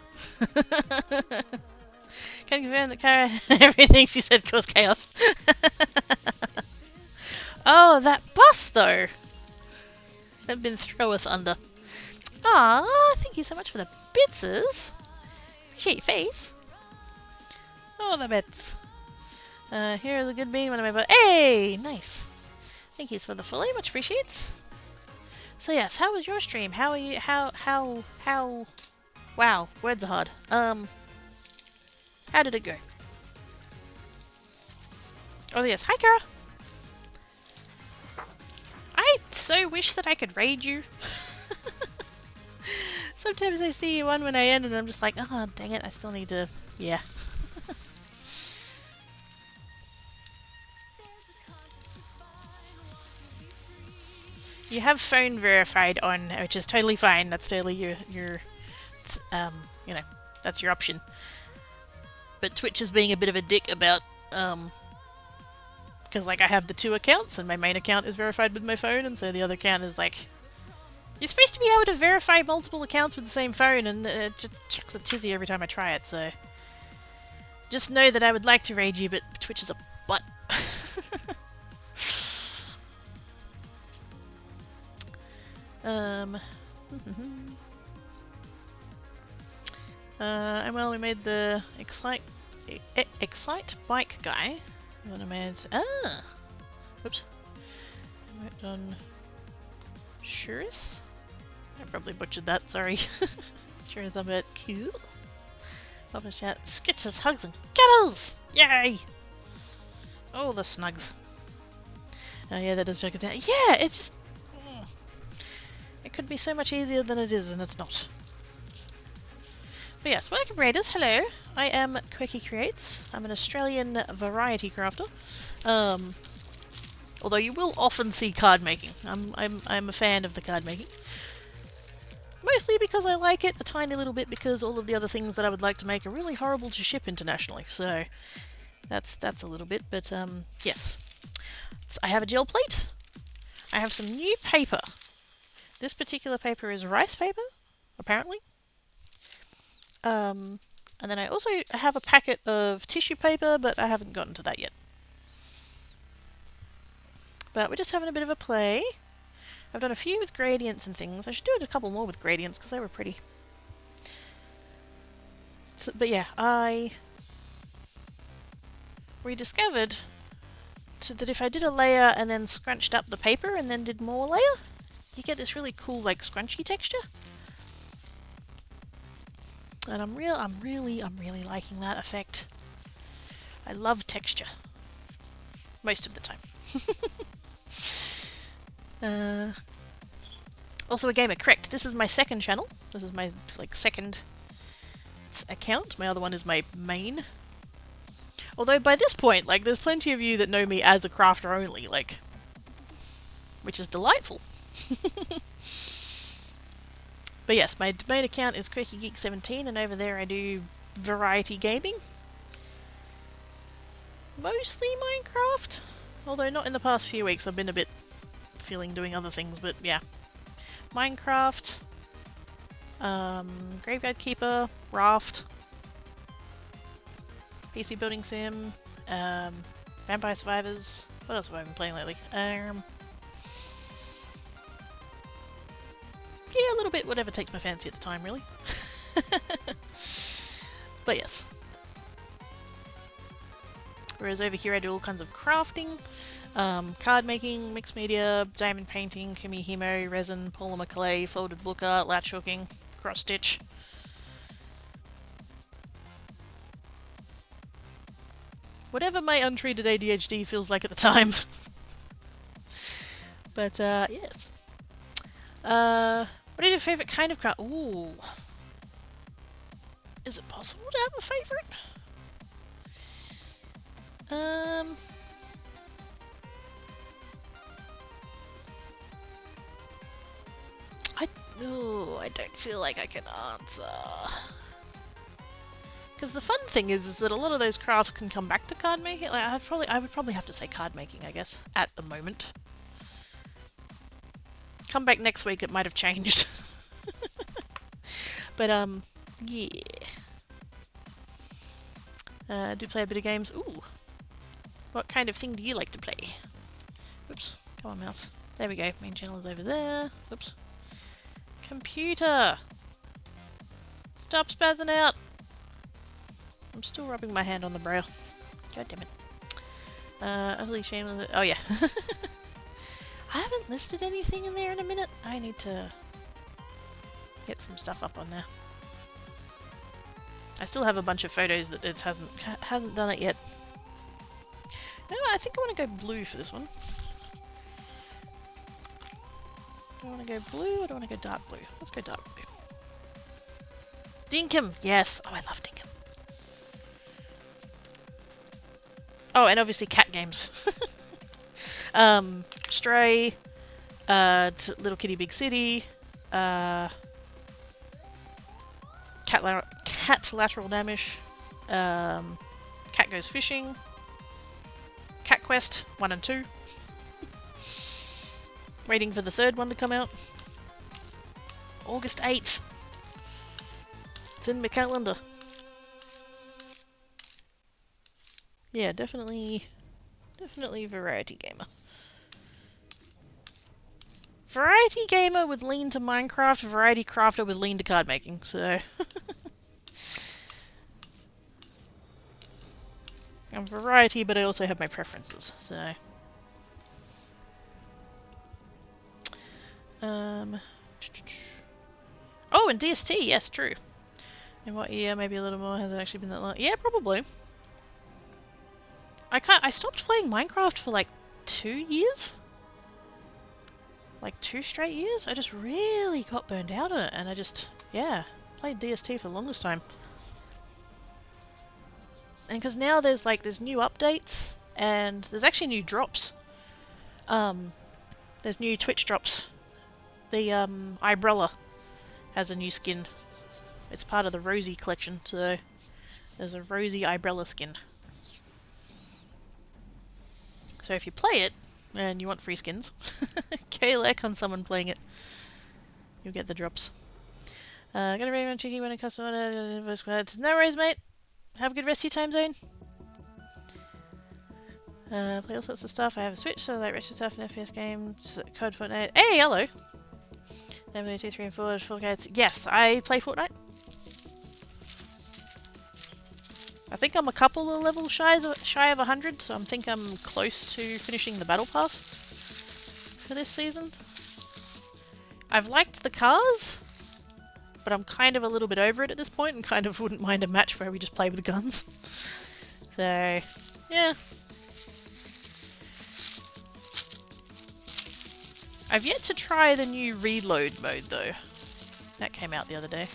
Can confirm that Cara everything she said caused chaos. Oh, that bus though! I've been throweth under. Ah, thank you so much for the bitses. Appreciate your face. Oh, the bits. Here's a good bean when I'm about. Hey, nice. Thank you for the follow, much appreciates. So yes, how was your stream? How are you? How? Wow, words are hard. How did it go? Oh yes, hi Kara. I so wish that I could raid you. Sometimes I see you on when I end and I'm just like, oh dang it, I still need to, yeah. You have phone verified on, which is totally fine. That's totally your you know, that's your option. But Twitch is being a bit of a dick about, because like I have the two accounts and my main account is verified with my phone, and so the other account is like, you're supposed to be able to verify multiple accounts with the same phone, and it just chucks a tizzy every time I try it, so just know that I would like to raid you, but Twitch is a butt. And well, we made the Excite bike guy. We want to made oops. I worked on Shuris. I probably butchered that, sorry. Sure as I'm at cool. Publish chat. Skitches, hugs, and cuddles! Yay! Oh, the snugs. Oh yeah, that does check it down. Yeah, it's just... It could be so much easier than it is, and it's not. But yes, welcome raiders, hello. I am Quirky Creates. I'm an Australian variety crafter. Although you will often see card making. I'm a fan of the card making. Mostly because I like it, a tiny little bit because all of the other things that I would like to make are really horrible to ship internationally. So that's a little bit, but yes. So I have a gel plate. I have some new paper. This particular paper is rice paper, apparently. And then I also have a packet of tissue paper, but I haven't gotten to that yet. But we're just having a bit of a play. I've done a few with gradients and things. I should do a couple more with gradients because they were pretty. So, but yeah, I rediscovered that if I did a layer and then scrunched up the paper and then did more layer, you get this really cool like scrunchy texture. And I'm really liking that effect. I love texture. Most of the time. Also a gamer, correct. This is my second channel. This is my second account. My other one is my main. Although by this point, there's plenty of you that know me as a crafter only, which is delightful. But yes, my main account is QuirkyGeek17, and over there I do variety gaming. Mostly Minecraft. Although not in the past few weeks, I've been a bit feeling doing other things, but yeah. Minecraft, Graveyard Keeper, Raft, PC Building Sim, Vampire Survivors. What else have I been playing lately? Yeah, a little bit, whatever takes my fancy at the time, really. But yes. Whereas over here I do all kinds of crafting, card making, mixed media, diamond painting, kumihimo, resin, polymer clay, folded book art, latch hooking, cross stitch. Whatever my untreated ADHD feels like at the time. But yes. What is your favourite kind of craft? Ooh. Is it possible to have a favourite? I don't feel like I can answer. Because the fun thing is that a lot of those crafts can come back to card making. I would probably have to say card making, I guess, at the moment. Come back next week, it might have changed. But yeah. Do play a bit of games. Ooh. What kind of thing do you like to play? Oops. Come on, mouse. There we go. Main channel is over there. Oops. Computer! Stop spazzing out! I'm still rubbing my hand on the braille. God damn it. Utterly shameless. Oh yeah. I haven't listed anything in there in a minute. I need to get some stuff up on there. I still have a bunch of photos that it hasn't done it yet. No, I think I want to go blue for this one. Do I want to go blue or do I want to go dark blue? Let's go dark blue. Dinkum! Yes! Oh, I love Dinkum. Oh, and obviously cat games. Stray, Little Kitty Big City, Cat Lateral Damage, Cat Goes Fishing, Cat Quest 1 and 2. Waiting for the third one to come out. August 8th. It's in my calendar. Yeah, definitely variety gamer. Variety gamer with lean to Minecraft, variety crafter with lean to card making, so... I'm variety, but I also have my preferences, so... Oh, and DST, yes, true. In what year? Maybe a little more. Has it actually been that long? Yeah, probably. I stopped playing Minecraft for like 2 years? Like 2 straight years? I just really got burned out on it, and I just, yeah, played DST for the longest time. And because now there's new updates, and there's actually new drops. There's new Twitch drops. The Ibrella has a new skin. It's part of the Rosie collection, so there's a Rosie Ibrella skin. So if you play it, and you want free skins, KLEC on someone playing it, you'll get the drops. Gonna be even cheeky when it comes to no worries, mate. Have a good rest of your time zone. Play all sorts of stuff. I have a Switch, so I like retro stuff and FPS games. Code Fortnite. Hey, hello! Number 2, 3, and 4, 4 guides. Yes, I play Fortnite. I think I'm a couple of levels shy of 100, so I think I'm close to finishing the Battle Pass for this season. I've liked the cars, but I'm kind of a little bit over it at this point and kind of wouldn't mind a match where we just play with guns. So, yeah. I've yet to try the new reload mode though. That came out the other day.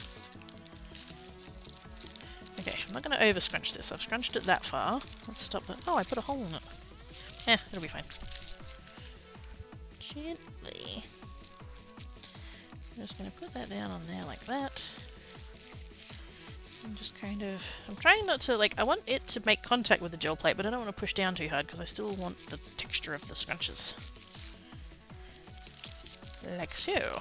Okay, I'm not going to over scrunch this. I've scrunched it that far. Let's stop it. Oh, I put a hole in it. Yeah, it'll be fine. Gently. I'm just going to put that down on there like that. I'm just kind of... I'm trying not to, I want it to make contact with the gel plate, but I don't want to push down too hard because I still want the texture of the scrunches. Like so.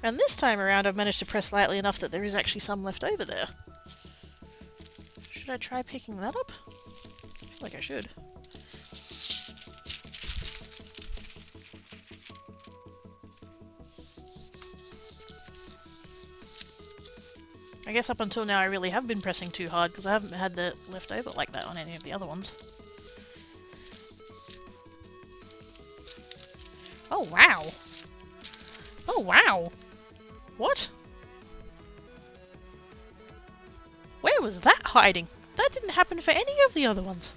And this time around I've managed to press lightly enough that there is actually some left over there. Should I try picking that up? I feel like I should. I guess up until now I really have been pressing too hard because I haven't had that left over like that on any of the other ones. Oh wow! Oh wow! What? Where was that hiding? That didn't happen for any of the other ones.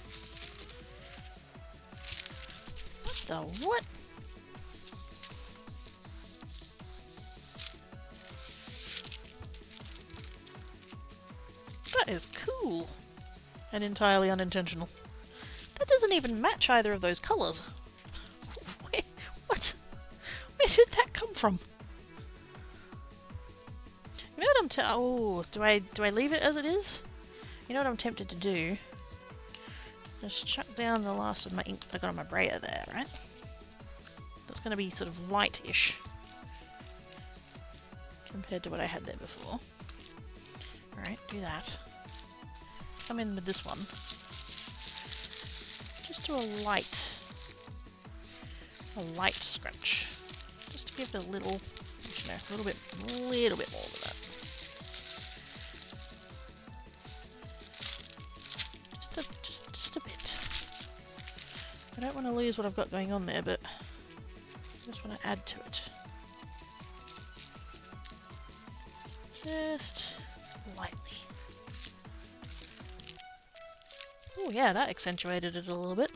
What the what? That is cool. And entirely unintentional. That doesn't even match either of those colours. What? Where did that come from? You know what oh, do I leave it as it is? You know what I'm tempted to do? Just chuck down the last of my ink I got on my brayer there, right? That's going to be sort of light-ish compared to what I had there before. Alright, do that. Come in with this one. Just do a light scratch. Just to give it a little, actually no, a little bit more than that. Just a bit. I don't want to lose what I've got going on there, but I just want to add to it. Just lightly. Oh yeah, that accentuated it a little bit.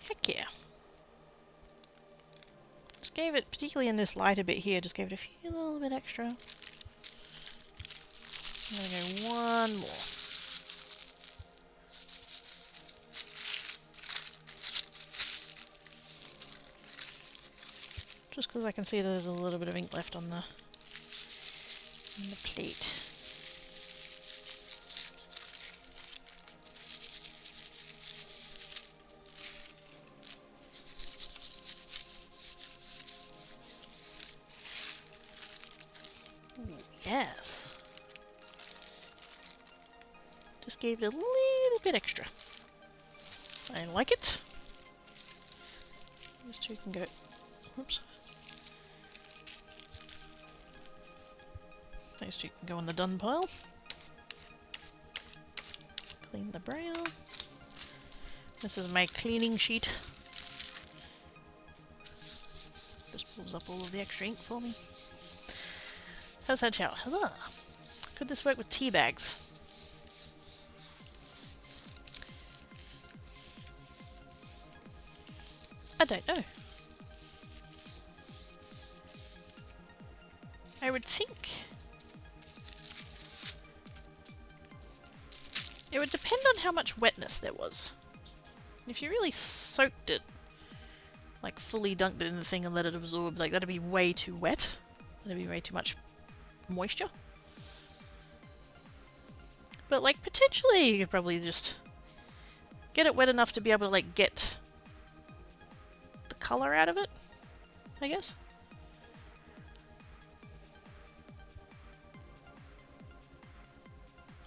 Heck yeah. Just gave it, particularly in this lighter bit here, just gave it a little bit extra. I'm gonna go one more. Just because I can see there's a little bit of ink left on the plate. Ooh, yes. Just gave it a little bit extra. I like it. These two can go. Oops. Those two can go on the done pile. Clean the brown. This is my cleaning sheet. Just pulls up all of the extra ink for me. How's that shower? Huzzah! Could this work with tea bags? I don't know. I would think it would depend on how much wetness there was. If you really soaked it, like fully dunked it in the thing and let it absorb, like that'd be way too wet. That'd be way too much moisture. But like potentially you could probably just get it wet enough to be able to like get the colour out of it, I guess.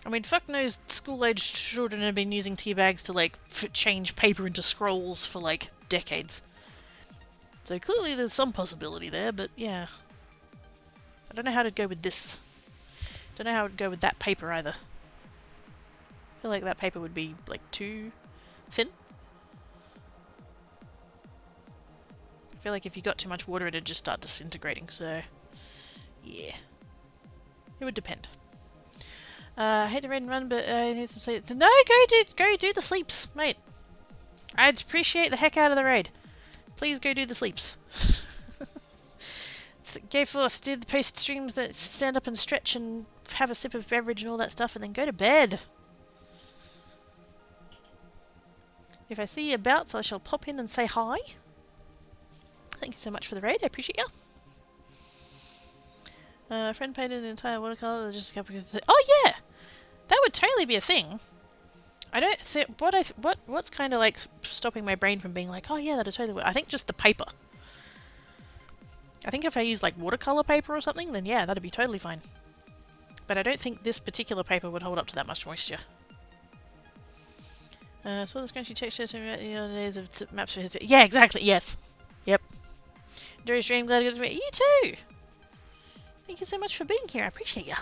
I mean, fuck knows school-aged children have been using tea bags to like change paper into scrolls for like decades. So clearly there's some possibility there, but yeah. I don't know how to go with this. Don't know how to go with that paper either. I feel like that paper would be like too thin. I feel like if you got too much water it'd just start disintegrating, so yeah. It would depend. I hate to read and run, but I need some sleep. No, go do the sleeps, mate. I'd appreciate the heck out of the raid. Please go do the sleeps. Go forth, do the post streams that stand up and stretch and have a sip of beverage and all that stuff, and then go to bed. If I see you about, I shall pop in and say hi. Thank you so much for the raid, I appreciate you. A friend painted an entire watercolor just a couple of... Oh yeah! That would totally be a thing. I don't see what's kind of like stopping my brain from being like, oh yeah, that'd totally work. I think just the paper. I think if I use like watercolor paper or something, then yeah, that'd be totally fine. But I don't think this particular paper would hold up to that much moisture. Saw the scrunchy texture to the other days of maps for his... Yeah, exactly, yes. Yep. Enjoy your stream, glad to get to meet you too! Thank you so much for being here, I appreciate ya.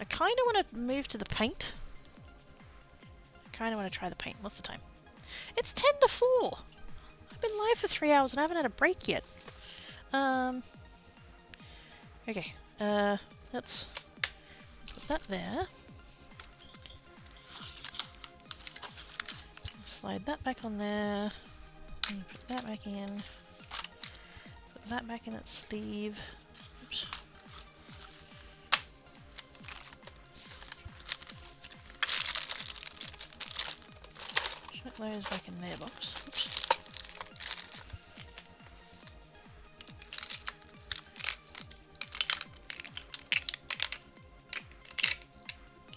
I kind of want to move to the paint. I kind of want to try the paint. What's the time? It's 10 to 4! I've been live for 3 hours and I haven't had a break yet. Okay, let's put that there. Slide that back on there. And put that back in. Put that back in its sleeve. Oops. Chuck those back in their box. Oops.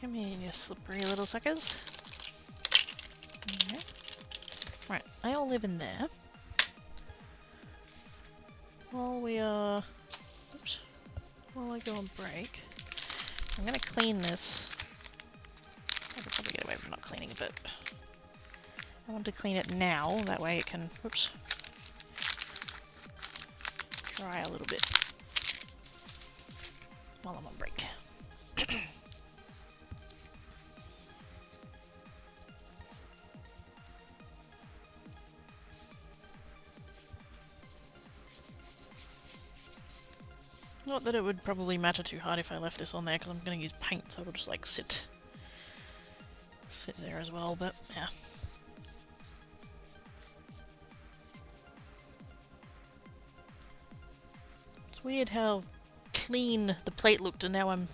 Come here, you slippery little suckers. Okay. Right, they all live in there. While we are... Oops. While I go on break, I'm gonna clean this. I could probably get away with not cleaning it, but I want to clean it now, that way it can, oops, dry a little bit while I'm on break. Not that it would probably matter too hard if I left this on there, because I'm going to use paint, so it'll just like sit there as well, but yeah. It's weird how clean the plate looked and now I'm...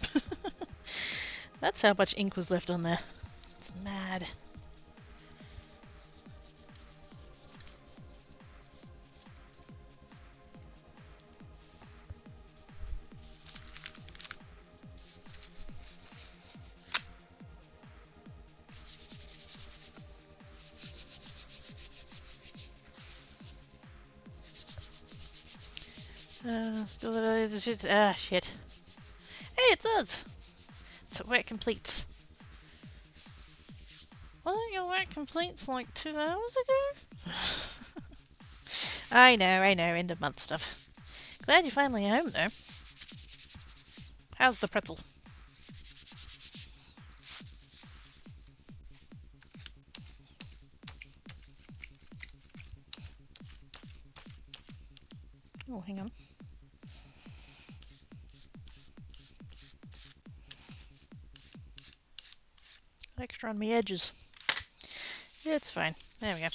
That's how much ink was left on there. It's mad. Ah, shit. Hey, it does! So work completes. Wasn't your work completes like 2 hours ago? I know, end of month stuff. Glad you're finally home, though. How's the pretzel? Oh, hang on. Extra on me edges. It's fine. There we go.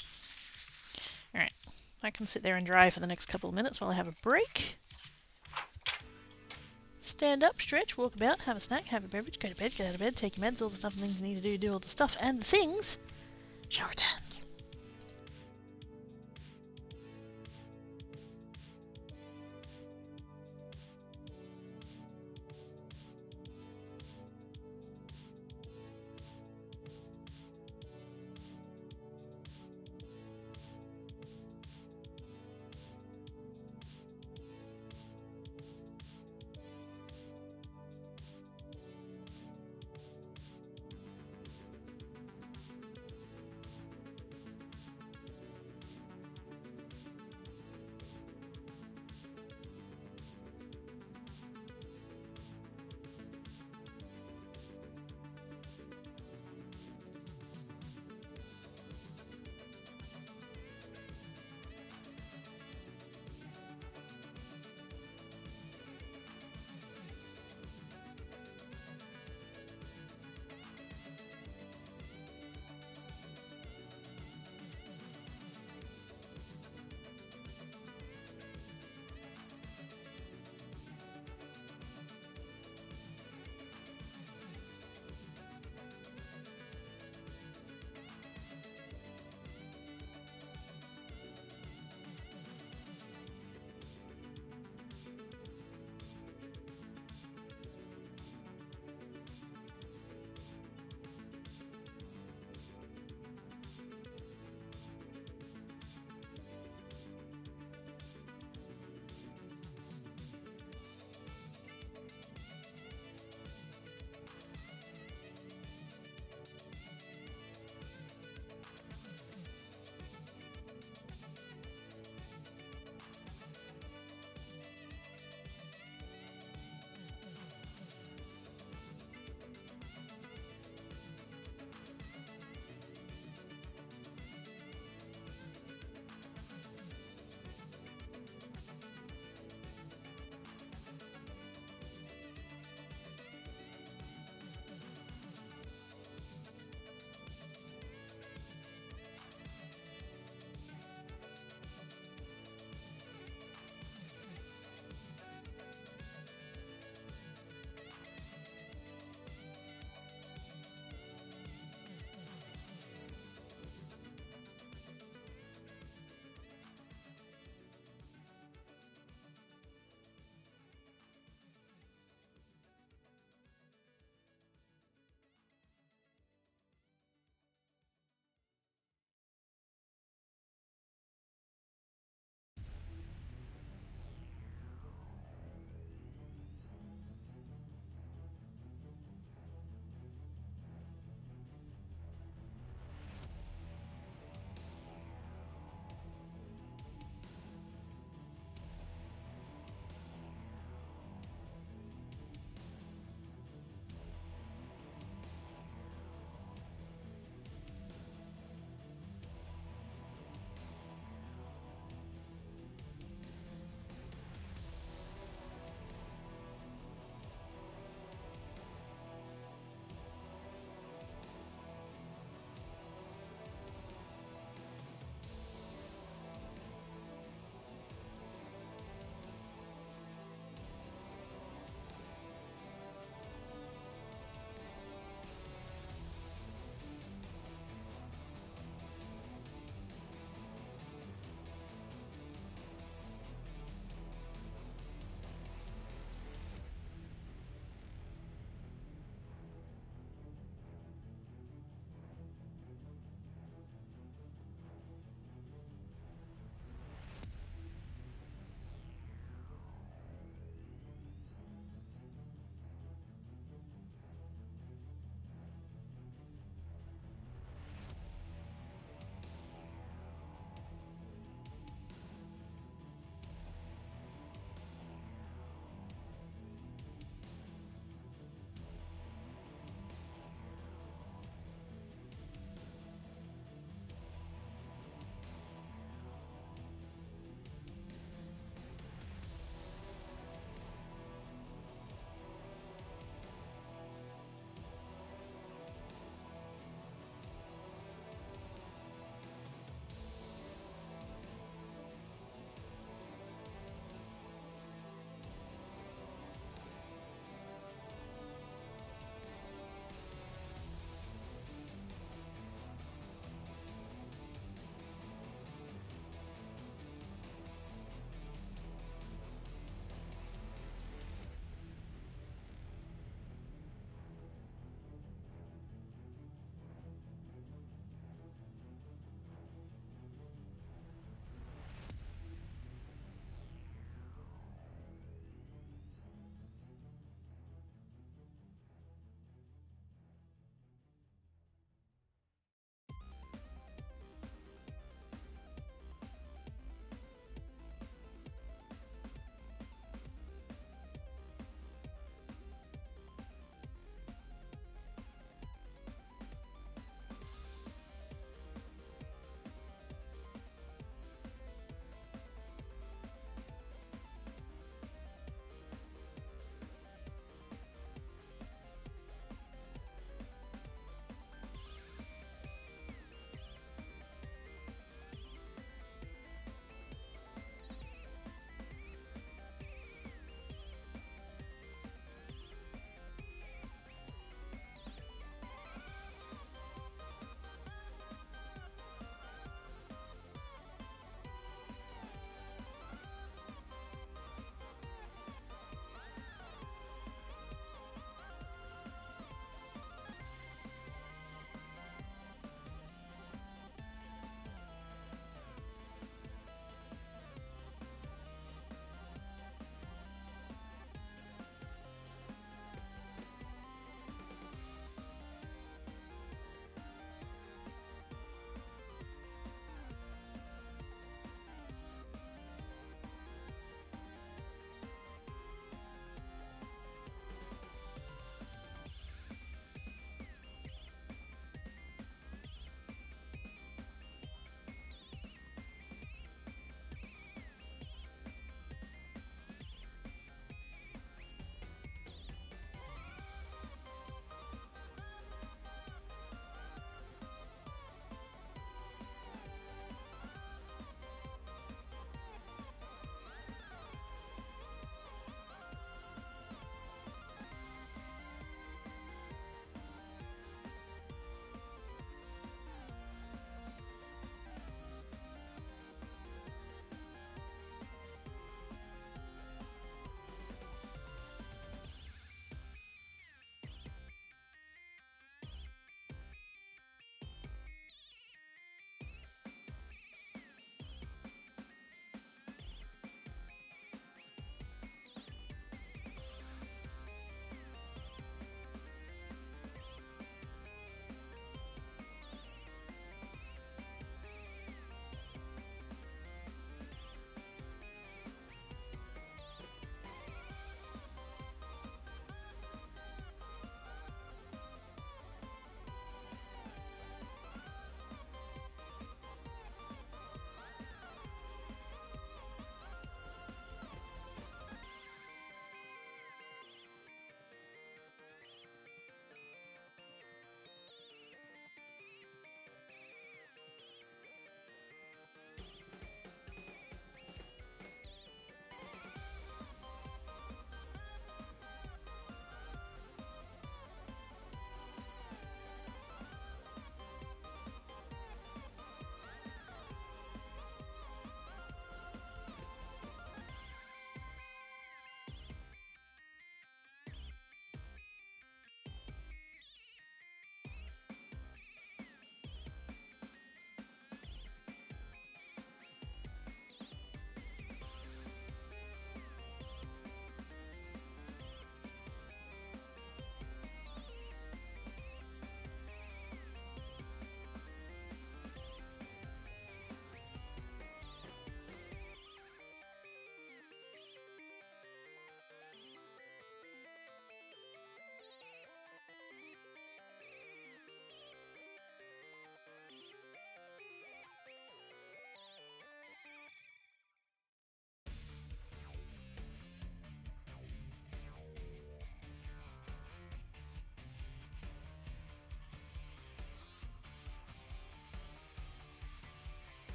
Alright. I can sit there and dry for the next couple of minutes while I have a break. Stand up, stretch, walk about, have a snack, have a beverage, go to bed, get out of bed, take your meds, all the stuff and things you need to do all the stuff and the things. Shower returns.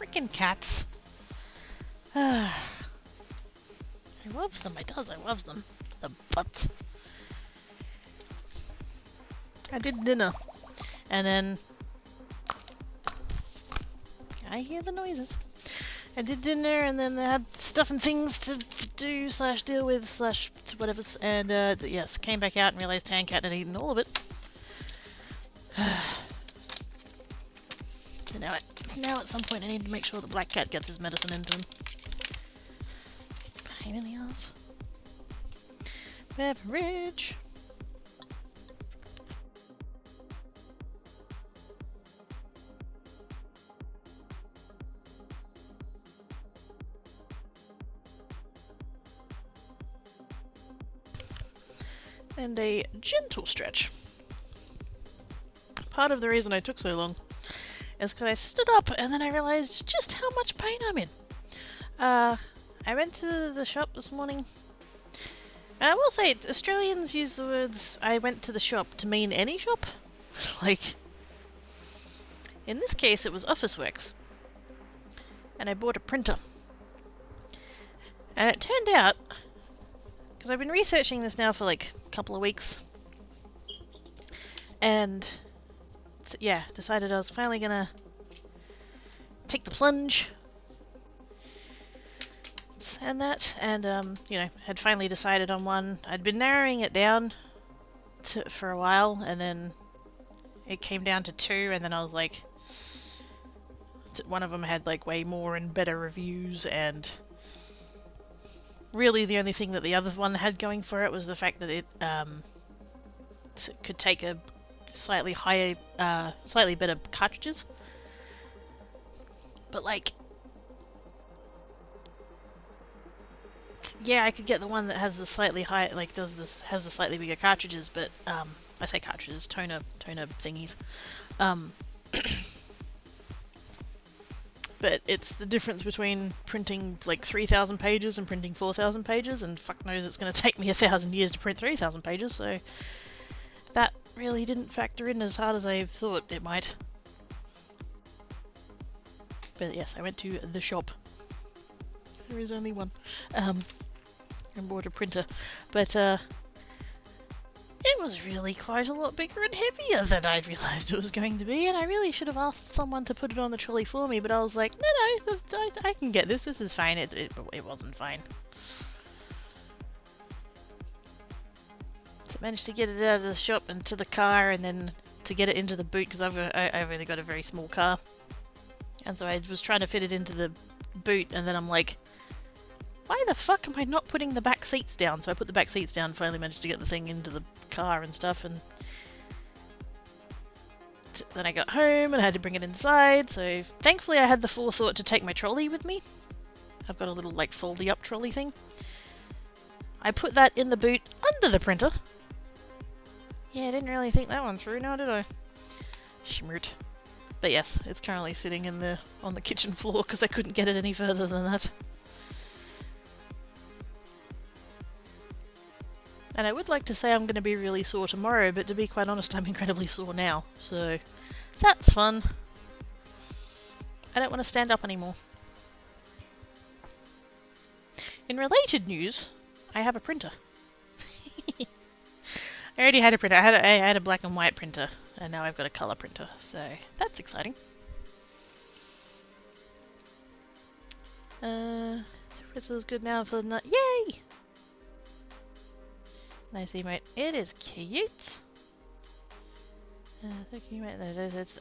Frickin' cats. I loves them, I loves them. The butts. I did dinner. And then... I hear the noises. I did dinner and then I had stuff and things to do / deal with / whatever. And yes, came back out and realised Tancat had eaten all of it. So now at some point I need to make sure the black cat gets his medicine into him. Pain in the ass. Beverage. And a gentle stretch. Part of the reason I took so long is because I stood up and then I realised just how much pain I'm in. I went to the shop this morning, and I will say, Australians use the words "I went to the shop" to mean any shop. Like, in this case it was Officeworks, and I bought a printer. And it turned out, because I've been researching this now for like a couple of weeks, and yeah, decided I was finally gonna take the plunge and that, and you know, had finally decided on one. I'd been narrowing it down for a while, and then it came down to 2, and then I was like, one of them had like way more and better reviews, and really the only thing that the other one had going for it was the fact that it could take a slightly higher, slightly better cartridges. But like, yeah, I could get the one that has the slightly higher, like has the slightly bigger cartridges, but I say cartridges, toner thingies. But it's the difference between printing like 3,000 pages and printing 4,000 pages, and fuck knows it's going to take me 1,000 years to print 3,000 pages, so that really didn't factor in as hard as I thought it might. But yes, I went to the shop. There is only one. And bought a printer. But it was really quite a lot bigger and heavier than I'd realised it was going to be, and I really should have asked someone to put it on the trolley for me, but I was like, no, I can get this, this is fine. It wasn't fine. So I managed to get it out of the shop and to the car, and then to get it into the boot, because I've only got a very small car. And so I was trying to fit it into the boot, and then I'm like, why the fuck am I not putting the back seats down? So I put the back seats down, finally managed to get the thing into the car and stuff, and then I got home and I had to bring it inside, so thankfully I had the forethought to take my trolley with me. I've got a little like foldy up trolley thing. I put that in the boot under the printer. Yeah, I didn't really think that one through now, did I? Schmert. But yes, it's currently sitting on the kitchen floor because I couldn't get it any further than that. And I would like to say I'm going to be really sore tomorrow, but to be quite honest, I'm incredibly sore now, so that's fun. I don't want to stand up anymore. In related news, I have a printer. I already had a printer. I had a black and white printer, and now I've got a colour printer, so that's exciting. Fritzl's good now for the night. Yay! Nice emote. It is cute. Thank you, mate. It's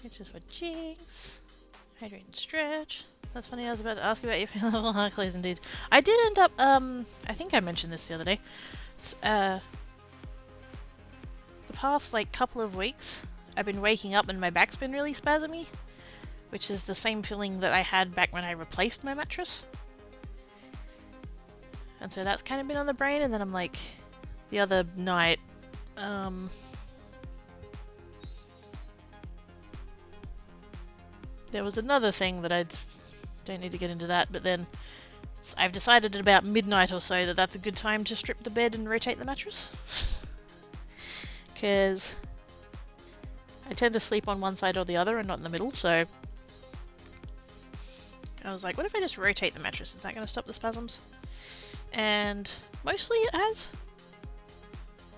it's just for Jinx. Hydrate and stretch. That's funny. I was about to ask about your pain level. Hercules, indeed. I did end up. I think I mentioned this the other day. The past like couple of weeks, I've been waking up and my back's been really spasmy, which is the same feeling that I had back when I replaced my mattress. And so that's kind of been on the brain, and then I'm like, the other night, there was another thing that don't need to get into that, but then I've decided at about midnight or so that that's a good time to strip the bed and rotate the mattress. Because I tend to sleep on one side or the other and not in the middle, so I was like, what if I just rotate the mattress? Is that going to stop the spasms? And mostly it has.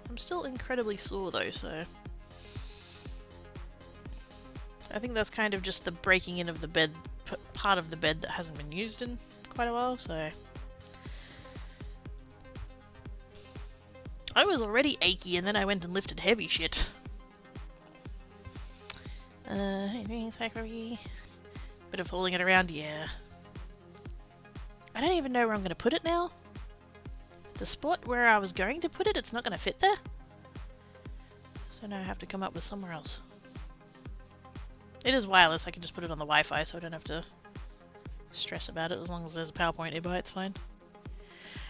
I'm still incredibly sore though, so I think that's kind of just the breaking in of the bed, part of the bed that hasn't been used in quite a while, so I was already achy and then I went and lifted heavy shit. Bit of hauling it around, yeah. I don't even know where I'm going to put it now. The spot where I was going to put it, it's not going to fit there. So now I have to come up with somewhere else. It is wireless, I can just put it on the Wi-Fi so I don't have to stress about it as long as there's a PowerPoint nearby, it's fine.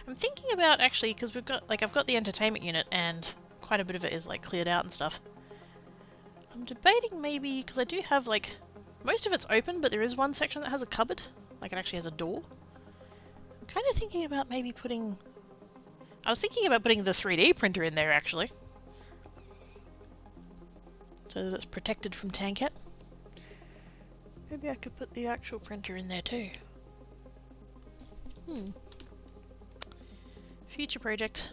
I'm thinking about actually, because we've got, like, I've got the entertainment unit and quite a bit of it is like cleared out and stuff. I'm debating maybe, because I do have like, most of it's open, but there is one section that has a cupboard, like it actually has a door. I'm kind of thinking about maybe putting, I was thinking about putting the 3D printer in there actually. So that it's protected from Tancat. Maybe I could put the actual printer in there too. Future project.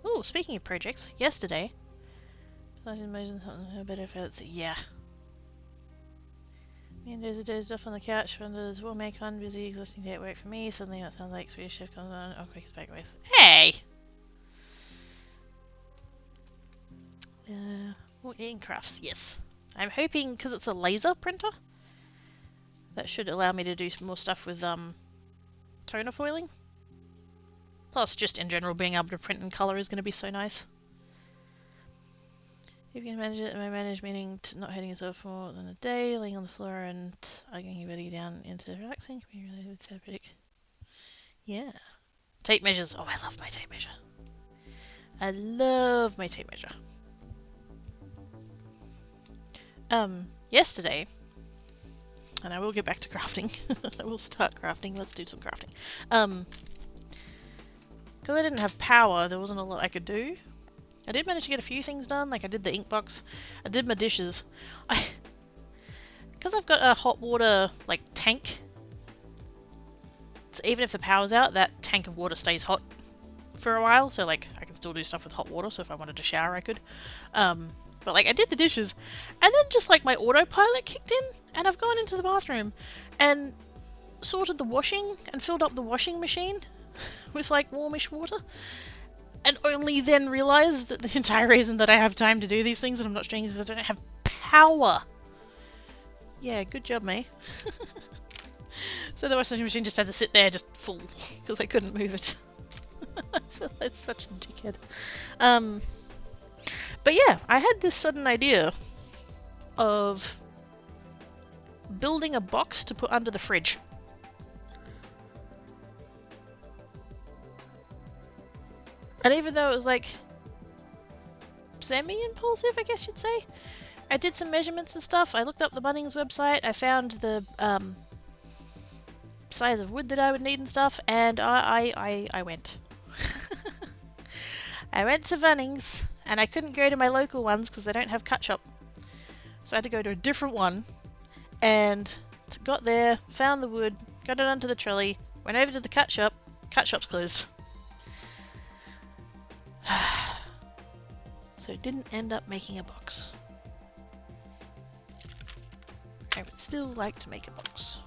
Oh, speaking of projects, yesterday. Yeah. Windows are dozed off on the couch. Windows will make on busy exhausting day at work for me. Suddenly that sounds like Swedish chef comes on. Oh, quick is back with. Hey! More eating crafts, yes. I'm hoping, because it's a laser printer, that should allow me to do some more stuff with toner foiling. Plus, just in general, being able to print in colour is going to be so nice. If you can manage it, my manage meaning not hurting yourself for more than a day, laying on the floor and hugging your body down into relaxing can be really therapeutic. Yeah. Tape measures. Oh, I love my tape measure. I love my tape measure. Yesterday, and I will get back to crafting. I will start crafting. Let's do some crafting. Because I didn't have power, there wasn't a lot I could do. I did manage to get a few things done, like I did the ink box, I did my dishes. Because I've got a hot water, like, tank, so even if the power's out, that tank of water stays hot for a while, so, like, I can still do stuff with hot water, so if I wanted to shower, I could. But, like, I did the dishes, and then just, like, my autopilot kicked in, and I've gone into the bathroom and sorted the washing and filled up the washing machine with, like, warmish water. And only then realised that the entire reason that I have time to do these things and I'm not streaming is because I don't have power. Yeah, good job, mate. So the washing machine just had to sit there just full because I couldn't move it. I feel like such a dickhead. But yeah, I had this sudden idea of building a box to put under the fridge. And even though it was like semi-impulsive, I guess you'd say, I did some measurements and stuff. I looked up the Bunnings website. I found the size of wood that I would need and stuff, and I went. I went to Bunnings, and I couldn't go to my local ones because they don't have cut shop. So I had to go to a different one, and got there, found the wood, got it onto the trolley, went over to the cut shop. Cut shop's closed. So didn't end up making a box. I would still like to make a box.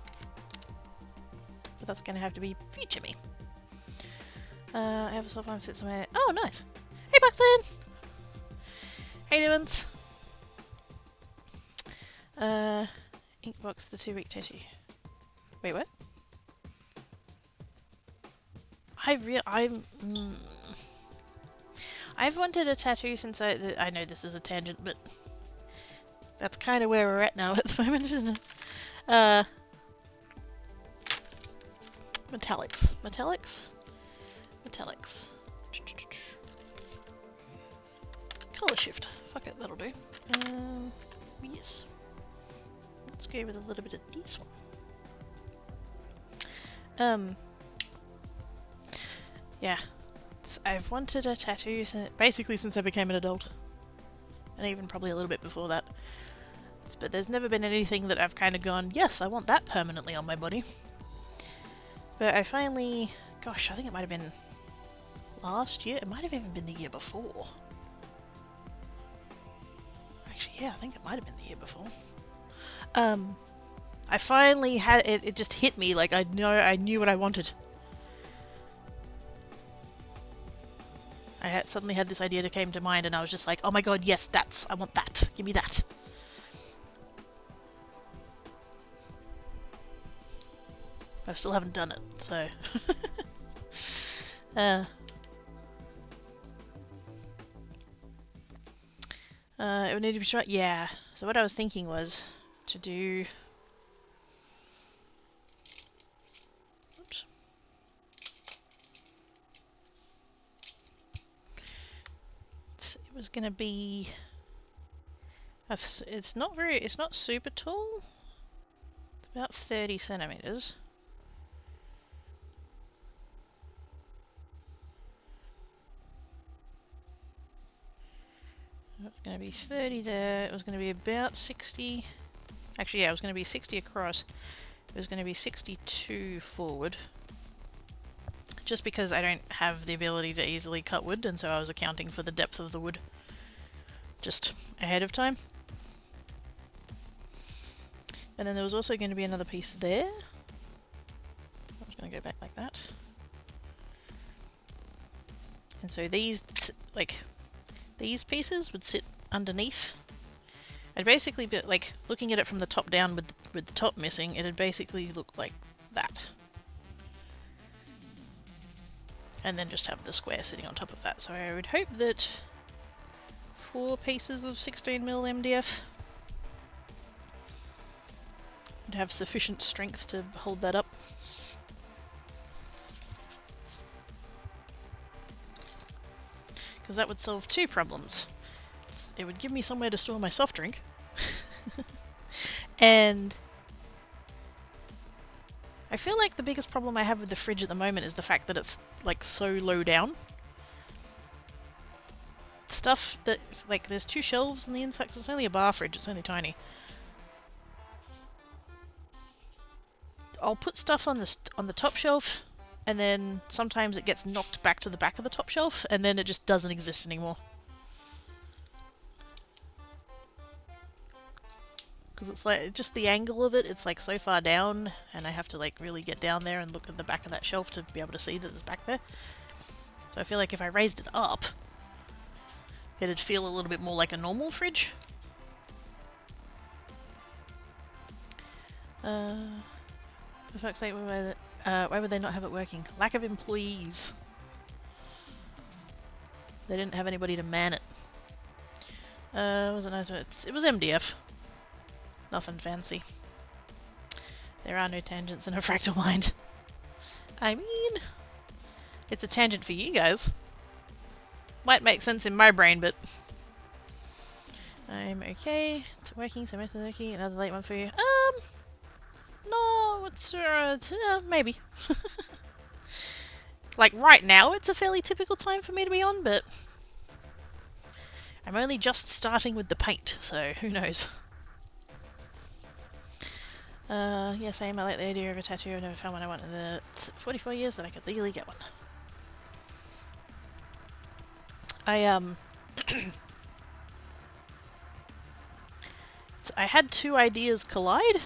But that's going to have to be future me. I have a soft one fits my... Oh, nice! Hey, Buxton! How you doing? Inkbox, the 2-week tattoo. Wait, what? I've wanted a tattoo since I know this is a tangent, but that's kind of where we're at now at the moment, isn't it? Metallics. Color shift. Fuck it, that'll do. Yes. Let's go with a little bit of this one. Yeah. I've wanted a tattoo basically since I became an adult. And even probably a little bit before that. It's but there's never been anything that I've kind of gone, yes, I want that permanently on my body. But I finally, gosh, I think it might have been last year. It might have even been the year before. Actually, yeah, I think it might have been the year before. I finally had it. It just hit me like I knew what I wanted. I suddenly had this idea that came to mind, and I was just like, oh my god, yes, I want that. Give me that. I still haven't done it, so. It would need to be shot. Yeah. So what I was thinking was to do. Oops. It was gonna be. It's not super tall. It's about 30 centimeters. It was going to be 30 there. It was going to be about 60. Actually, yeah, it was going to be 60 across. It was going to be 62 forward. Just because I don't have the ability to easily cut wood, and so I was accounting for the depth of the wood just ahead of time. And then there was also going to be another piece there. I was going to go back like that. And so these, these pieces would sit underneath. I'd basically be like looking at it from the top down with the top missing. It'd basically look like that, and then just have the square sitting on top of that. So I would hope that 4 pieces of 16mm MDF would have sufficient strength to hold that up. Because that would solve 2 problems. It would give me somewhere to store my soft drink. And I feel like the biggest problem I have with the fridge at the moment is the fact that it's like so low down. Stuff that, like, there's 2 shelves on the inside, 'cause it's only a bar fridge, it's only tiny. I'll put stuff on the top shelf, and then sometimes it gets knocked back to the back of the top shelf, and then it just doesn't exist anymore. Because it's like, just the angle of it, it's like so far down, and I have to like really get down there and look at the back of that shelf to be able to see that it's back there. So I feel like if I raised it up, it'd feel a little bit more like a normal fridge. For fuck's sake, why would they not have it working? Lack of employees. They didn't have anybody to man it. Wasn't nice. It was MDF. Nothing fancy. There are no tangents in a fractal mind. I mean, it's a tangent for you guys. Might make sense in my brain, but I'm okay. It's working, so most of working. Another late one for you. No, it's maybe. Like right now, it's a fairly typical time for me to be on, but I'm only just starting with the paint, so who knows. Yeah, same. I like the idea of a tattoo. I've never found one I want in the 44 years that I could legally get one. I had 2 ideas collide,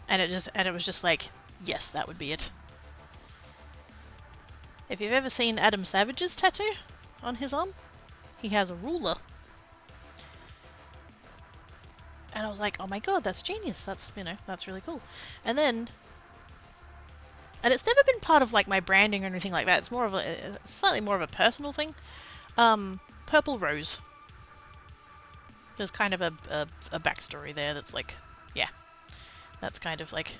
and it was just like, yes, that would be it. If you've ever seen Adam Savage's tattoo on his arm, he has a ruler. And I was like, oh my god, that's genius. That's, you know, that's really cool. And it's never been part of like my branding or anything like that. It's more of slightly more of a personal thing. Purple rose. There's kind of a backstory there that's like, yeah, that's kind of like,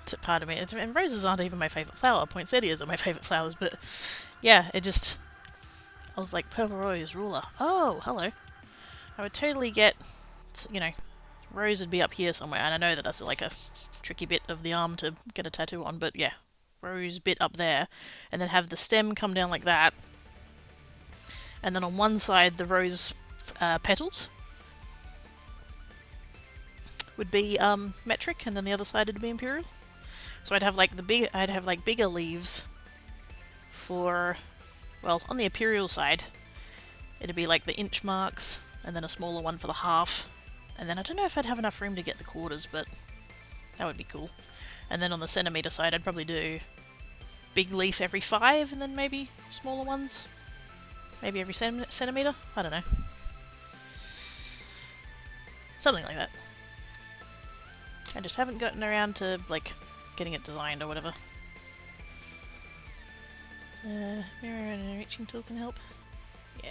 it's a part of me. And roses aren't even my favourite flower. Poinsettias are my favourite flowers, but yeah, I was like, purple rose, ruler. Oh, hello. I would totally get, you know, rose would be up here somewhere, and I know that that's like a tricky bit of the arm to get a tattoo on, but yeah, rose bit up there, and then have the stem come down like that, and then on one side the rose petals, would be metric, and then the other side would be imperial. So I'd have like bigger leaves for, well, on the imperial side, it'd be like the inch marks, and then a smaller one for the half. And then I don't know if I'd have enough room to get the quarters, but that would be cool. And then on the centimeter side, I'd probably do big leaf every 5, and then maybe smaller ones, maybe every centimeter. I don't know, something like that. I just haven't gotten around to like getting it designed or whatever. Mirror and a reaching tool can help. Yeah.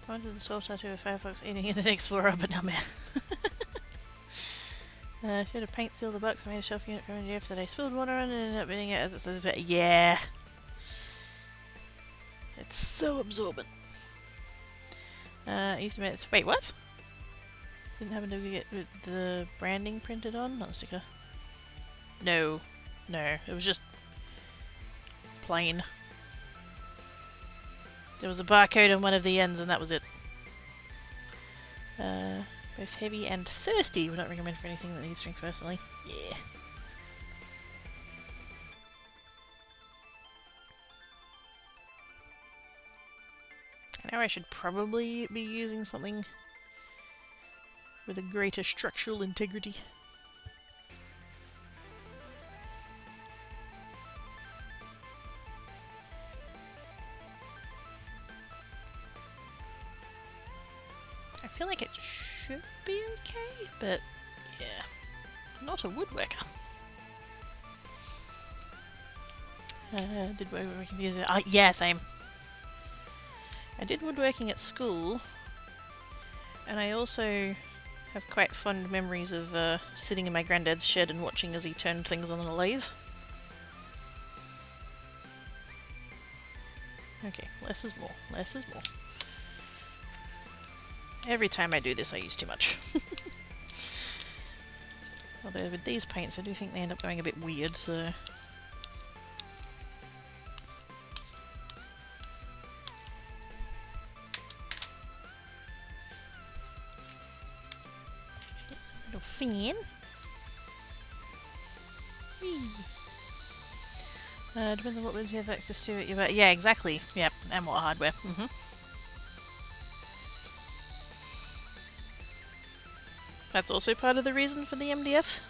I wanted the source tattoo of Firefox eating Internet Explorer, but now man. Should have paint sealed the box. I made a shelf unit from MDF that I spilled water on and ended up being it as it says. But yeah, it's so absorbent. Used to make it. Wait, what? Didn't happen to get the branding printed on? Not the sticker. No, it was just plain. There was a barcode on one of the ends, and that was it. Both heavy and thirsty. Would not recommend for anything that needs strength personally. Yeah. I know I should probably be using something with a greater structural integrity. I feel like it should be okay, but yeah, not a woodworker. Did woodworking use it? Yeah, same. I did woodworking at school, and I also have quite fond memories of sitting in my granddad's shed and watching as he turned things on a lathe. Okay, less is more. Less is more. Every time I do this, I use too much. Although with these paints, I do think they end up going a bit weird, so... Little fans. Depends on what ones you have access to. Yeah, exactly. Yep, and what hardware. That's also part of the reason for the MDF.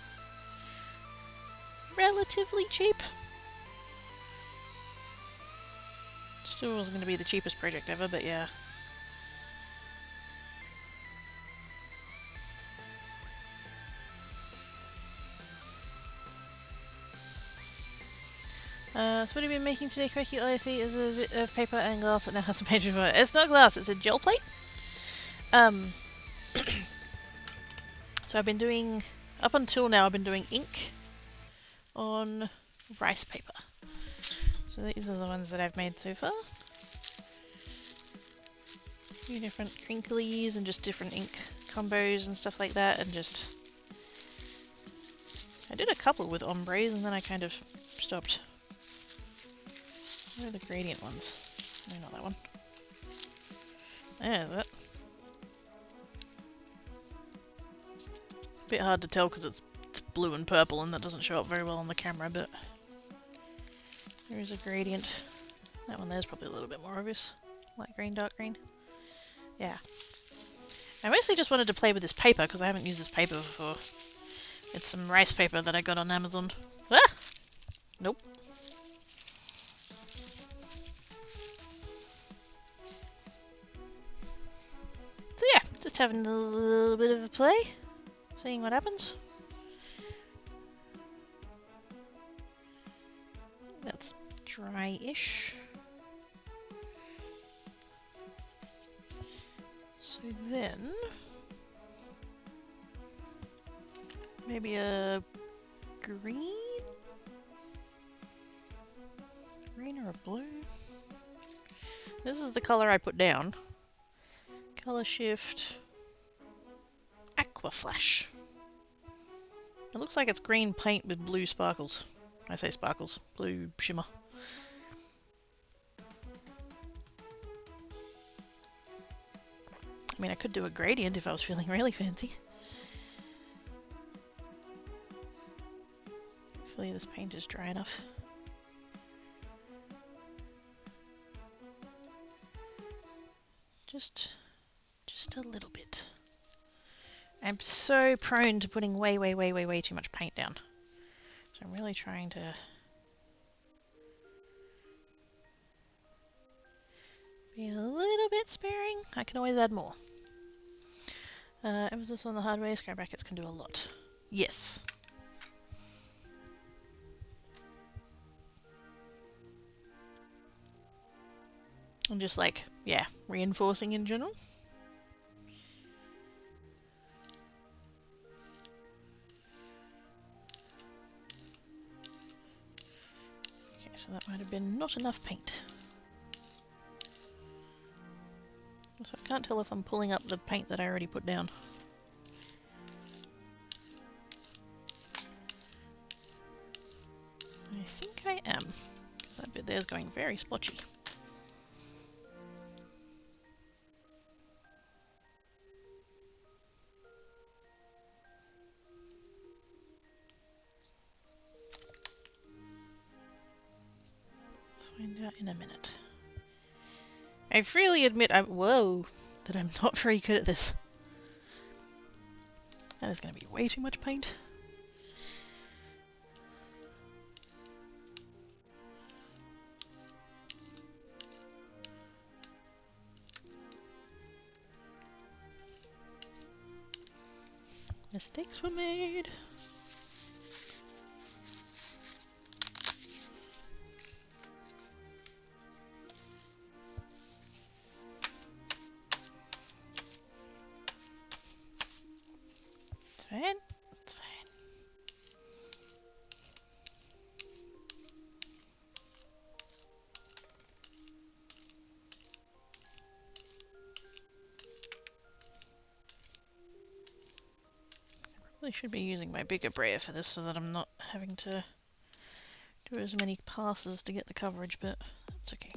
Relatively cheap. Still wasn't going to be the cheapest project ever, but yeah. So what have you been making today, Cracky? All I see is a bit of paper and glass that now has a page of it. It's not glass, it's a gel plate. So I've been doing, up until now, I've been doing ink on rice paper. So these are the ones that I've made so far. A few different crinklies and just different ink combos and stuff like that, and just... I did a couple with ombres and then I kind of stopped. Where are the gradient ones? No, not that one. Yeah, that. Bit hard to tell because it's blue and purple and that doesn't show up very well on the camera, but there is a gradient. That one there's probably a little bit more obvious. Light green, dark green. Yeah. I mostly just wanted to play with this paper because I haven't used this paper before. It's some rice paper that I got on Amazon. Ah! Nope. So yeah, just having a little bit of a play. Seeing what happens. That's dry-ish. So then... maybe a green? Green or a blue? This is the color I put down. Color shift... Aqua Flash. It looks like it's green paint with blue sparkles. I say sparkles, blue shimmer. I mean, I could do a gradient if I was feeling really fancy. Hopefully this paint is dry enough. Just a little bit. I'm so prone to putting way too much paint down. So I'm really trying to be a little bit sparing. I can always add more. Emphasis on the hardware, square brackets can do a lot. Yes. And just like, yeah, reinforcing in general. Okay, so that might have been not enough paint. So I can't tell if I'm pulling up the paint that I already put down. I think I am. That bit there's going very splotchy. Find out in a minute. I freely admit that I'm not very good at this. That is going to be way too much paint. Mistakes were made. It's fine. It's fine. Probably should be using my bigger brayer for this so that I'm not having to do as many passes to get the coverage, but that's okay.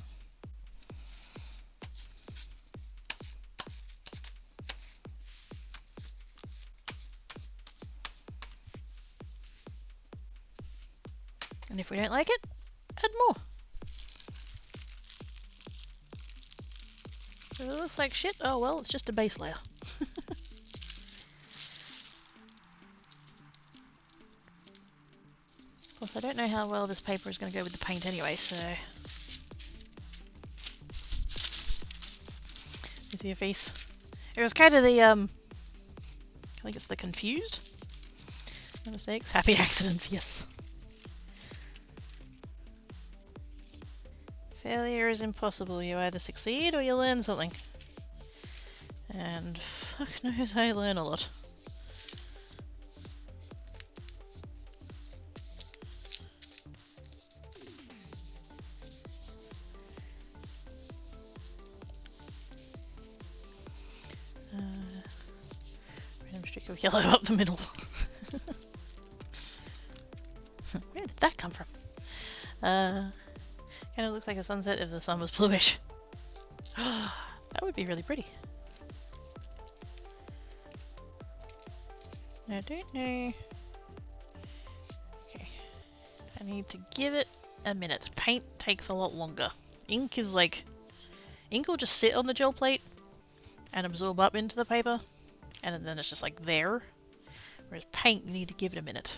And if we don't like it, add more. If it looks like shit, oh well, it's just a base layer. Plus, I don't know how well this paper is going to go with the paint anyway, so... With your face. It was kind of the, I think it's the confused? No mistakes? Happy accidents, yes. Failure is impossible. You either succeed or you learn something. And fuck knows I learn a lot. Random streak of yellow up the middle. Where did that come from? Kind of looks like a sunset if the sun was bluish. That would be really pretty. I don't know. Okay. I need to give it a minute. Paint takes a lot longer. Ink is like... Ink will just sit on the gel plate and absorb up into the paper, and then it's just like there. Whereas paint, you need to give it a minute.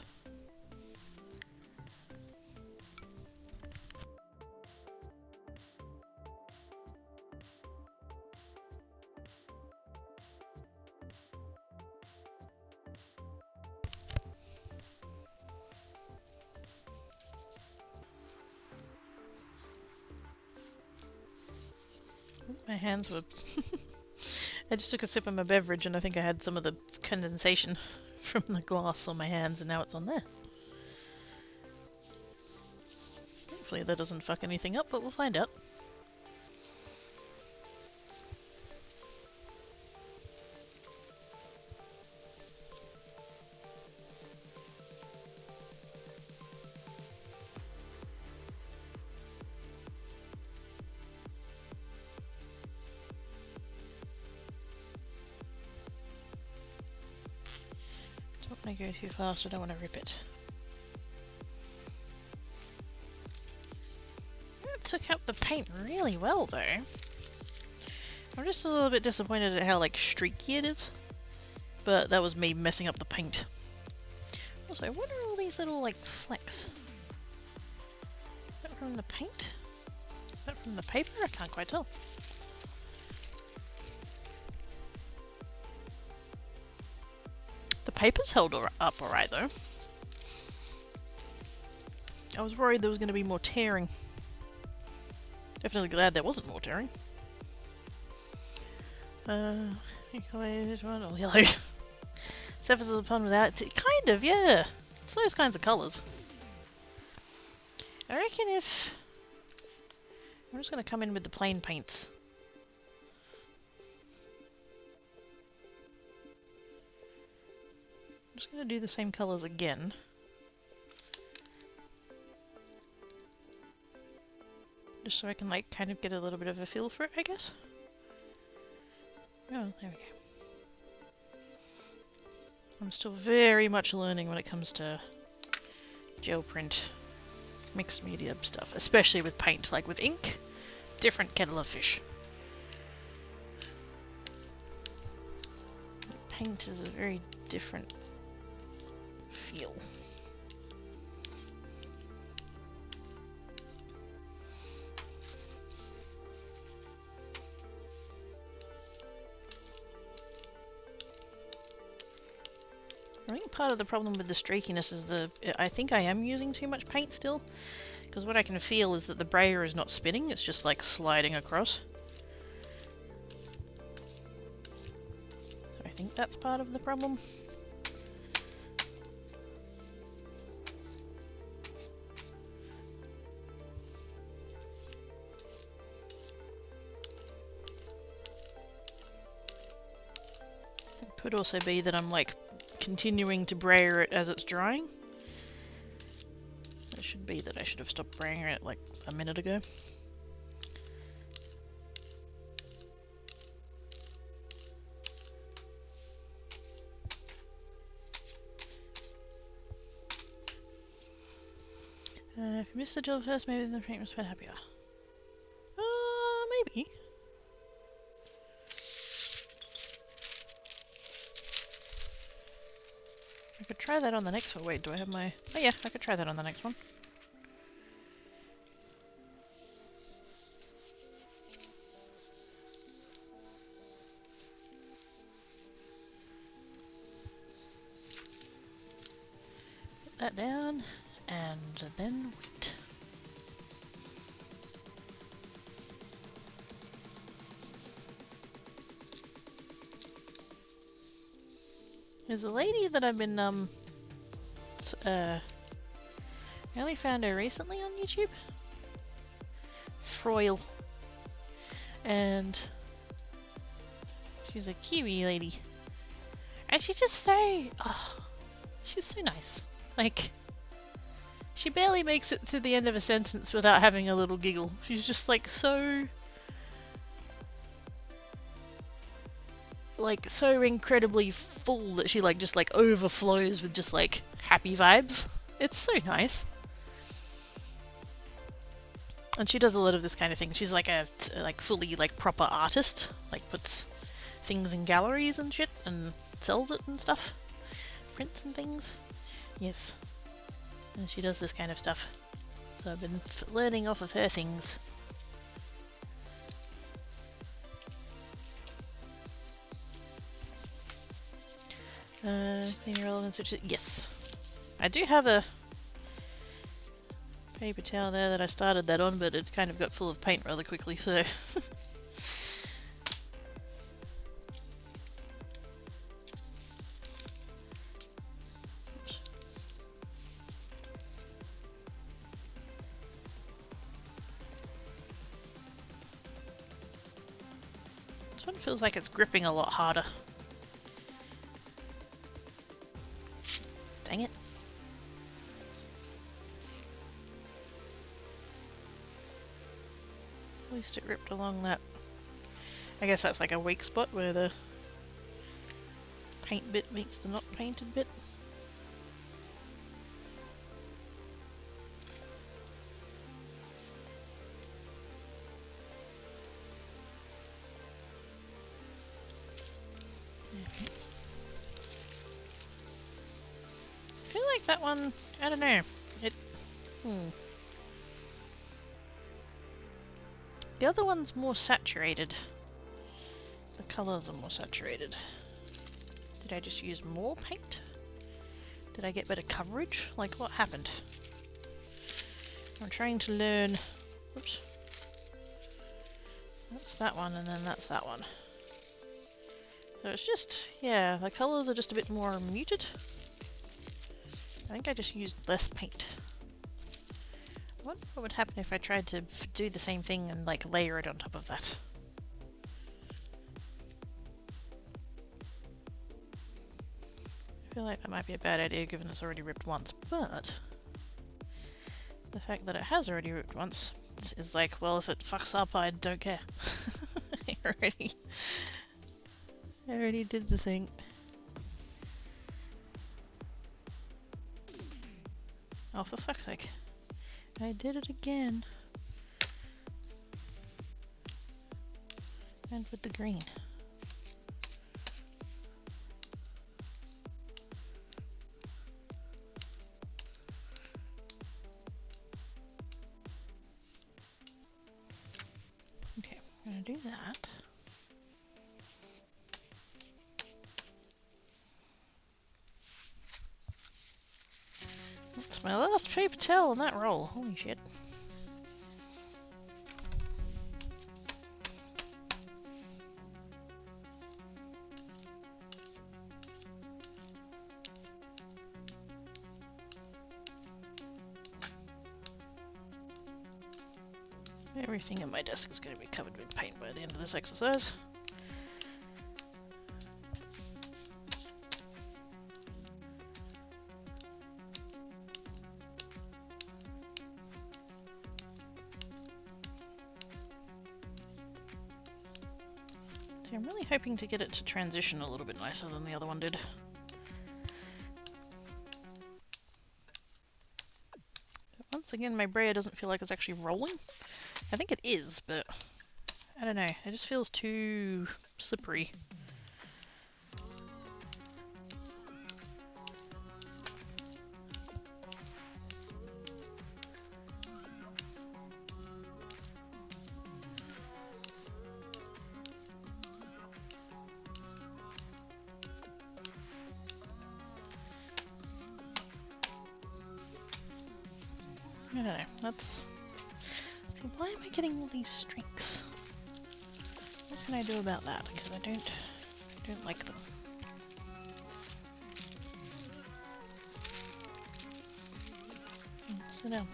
My hands were... I just took a sip of my beverage and I think I had some of the condensation from the glass on my hands and now it's on there. Hopefully that doesn't fuck anything up, but we'll find out. Don't want to go too fast, I don't want to rip it. took out the paint really well though. I'm just a little bit disappointed at how like streaky it is. But that was me messing up the paint. Also, what are all these little like flecks? Is that from the paint? Is that from the paper? I can't quite tell. The paper's held up alright though. I was worried there was going to be more tearing. Definitely glad there wasn't more tearing. This one, all yellow. Surface of the pond without kind of, yeah. It's those kinds of colours. I reckon if I'm just going to come in with the plain paints. I'm just going to do the same colours again. Just so I can like kind of get a little bit of a feel for it, I guess. Oh, there we go. I'm still very much learning when it comes to gel print, mixed media stuff, especially with paint. Like with ink, different kettle of fish. Paint is a very different feel. I think part of the problem with the streakiness is I think I am using too much paint still, because what I can feel is that the brayer is not spinning, it's just like sliding across. So I think that's part of the problem. It could also be that I'm like continuing to brayer it as it's drying. It should be that I should have stopped braying it like a minute ago. If you missed the gel first, maybe the paint was a bit happier. Maybe. I could try that on the next one. Wait, do I have my... Oh yeah, I could try that on the next one. Put that down, and then wait. There's a lady that I've been, I only found her recently on YouTube. Froyle. And she's a Kiwi lady. And she's just so, she's so nice. Like, she barely makes it to the end of a sentence without having a little giggle. She's just like so... like so incredibly full that she like just like overflows with just like happy vibes. It's so nice. And she does a lot of this kind of thing. She's like a like fully like proper artist. Like puts things in galleries and shit and sells it and stuff. Prints and things. Yes. And she does this kind of stuff. So I've been learning off of her things. Clean your relevant switches. Yes. I do have a paper towel there that I started that on, but it kind of got full of paint rather quickly, so... This one feels like it's gripping a lot harder. Dang it. At least it ripped along that. I guess that's like a weak spot where the paint bit meets the not painted bit. That one, I don't know. It. The other one's more saturated. The colours are more saturated. Did I just use more paint? Did I get better coverage? Like, what happened? I'm trying to learn... Oops. That's that one, and then that's that one. So it's just, yeah, the colours are just a bit more muted. I think I just used less paint. What would happen if I tried to do the same thing and like layer it on top of that? I feel like that might be a bad idea given it's already ripped once, but the fact that it has already ripped once is like, well, if it fucks up, I don't care. I already did the thing. Oh, for fuck's sake. I did it again. And with the green. Okay, I'm gonna do that. That's my last paper towel on that roll. Holy shit. Everything in my desk is going to be covered with paint by the end of this exercise. So I'm really hoping to get it to transition a little bit nicer than the other one did. But once again, my brayer doesn't feel like it's actually rolling. I think it is, but I don't know. It just feels too slippery. I don't know. Let's see. Why am I getting all these streaks? What can I do about that? Because I don't like them. Sit down.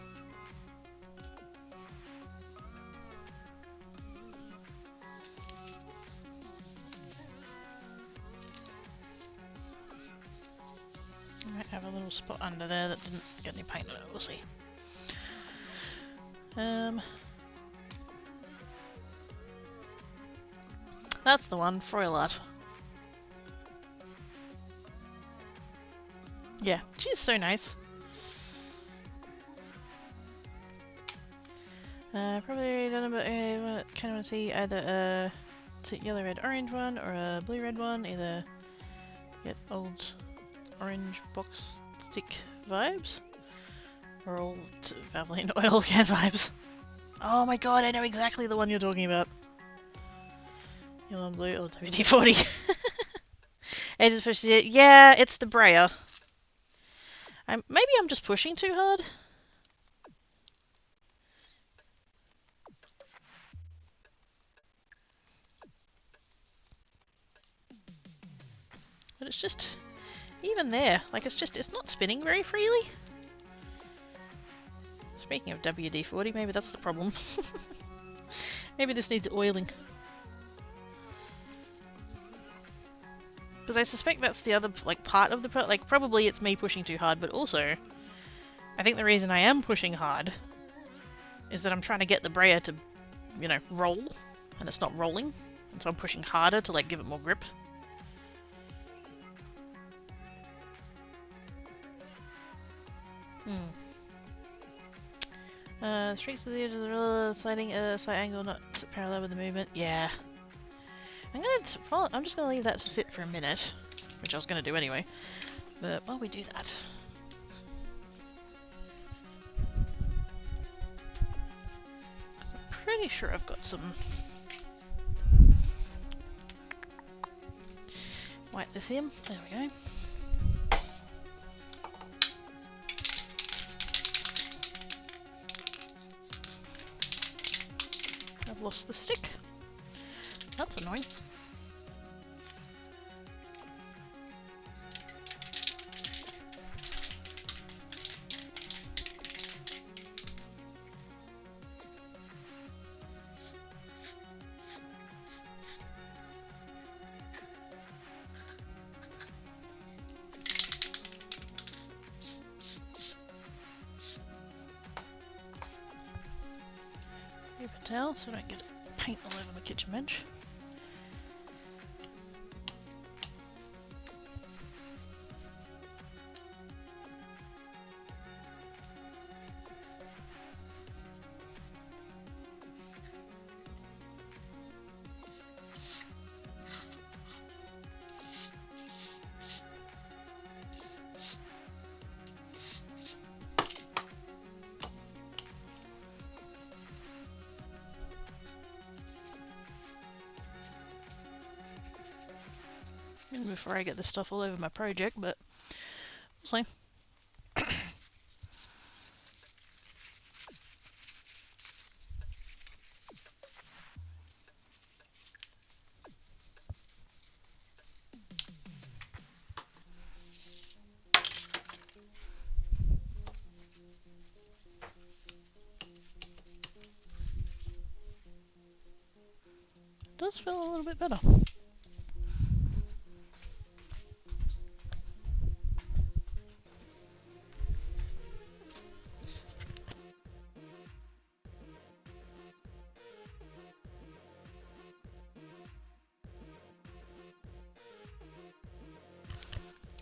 I might have a little spot under there that didn't get any paint on it. We'll see. That's the one, Froil Art. Yeah, she's so nice. Probably don't know, but I kind of want to see either a yellow, red, orange one or a blue, red one. Either get old orange box stick vibes or old Valvoline oil can vibes. Oh my god, I know exactly the one you're talking about. Yellow and blue or WD-40. Yeah, it's the brayer. Maybe I'm just pushing too hard. But it's just, even there, like it's not spinning very freely. Speaking of WD-40, maybe that's the problem. Maybe this needs oiling. Because I suspect that's the other, like, part of the, like, probably it's me pushing too hard, but also, I think the reason I am pushing hard is that I'm trying to get the brayer to, you know, roll, and it's not rolling, and so I'm pushing harder to, like, give it more grip. Streaks of the edges are sliding at a slight angle, not parallel with the movement. Yeah. I'm just gonna leave that to sit for a minute, which I was gonna do anyway. But while we do that, pretty sure I've got some white lithium. There we go. I've lost the stick. That's annoying. Paper towel so I don't get paint all over my kitchen bench. Before I get this stuff all over my project, but we'll see. It does feel a little bit better.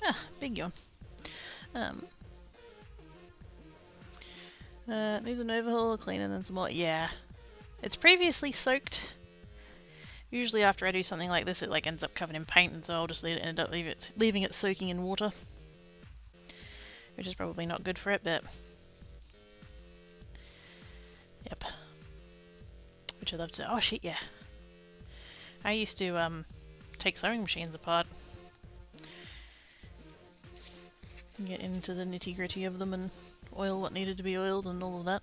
Ah, big yawn. Needs an overhaul, clean, and then some more. Yeah, it's previously soaked. Usually after I do something like this, it like ends up covered in paint, and so I'll just leaving it soaking in water, which is probably not good for it, but yep. Which I love to. Oh shit, yeah. I used to take sewing machines apart. Get into the nitty gritty of them and oil what needed to be oiled and all of that.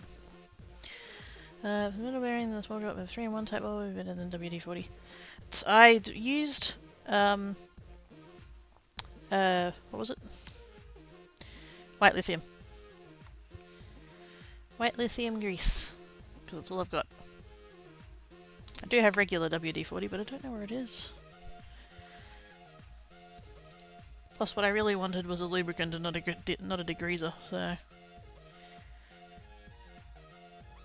For the middle bearing, the small drop of 3-in-1 type oil better than WD-40. I used what was it? White lithium. White lithium grease, because that's all I've got. I do have regular WD-40, but I don't know where it is. Plus, what I really wanted was a lubricant and not a degreaser, so...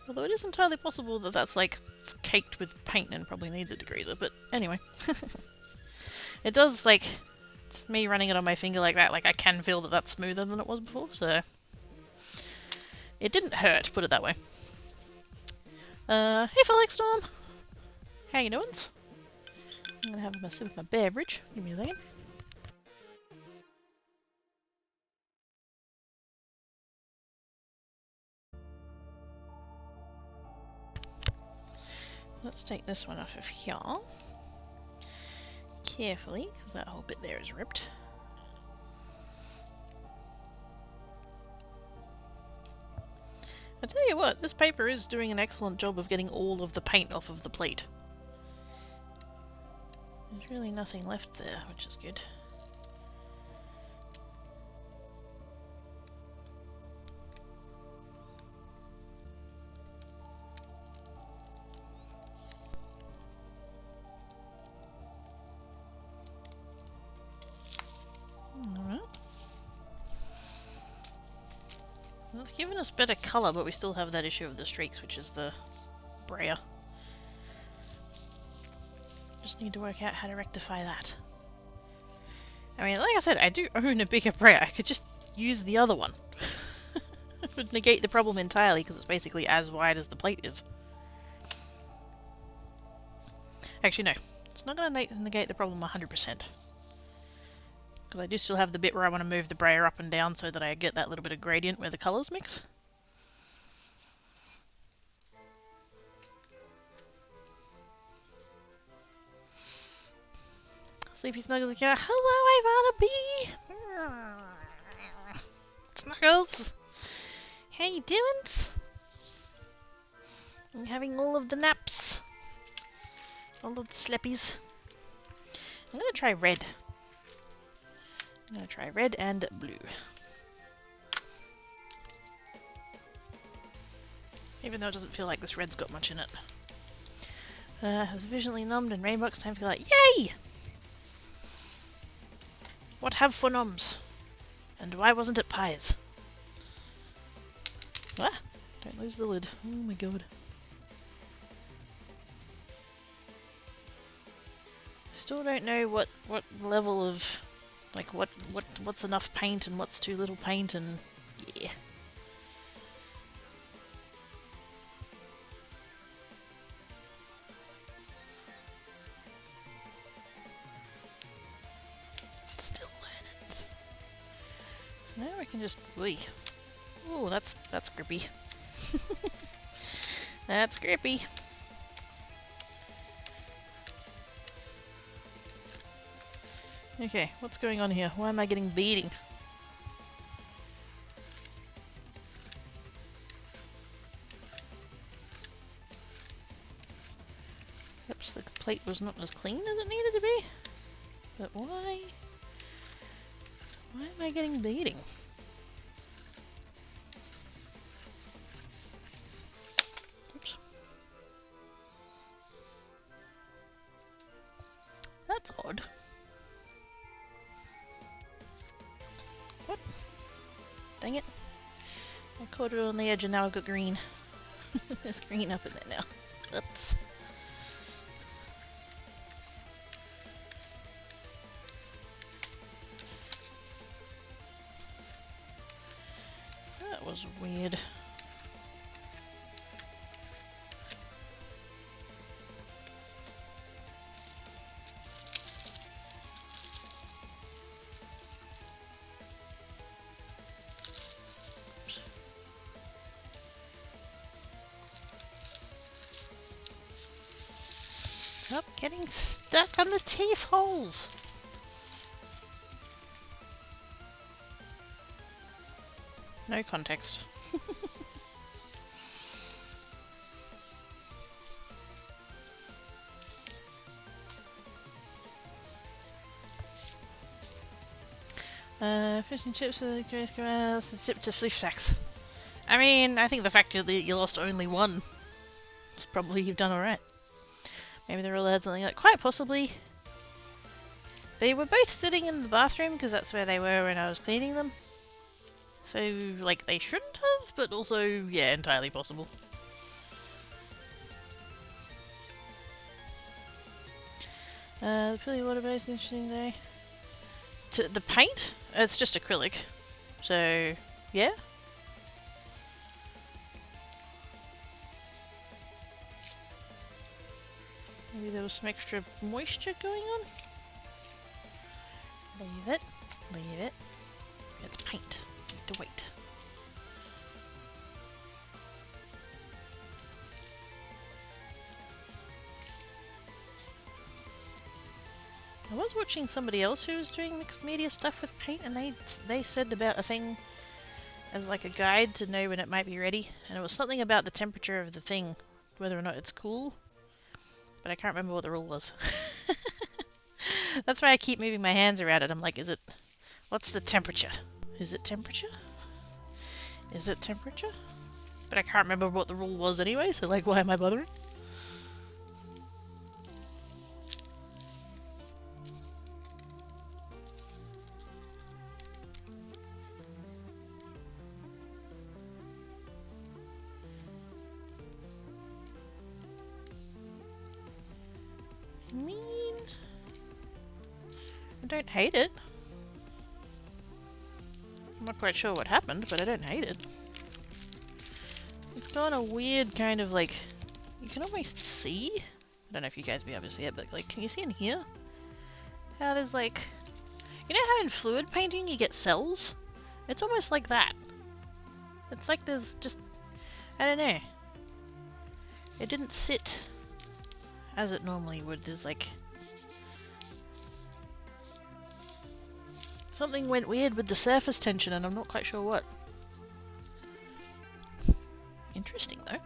Although it is entirely possible that that's, like, caked with paint and probably needs a degreaser, but anyway. It does, like... It's me running it on my finger like that, like, I can feel that that's smoother than it was before, so... It didn't hurt, put it that way. Hey Felix Storm! How you doing? I'm gonna have a sip of my beverage. Give me a second. Let's take this one off of here. Carefully, because that whole bit there is ripped. I tell you what, this paper is doing an excellent job of getting all of the paint off of the plate. There's really nothing left there, which is good. Alright. Well, it's given us better colour, but we still have that issue of the streaks, which is the brayer. Just need to work out how to rectify that. I mean, like I said, I do own a bigger brayer. I could just use the other one. It would negate the problem entirely, because it's basically as wide as the plate is. Actually, no. It's not going to negate the problem 100%. Because I do still have the bit where I want to move the brayer up and down so that I get that little bit of gradient where the colours mix. Sleepy Snuggles again. Hello, I wanna be. Snuggles, how you doing? I'm having all of the naps, all of the slippies. I'm gonna try red. I'm gonna try red and blue. Even though it doesn't feel like this red's got much in it. Sufficiently numbed and rainbox, time for like, yay! What have for noms? And why wasn't it pies? Ah! Don't lose the lid. Oh my god. Still don't know what level of, like what's enough paint and what's too little paint and yeah. Still learning. Now I can just ooh, that's grippy. That's grippy. Okay, what's going on here? Why am I getting beating? Perhaps the plate was not as clean as it needed to be. But why? Why am I getting beating? Oops. That's odd. What? Dang it. I caught it on the edge and now I've got green. There's green up in there now. Oops. That was weird. Stop getting stuck on the teeth holes! No context. Fish and chips with the grace corrals and sip to fleece sacks. I mean, I think the fact that you lost only one is probably you've done alright. Maybe the roller had something like, quite possibly. They were both sitting in the bathroom because that's where they were when I was cleaning them. So, like, they shouldn't have, but also, yeah, entirely possible. The Pilly water base, interesting though. The paint? It's just acrylic. So, yeah. Maybe there was some extra moisture going on? Leave it. Leave it. It's paint. Need to wait. I was watching somebody else who was doing mixed media stuff with paint, and they said about a thing as like a guide to know when it might be ready, and it was something about the temperature of the thing, whether or not it's cool, but I can't remember what the rule was. That's why I keep moving my hands around it. I'm like, what's the temperature? Is it temperature? Is it temperature? But I can't remember what the rule was anyway, so like, why am I bothering? I don't hate it. I'm not quite sure what happened, but I don't hate it. It's got a weird kind of like, you can almost see, I don't know if you guys will be able to see it, but like, can you see in here? How there's like, you know how in fluid painting you get cells? It's almost like that. It's like there's just, I don't know. It didn't sit as it normally would. There's like, Something went weird with the surface tension and I'm not quite sure what. Interesting though.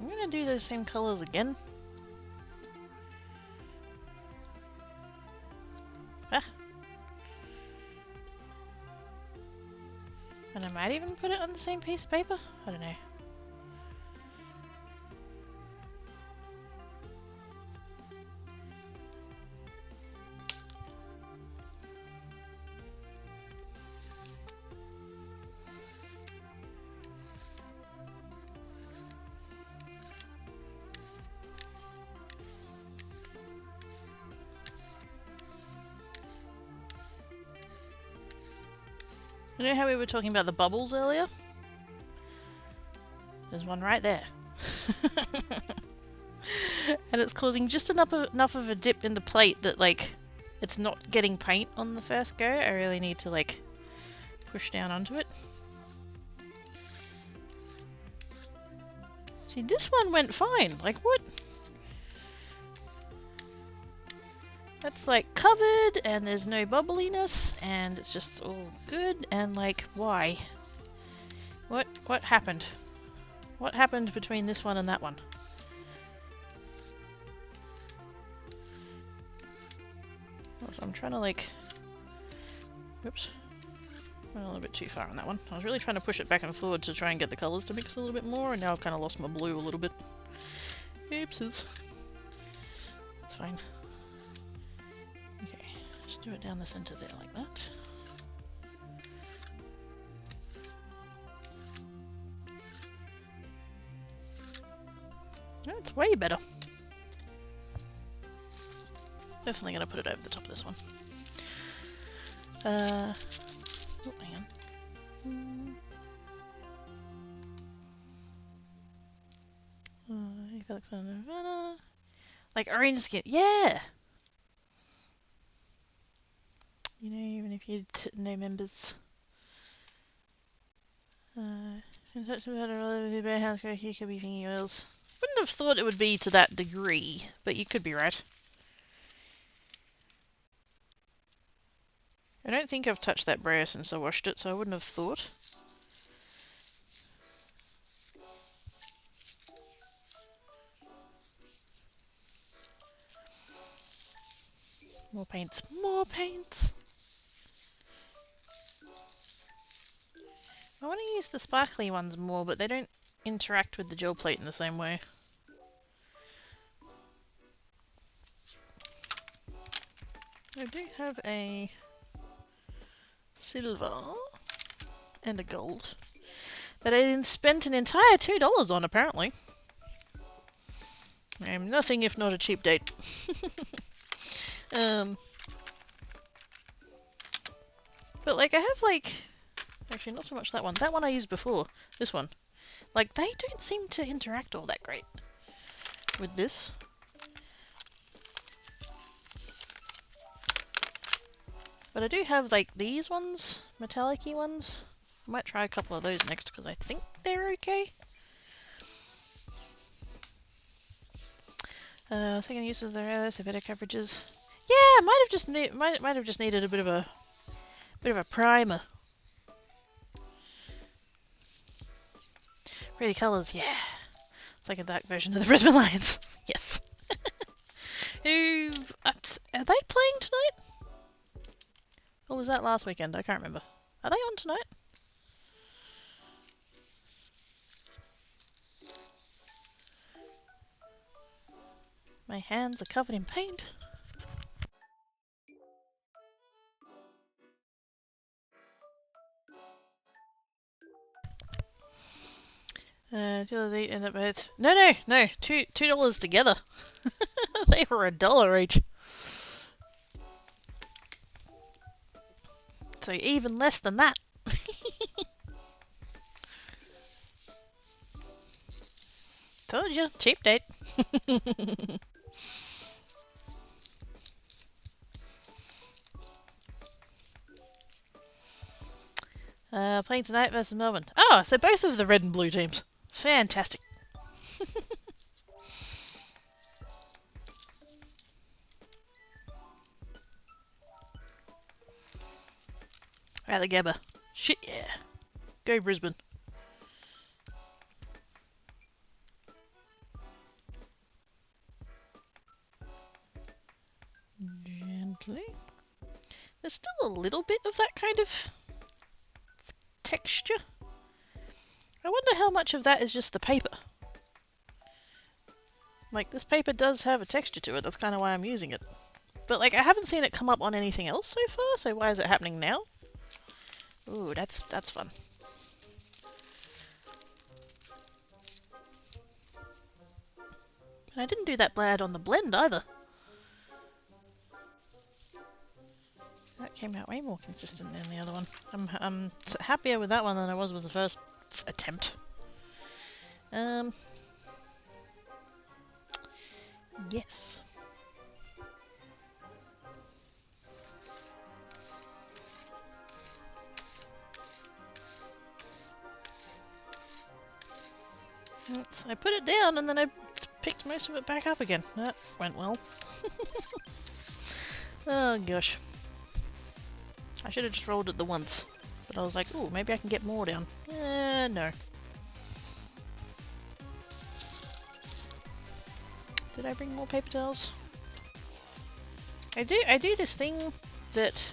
I'm gonna do those same colours again. Ah. And I might even put it on the same piece of paper? I don't know. You know how we were talking about the bubbles earlier? There's one right there. And it's causing just enough of a dip in the plate that, like, it's not getting paint on the first go. I really need to, like, push down onto it. See, this one went fine. Like, what? That's, like, covered, and there's no bubbliness, and it's just all good, and, like, why? What happened? What happened between this one and that one? I'm trying to, like... Oops. Went a little bit too far on that one. I was really trying to push it back and forward to try and get the colours to mix a little bit more, and now I've kind of lost my blue a little bit. Oopses. It's fine. Okay, just do it down the centre there like that. Oh, it's way better. Definitely going to put it over the top of this one. Oh, hang on. Like orange skin, yeah! You know, even if you no members. In such a matter of the bare house, you could be thinking oils. Wouldn't have thought it would be to that degree, but you could be right. I don't think I've touched that brayer since I washed it, so I wouldn't have thought. More paints, more paints! I want to use the sparkly ones more, but they don't interact with the gel plate in the same way. I do have a silver and a gold that I spent an entire $2 on, apparently. I am nothing if not a cheap date. But like I have like, actually not so much that one. That one I used before. This one. Like they don't seem to interact all that great with this. But I do have like these ones, metallic-y ones. I might try a couple of those next because I think they're okay. Second use of the relics, better coverages. Yeah, might have just needed a bit of a primer. Pretty colours, yeah. It's like a dark version of the Brisbane Lions. Yes. Are they playing tonight? Or was that last weekend? I can't remember. Are they on tonight? My hands are covered in paint. $2 each and it's no, $2 together. They were $1 each. So even less than that. Told you, cheap date. Playing tonight versus Melbourne. Oh, so both of the red and blue teams. Fantastic. At the Gabba. Shit, yeah. Go Brisbane. Gently. There's still a little bit of that kind of texture. I wonder how much of that is just the paper. Like, this paper does have a texture to it, that's kind of why I'm using it. But, like, I haven't seen it come up on anything else so far, so why is it happening now? Ooh, that's fun. And I didn't do that bad on the blend either. That came out way more consistent than the other one. I'm happier with that one than I was with the first attempt. Yes. So I put it down and then I picked most of it back up again. That went well. Oh gosh. I should have just rolled it the once. But I was like, ooh, maybe I can get more down. No. Did I bring more paper towels? I do this thing that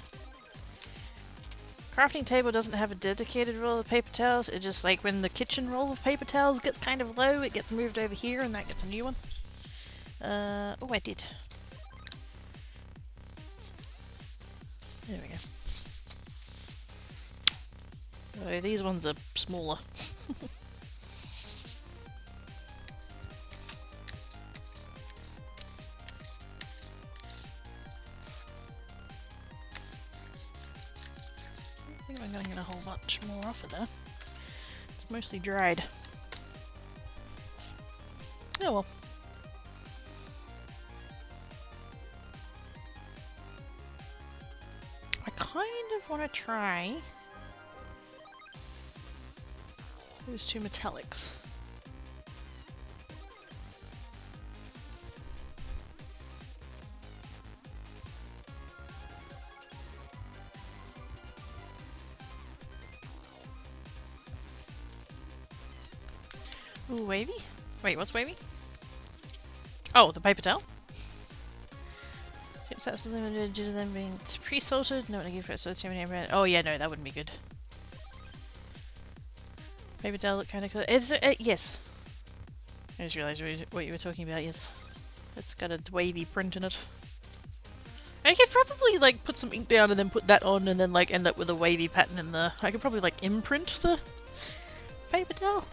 crafting table doesn't have a dedicated roll of paper towels. It just, like, when the kitchen roll of paper towels gets kind of low, it gets moved over here and that gets a new one. Oh, I did. There we go. Oh, these ones are smaller. I think I'm going to get a whole bunch more off of there. It's mostly dried. Oh well. I kind of want to try those two metallics. Ooh, wavy? Wait, what's wavy? Oh, the paper towel? Yes, that's limited due to them being pre-salted. No one to give it so too many bread. Oh yeah, no, that wouldn't be good. Paper towel look kind of cool. It's yes. I just realised what you were talking about. Yes, it's got a wavy print in it. I could probably like put some ink down and then put that on, and then like end up with a wavy pattern in the. I could probably like imprint the paper towel.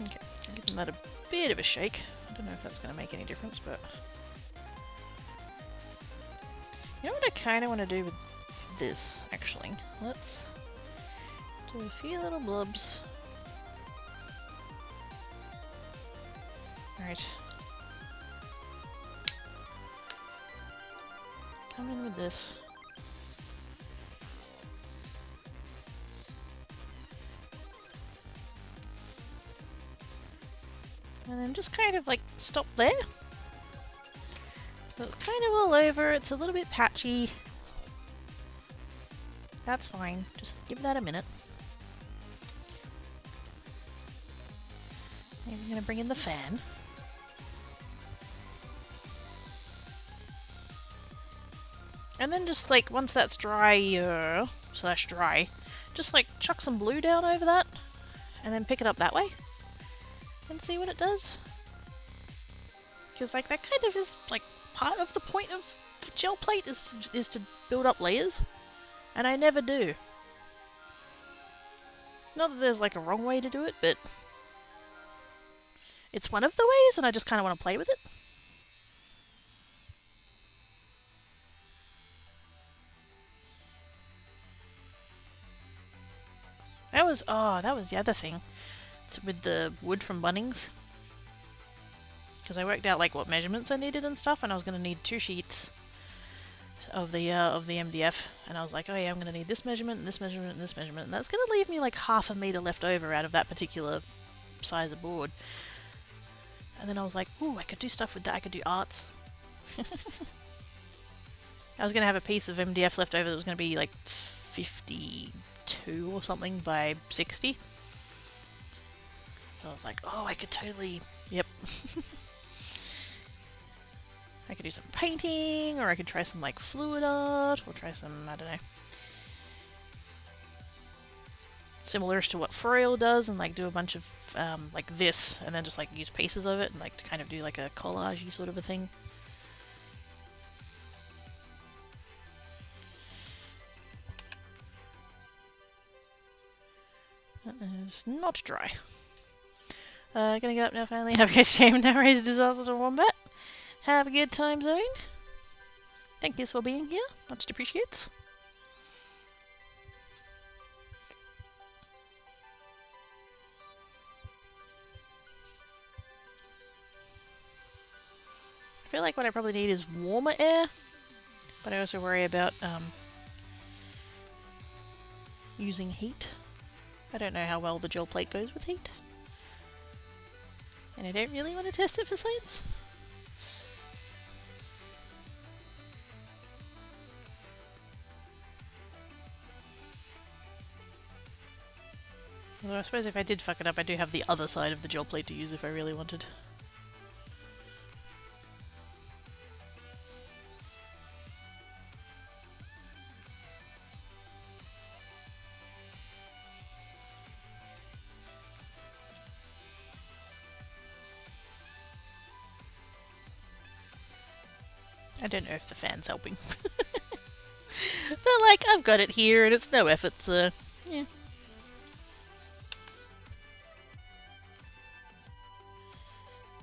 Okay, I'm giving that a bit of a shake. I don't know if that's going to make any difference, but... You know what I kind of want to do with this, actually? Let's do a few little blobs. Alright. Come in with this. And then just kind of like stop there. So it's kind of all over, it's a little bit patchy. That's fine, just give that a minute. Maybe I'm gonna bring in the fan. And then just like, once that's dry, slash dry, just like chuck some blue down over that. And then pick it up that way. And see what it does. Because like that kind of is like part of the point of gel plate is to build up layers. And I never do. Not that there's like a wrong way to do it, but it's one of the ways and I just kind of want to play with it. That was the other thing. It's with the wood from Bunnings. Because I worked out like what measurements I needed and stuff, and I was going to need 2 sheets of the MDF, and I was like, oh yeah, I'm going to need this measurement, and this measurement, and this measurement, and that's going to leave me like half a meter left over out of that particular size of board. And then I was like, ooh, I could do stuff with that. I could do arts. I was going to have a piece of MDF left over that was going to be like 52 or something by 60. So I was like, oh, I could totally... Yep. I could do some painting, or I could try some like fluid art, or try some, I don't know, similar to what Froyle does, and like do a bunch of like this, and then just like use pieces of it, and like to kind of do like a collage-y sort of a thing. That is not dry. Gonna get up now finally. Have a good stream. Now raise disasters or wombat. Have a good time zone. Thank you for being here. Much appreciated. I feel like what I probably need is warmer air, but I also worry about using heat. I don't know how well the gel plate goes with heat. And I don't really want to test it for science. Although I suppose if I did fuck it up, I do have the other side of the gel plate to use if I really wanted. I don't know if the fan's helping. But like, I've got it here and it's no effort, so yeah.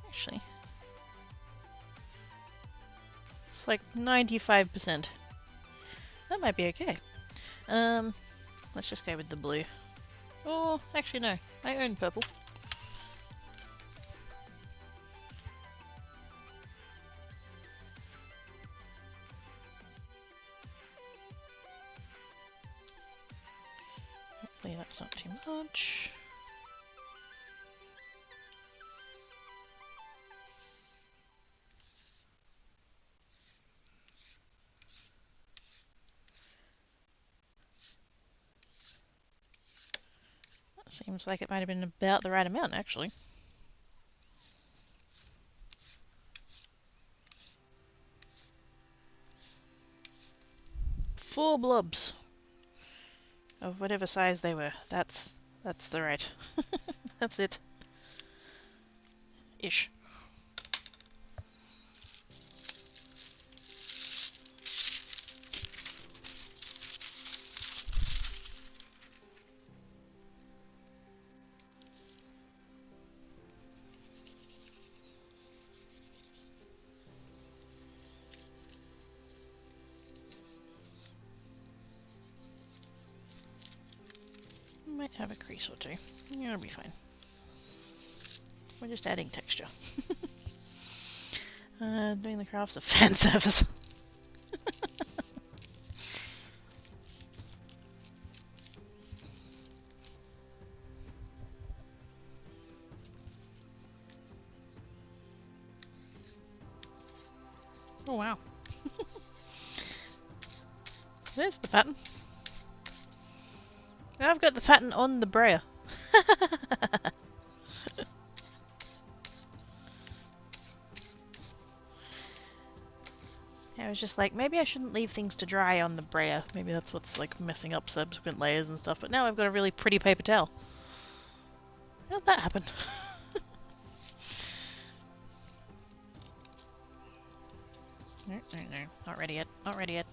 Actually, it's like 95%. That might be okay. Let's just go with the blue. Oh, actually no, I own purple. Hopefully that's not too much. That seems like it might have been about the right amount, actually. Four blobs of whatever size they were. That's the right. That's it. Ish. Might have a crease or two. Yeah, it'll be fine. We're just adding texture. Doing the crafts of fan service. Oh wow. There's the pattern. Now I've got the pattern on the brayer. I was just like, maybe I shouldn't leave things to dry on the brayer. Maybe that's what's like messing up subsequent layers and stuff. But now I've got a really pretty paper towel. How'd that happen? No, not ready yet. Not ready yet.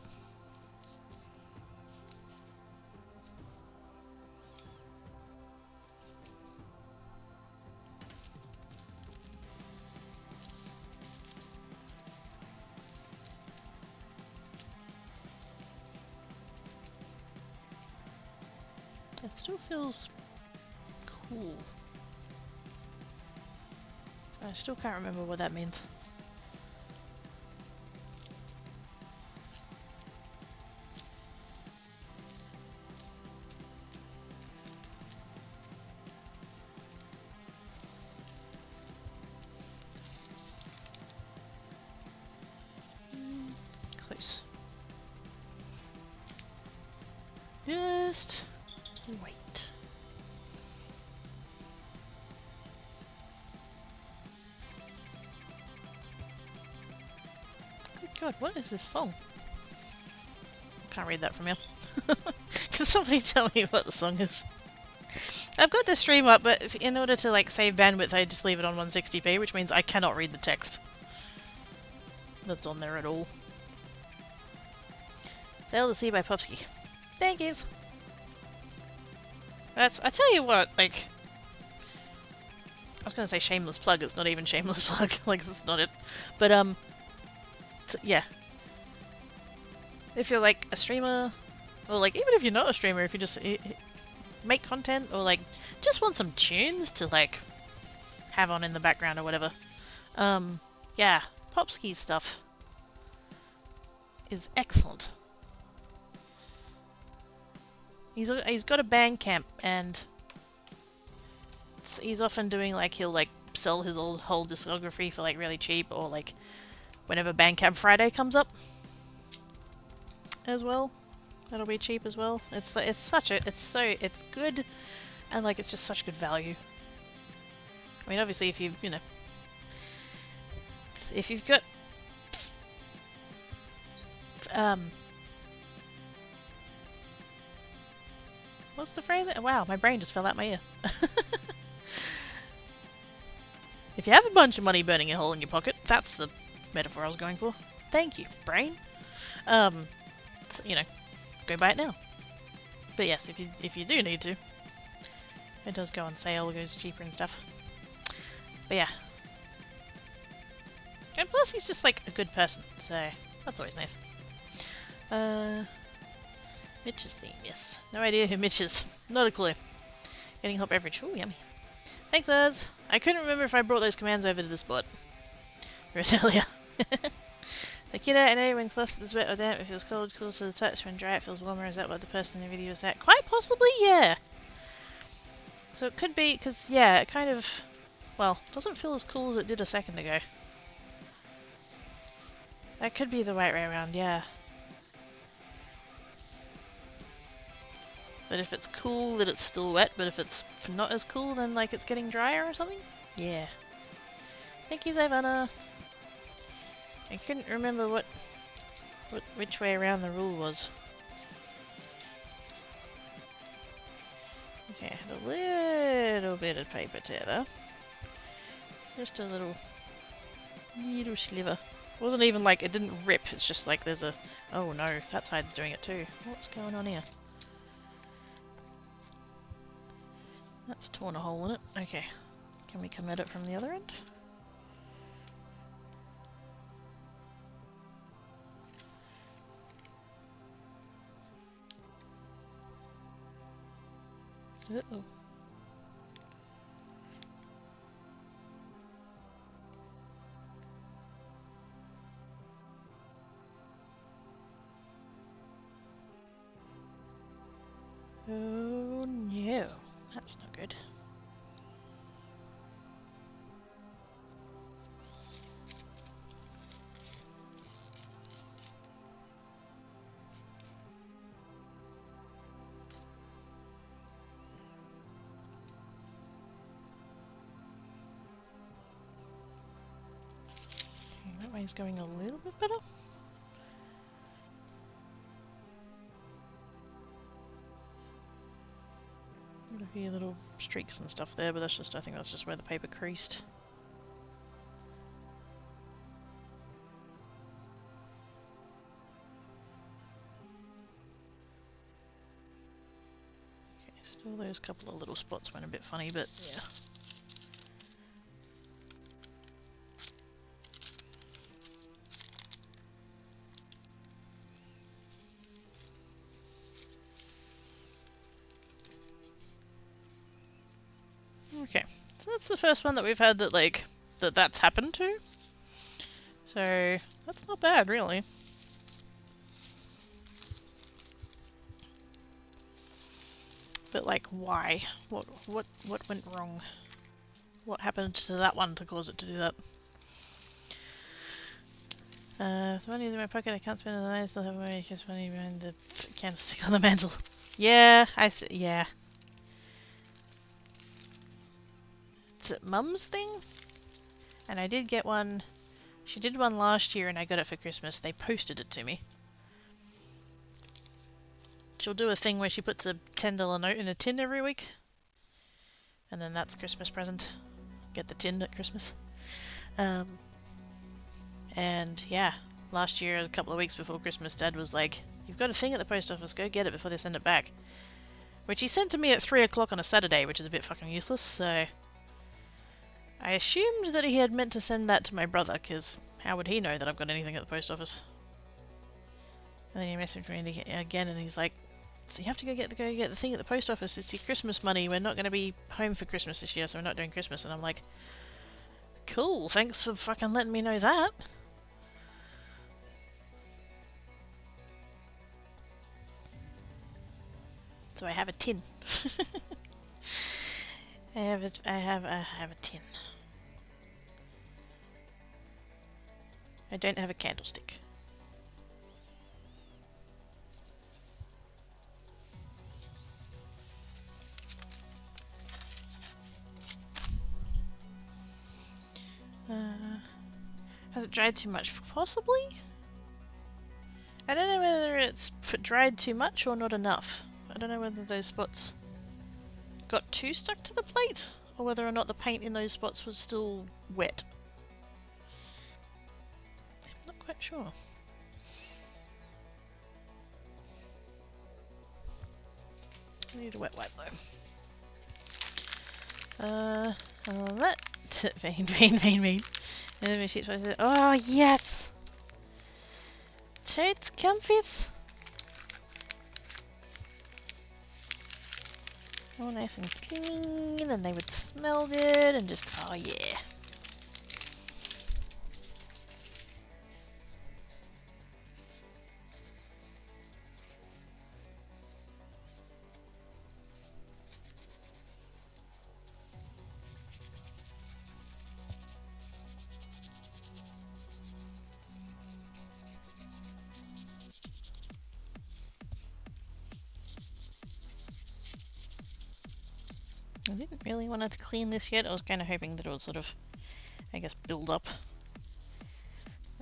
That still feels cool. I still can't remember what that means. just wait. Good God, what is this song? I can't read that from here. Can somebody tell me what the song is? I've got the stream up, but in order to like save bandwidth, I just leave it on 160p, which means I cannot read the text that's on there at all. Sail the Sea by Popsky. Thank yous. That's, I tell you what, like, I was gonna say shameless plug, it's not even shameless plug, like, that's not it. But, yeah. If you're, like, a streamer, or, like, even if you're not a streamer, if you just make content, or, like, just want some tunes to, like, have on in the background or whatever, yeah, Popsky's stuff is excellent. He's got a Bandcamp, and he's often doing, like, he'll, like, sell his whole discography for, like, really cheap, or, like, whenever Bandcamp Friday comes up as well, that'll be cheap as well. It's good, and, like, it's just such good value. I mean, obviously, if you know, if you've got, what's the phrase? Wow, my brain just fell out my ear. If you have a bunch of money burning a hole in your pocket, that's the metaphor I was going for. Thank you, brain. You know, go buy it now. But yes, if you do need to, it does go on sale, it goes cheaper and stuff. But yeah. And plus he's just like a good person, so that's always nice. Mitch's theme, yes. No idea who Mitch is. Not a clue. Getting hot beverage. Ooh, yummy. Thanks, Laz. I couldn't remember if I brought those commands over to this bot. Earlier. The kid out in A when cloth is wet or damp, it feels cold, cool to the touch. When dry, it feels warmer. Is that what the person in the video is at? Quite possibly, yeah. So it could be, because, yeah, it kind of, well, doesn't feel as cool as it did a second ago. That could be the right way around, yeah. But if it's cool, that it's still wet, but if it's not as cool, then like it's getting drier or something? Yeah. Thank you, Ivana. I couldn't remember which way around the rule was. Okay, I had a little bit of paper tether. Just a little sliver. It wasn't even like, it didn't rip, it's just like there's a, oh no, that side's doing it too. What's going on here? That's torn a hole in it. Okay. Can we come at it from the other end? Uh-oh. Oh no, that's not good. Okay, that way's going a little bit better. Got a few little streaks and stuff there, but that's just, I think that's just where the paper creased. Okay, still those couple of little spots went a bit funny, but yeah. Okay, so that's the first one that we've had that, like, that's happened to. So, that's not bad, really. But, like, why? What went wrong? What happened to that one to cause it to do that? The money is in my pocket, I can't spend it on the night, I still have money, just money behind the candlestick on the mantle. Yeah, yeah. It's at Mum's thing? And I did get one. She did one last year and I got it for Christmas. They posted it to me. She'll do a thing where she puts a $10 note in a tin every week. And then that's Christmas present. Get the tin at Christmas. And yeah, last year, a couple of weeks before Christmas, Dad was like, "You've got a thing at the post office, go get it before they send it back." Which he sent to me at 3 o'clock on a Saturday, which is a bit fucking useless, so I assumed that he had meant to send that to my brother, because how would he know that I've got anything at the post office? And then he messaged me again, and he's like, "So you have to go get the thing at the post office. It's your Christmas money. We're not going to be home for Christmas this year, so we're not doing Christmas." And I'm like, "Cool, thanks for fucking letting me know that." So I have a tin. I have a tin. I don't have a candlestick. Has it dried too much? Possibly? I don't know whether it's dried too much or not enough. I don't know whether those spots got too stuck to the plate, or whether or not the paint in those spots was still wet. I'm not quite sure. I need a wet wipe though. That vein. And then she said, "Oh yes, totes comfies." All nice and clean, and they would smell good, and just, oh yeah. I didn't really want to clean this yet. I was kind of hoping that it would sort of, I guess, build up.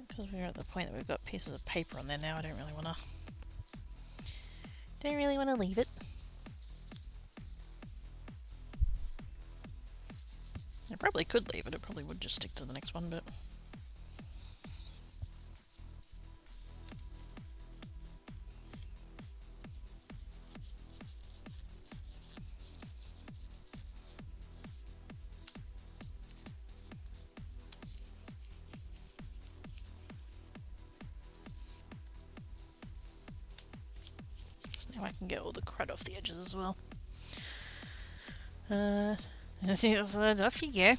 Because we're at the point that we've got pieces of paper on there now, I don't really want to leave it. I probably could leave it. It probably would just stick to the next one, but so now I can get all the crud off the edges as well. I think that's off you go.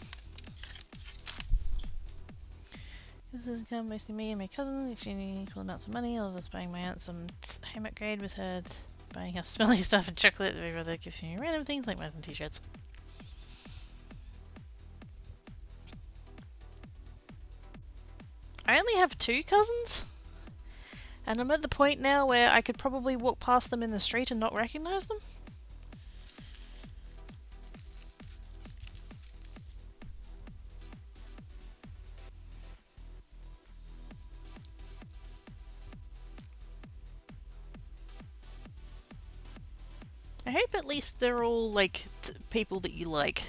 This has come mostly me and my cousins, exchanging equal amounts of money. All of us buying my aunt some home upgrade with her buying us smelly stuff and chocolate. My brother gives me random things like mugs and t-shirts. I only have 2 cousins, and I'm at the point now where I could probably walk past them in the street and not recognize them. I hope at least they're all, like, people that you like.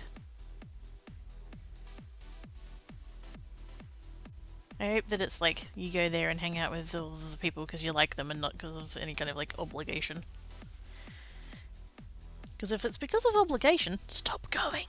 I hope that it's like, you go there and hang out with all the people because you like them and not because of any kind of, like, obligation. Because if it's because of obligation, stop going!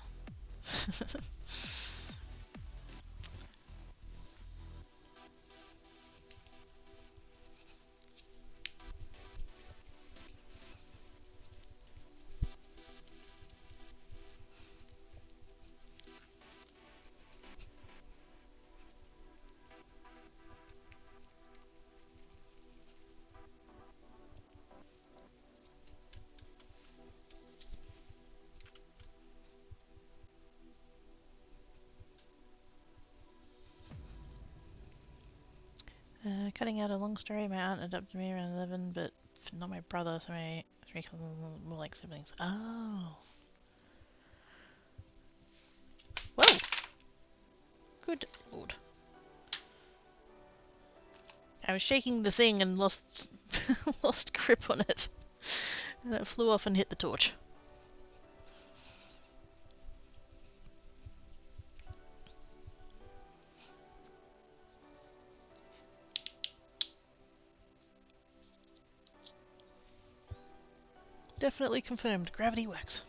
Cutting out a long story, my aunt adopted me around 11, but not my brother, so my 3 cousins, more like siblings. Oh. Whoa! Good lord. I was shaking the thing and lost lost grip on it. And it flew off and hit the torch. Definitely confirmed. Gravity works.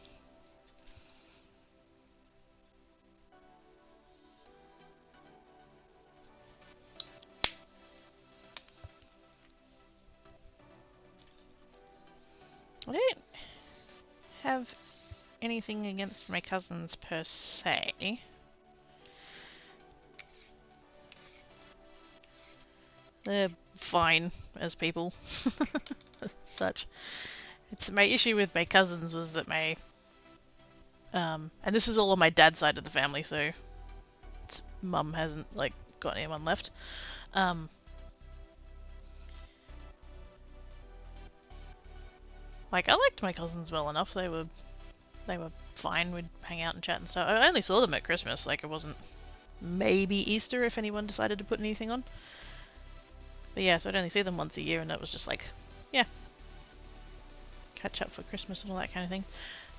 I don't have anything against my cousins per se. They're fine as people. Such. It's my issue with my cousins was that my and this is all on my dad's side of the family, so mum hasn't like got anyone left. Like I liked my cousins well enough. They were fine. We'd hang out and chat and stuff. I only saw them at Christmas. Like it wasn't maybe Easter if anyone decided to put anything on. But yeah, so I'd only see them once a year, and that was just like, yeah, catch up for Christmas and all that kind of thing.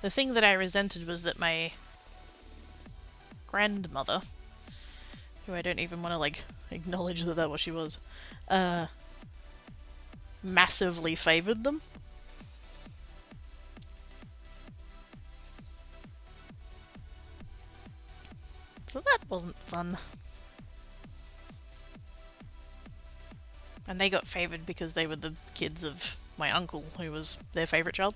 The thing that I resented was that my grandmother, who I don't even want to like acknowledge that what she was, massively favoured them. So that wasn't fun. And they got favoured because they were the kids of my uncle, who was their favourite child.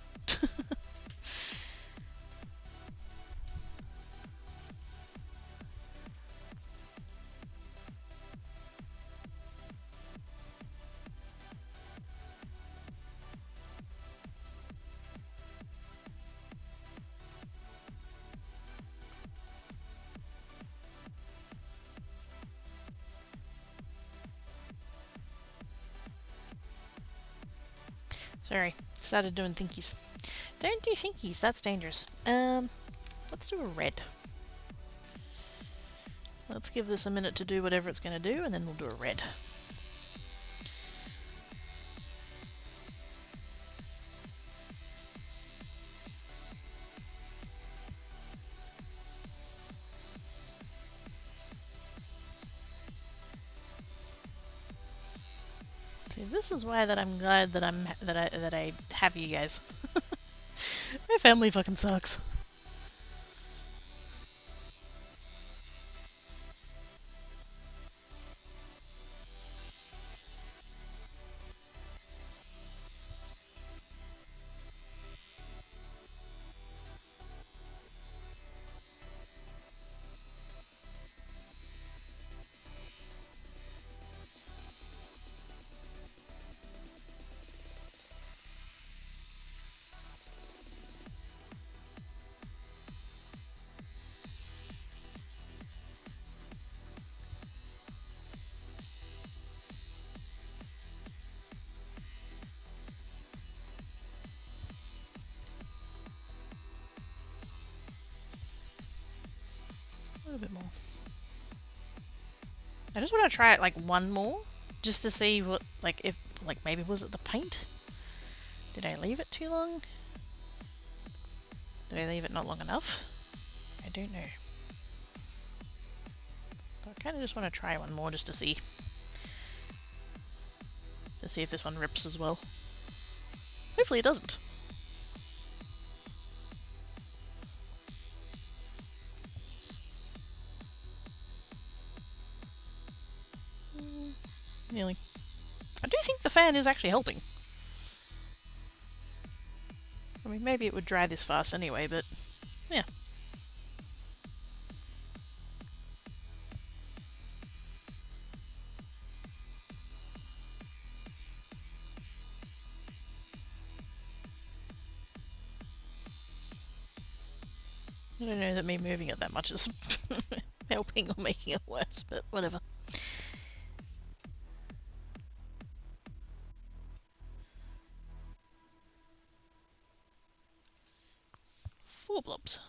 Sorry, started doing thinkies. Don't do thinkies, that's dangerous. Let's do a red. Let's give this a minute to do whatever it's going to do, and then we'll do a red. See, this is why that I'm glad that I have you guys. My family fucking sucks. A little bit more. I just want to try it like one more, just to see what, like, if, like, maybe was it the paint? Did I leave it too long? Did I leave it not long enough? I don't know. But I kind of just want to try one more just to see. To see if this one rips as well. Hopefully it doesn't. Nearly. I do think the fan is actually helping. I mean, maybe it would dry this fast anyway, but yeah. I don't know that me moving it that much is helping or making it worse, but whatever. 4 blobs.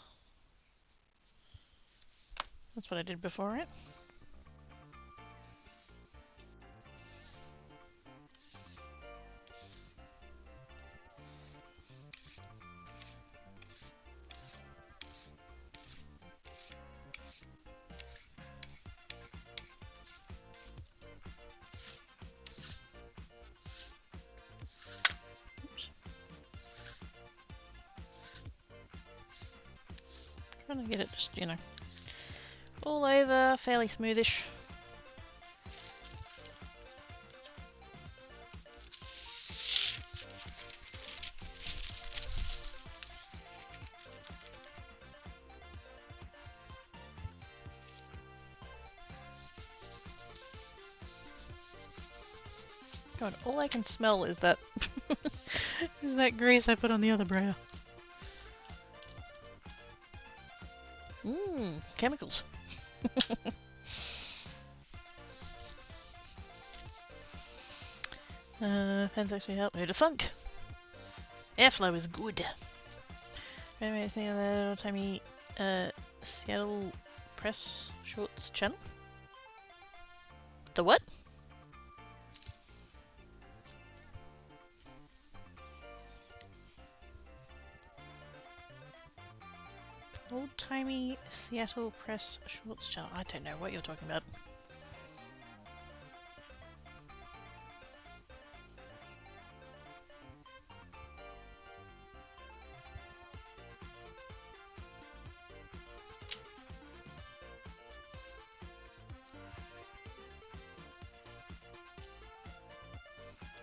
That's what I did before, right? Trying to get it just, you know, all over, fairly smoothish. God, all I can smell is that is that grease I put on the other brayer. Mmm, chemicals. Fans actually help. Who to thunk? Airflow is good. Anyway, think of that old-timey Seattle Press Shorts channel. The what? Old-timey Seattle Press Shorts channel. I don't know what you're talking about.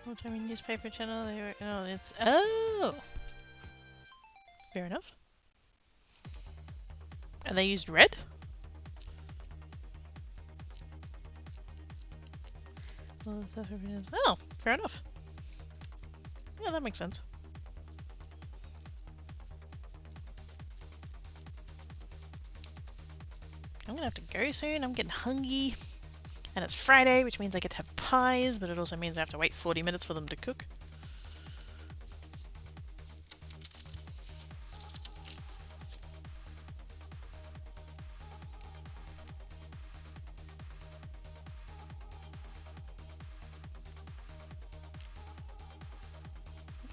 Old-timey newspaper channel. Oh, it's fair enough. And they used red? Oh, fair enough. Yeah, that makes sense. I'm gonna have to go soon. I'm getting hungry. And it's Friday, which means I get to have pies, but it also means I have to wait 40 minutes for them to cook.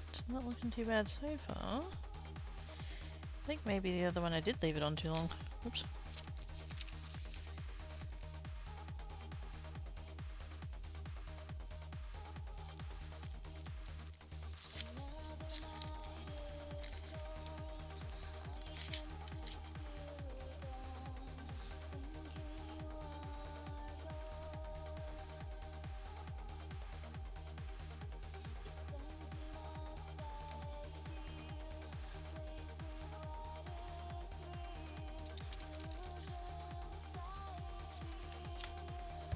It's not looking too bad so far. I think maybe the other one I did leave it on too long. Oops.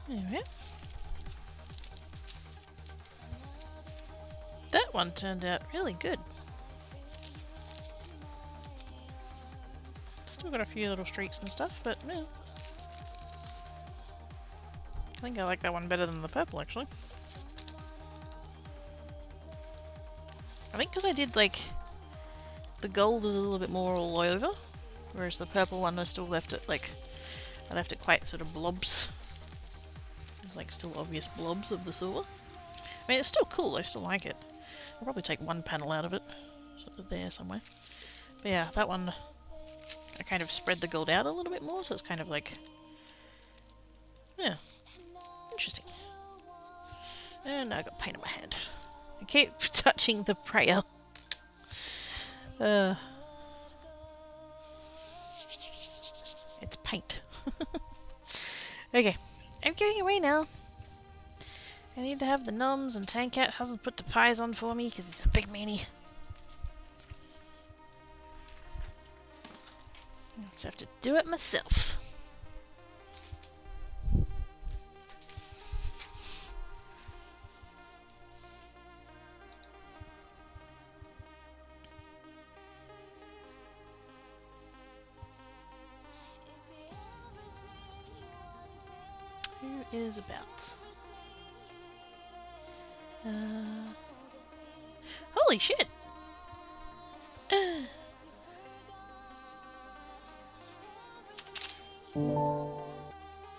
Anyway. That one turned out really good. Still got a few little streaks and stuff, but yeah. I think I like that one better than the purple, actually. I think because I did, like, the gold is a little bit more all over, whereas the purple one I still left it, like, I left it quite sort of blobs. There's, like, still obvious blobs of the silver. I mean, it's still cool, I still like it. I'll probably take one panel out of it, sort of there somewhere. But yeah, that one, I kind of spread the gold out a little bit more, so it's kind of like, yeah, interesting. And I got paint on my hand. I keep touching the prayer. It's paint. Okay, I'm going away now. I need to have the noms, and Tankat hasn't put the pies on for me because he's a big meanie. I just have to do it myself. Who is about? Holy shit!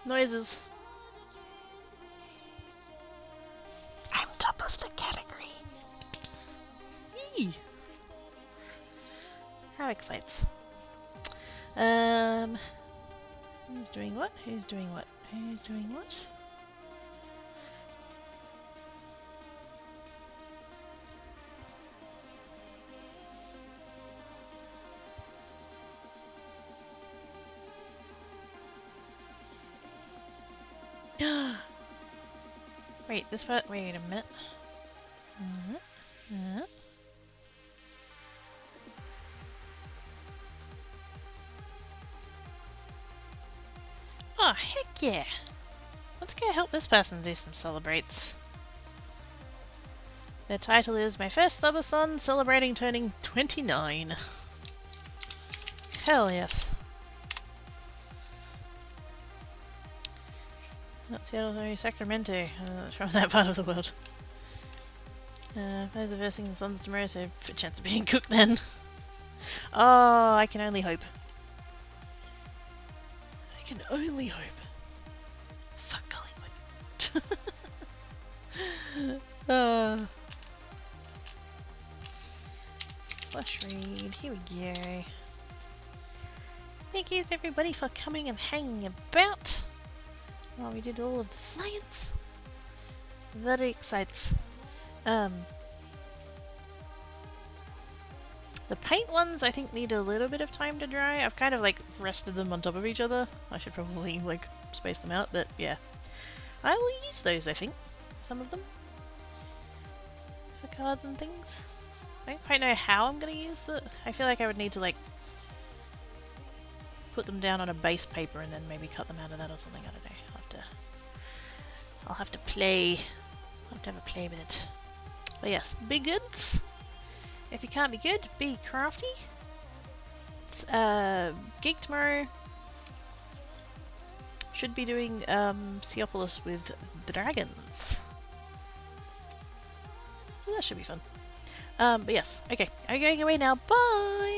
Noises. I'm top of the category. Yee. How excites. Who's doing what? Who's doing what? Who's doing what? Wait, this part. Wait a minute. Oh, heck yeah! Let's go help this person do some celebrates. Their title is My First Subathon Celebrating Turning 29. Hell yes. Not Seattle, sorry, Sacramento. From that part of the world. There's the first thing the sun's tomorrow, so for a chance of being cooked then. Oh, I can only hope. I can only hope. Fuck Collingwood. Flush read, here we go. Thank you everybody for coming and hanging about while we did all of the science. That excites. The paint ones I think need a little bit of time to dry. I've kind of like rested them on top of each other. I should probably like space them out, but yeah. I will use those, I think. Some of them. For cards and things. I don't quite know how I'm gonna use it. I feel like I would need to like put them down on a base paper and then maybe cut them out of that or something. I don't know. I'll have to play. I'll have to have a play with it. But yes, be goods. If you can't be good, be crafty. It's gig tomorrow. Should be doing Seopolis with the dragons. So that should be fun. But yes, okay. I'm going away now. Bye!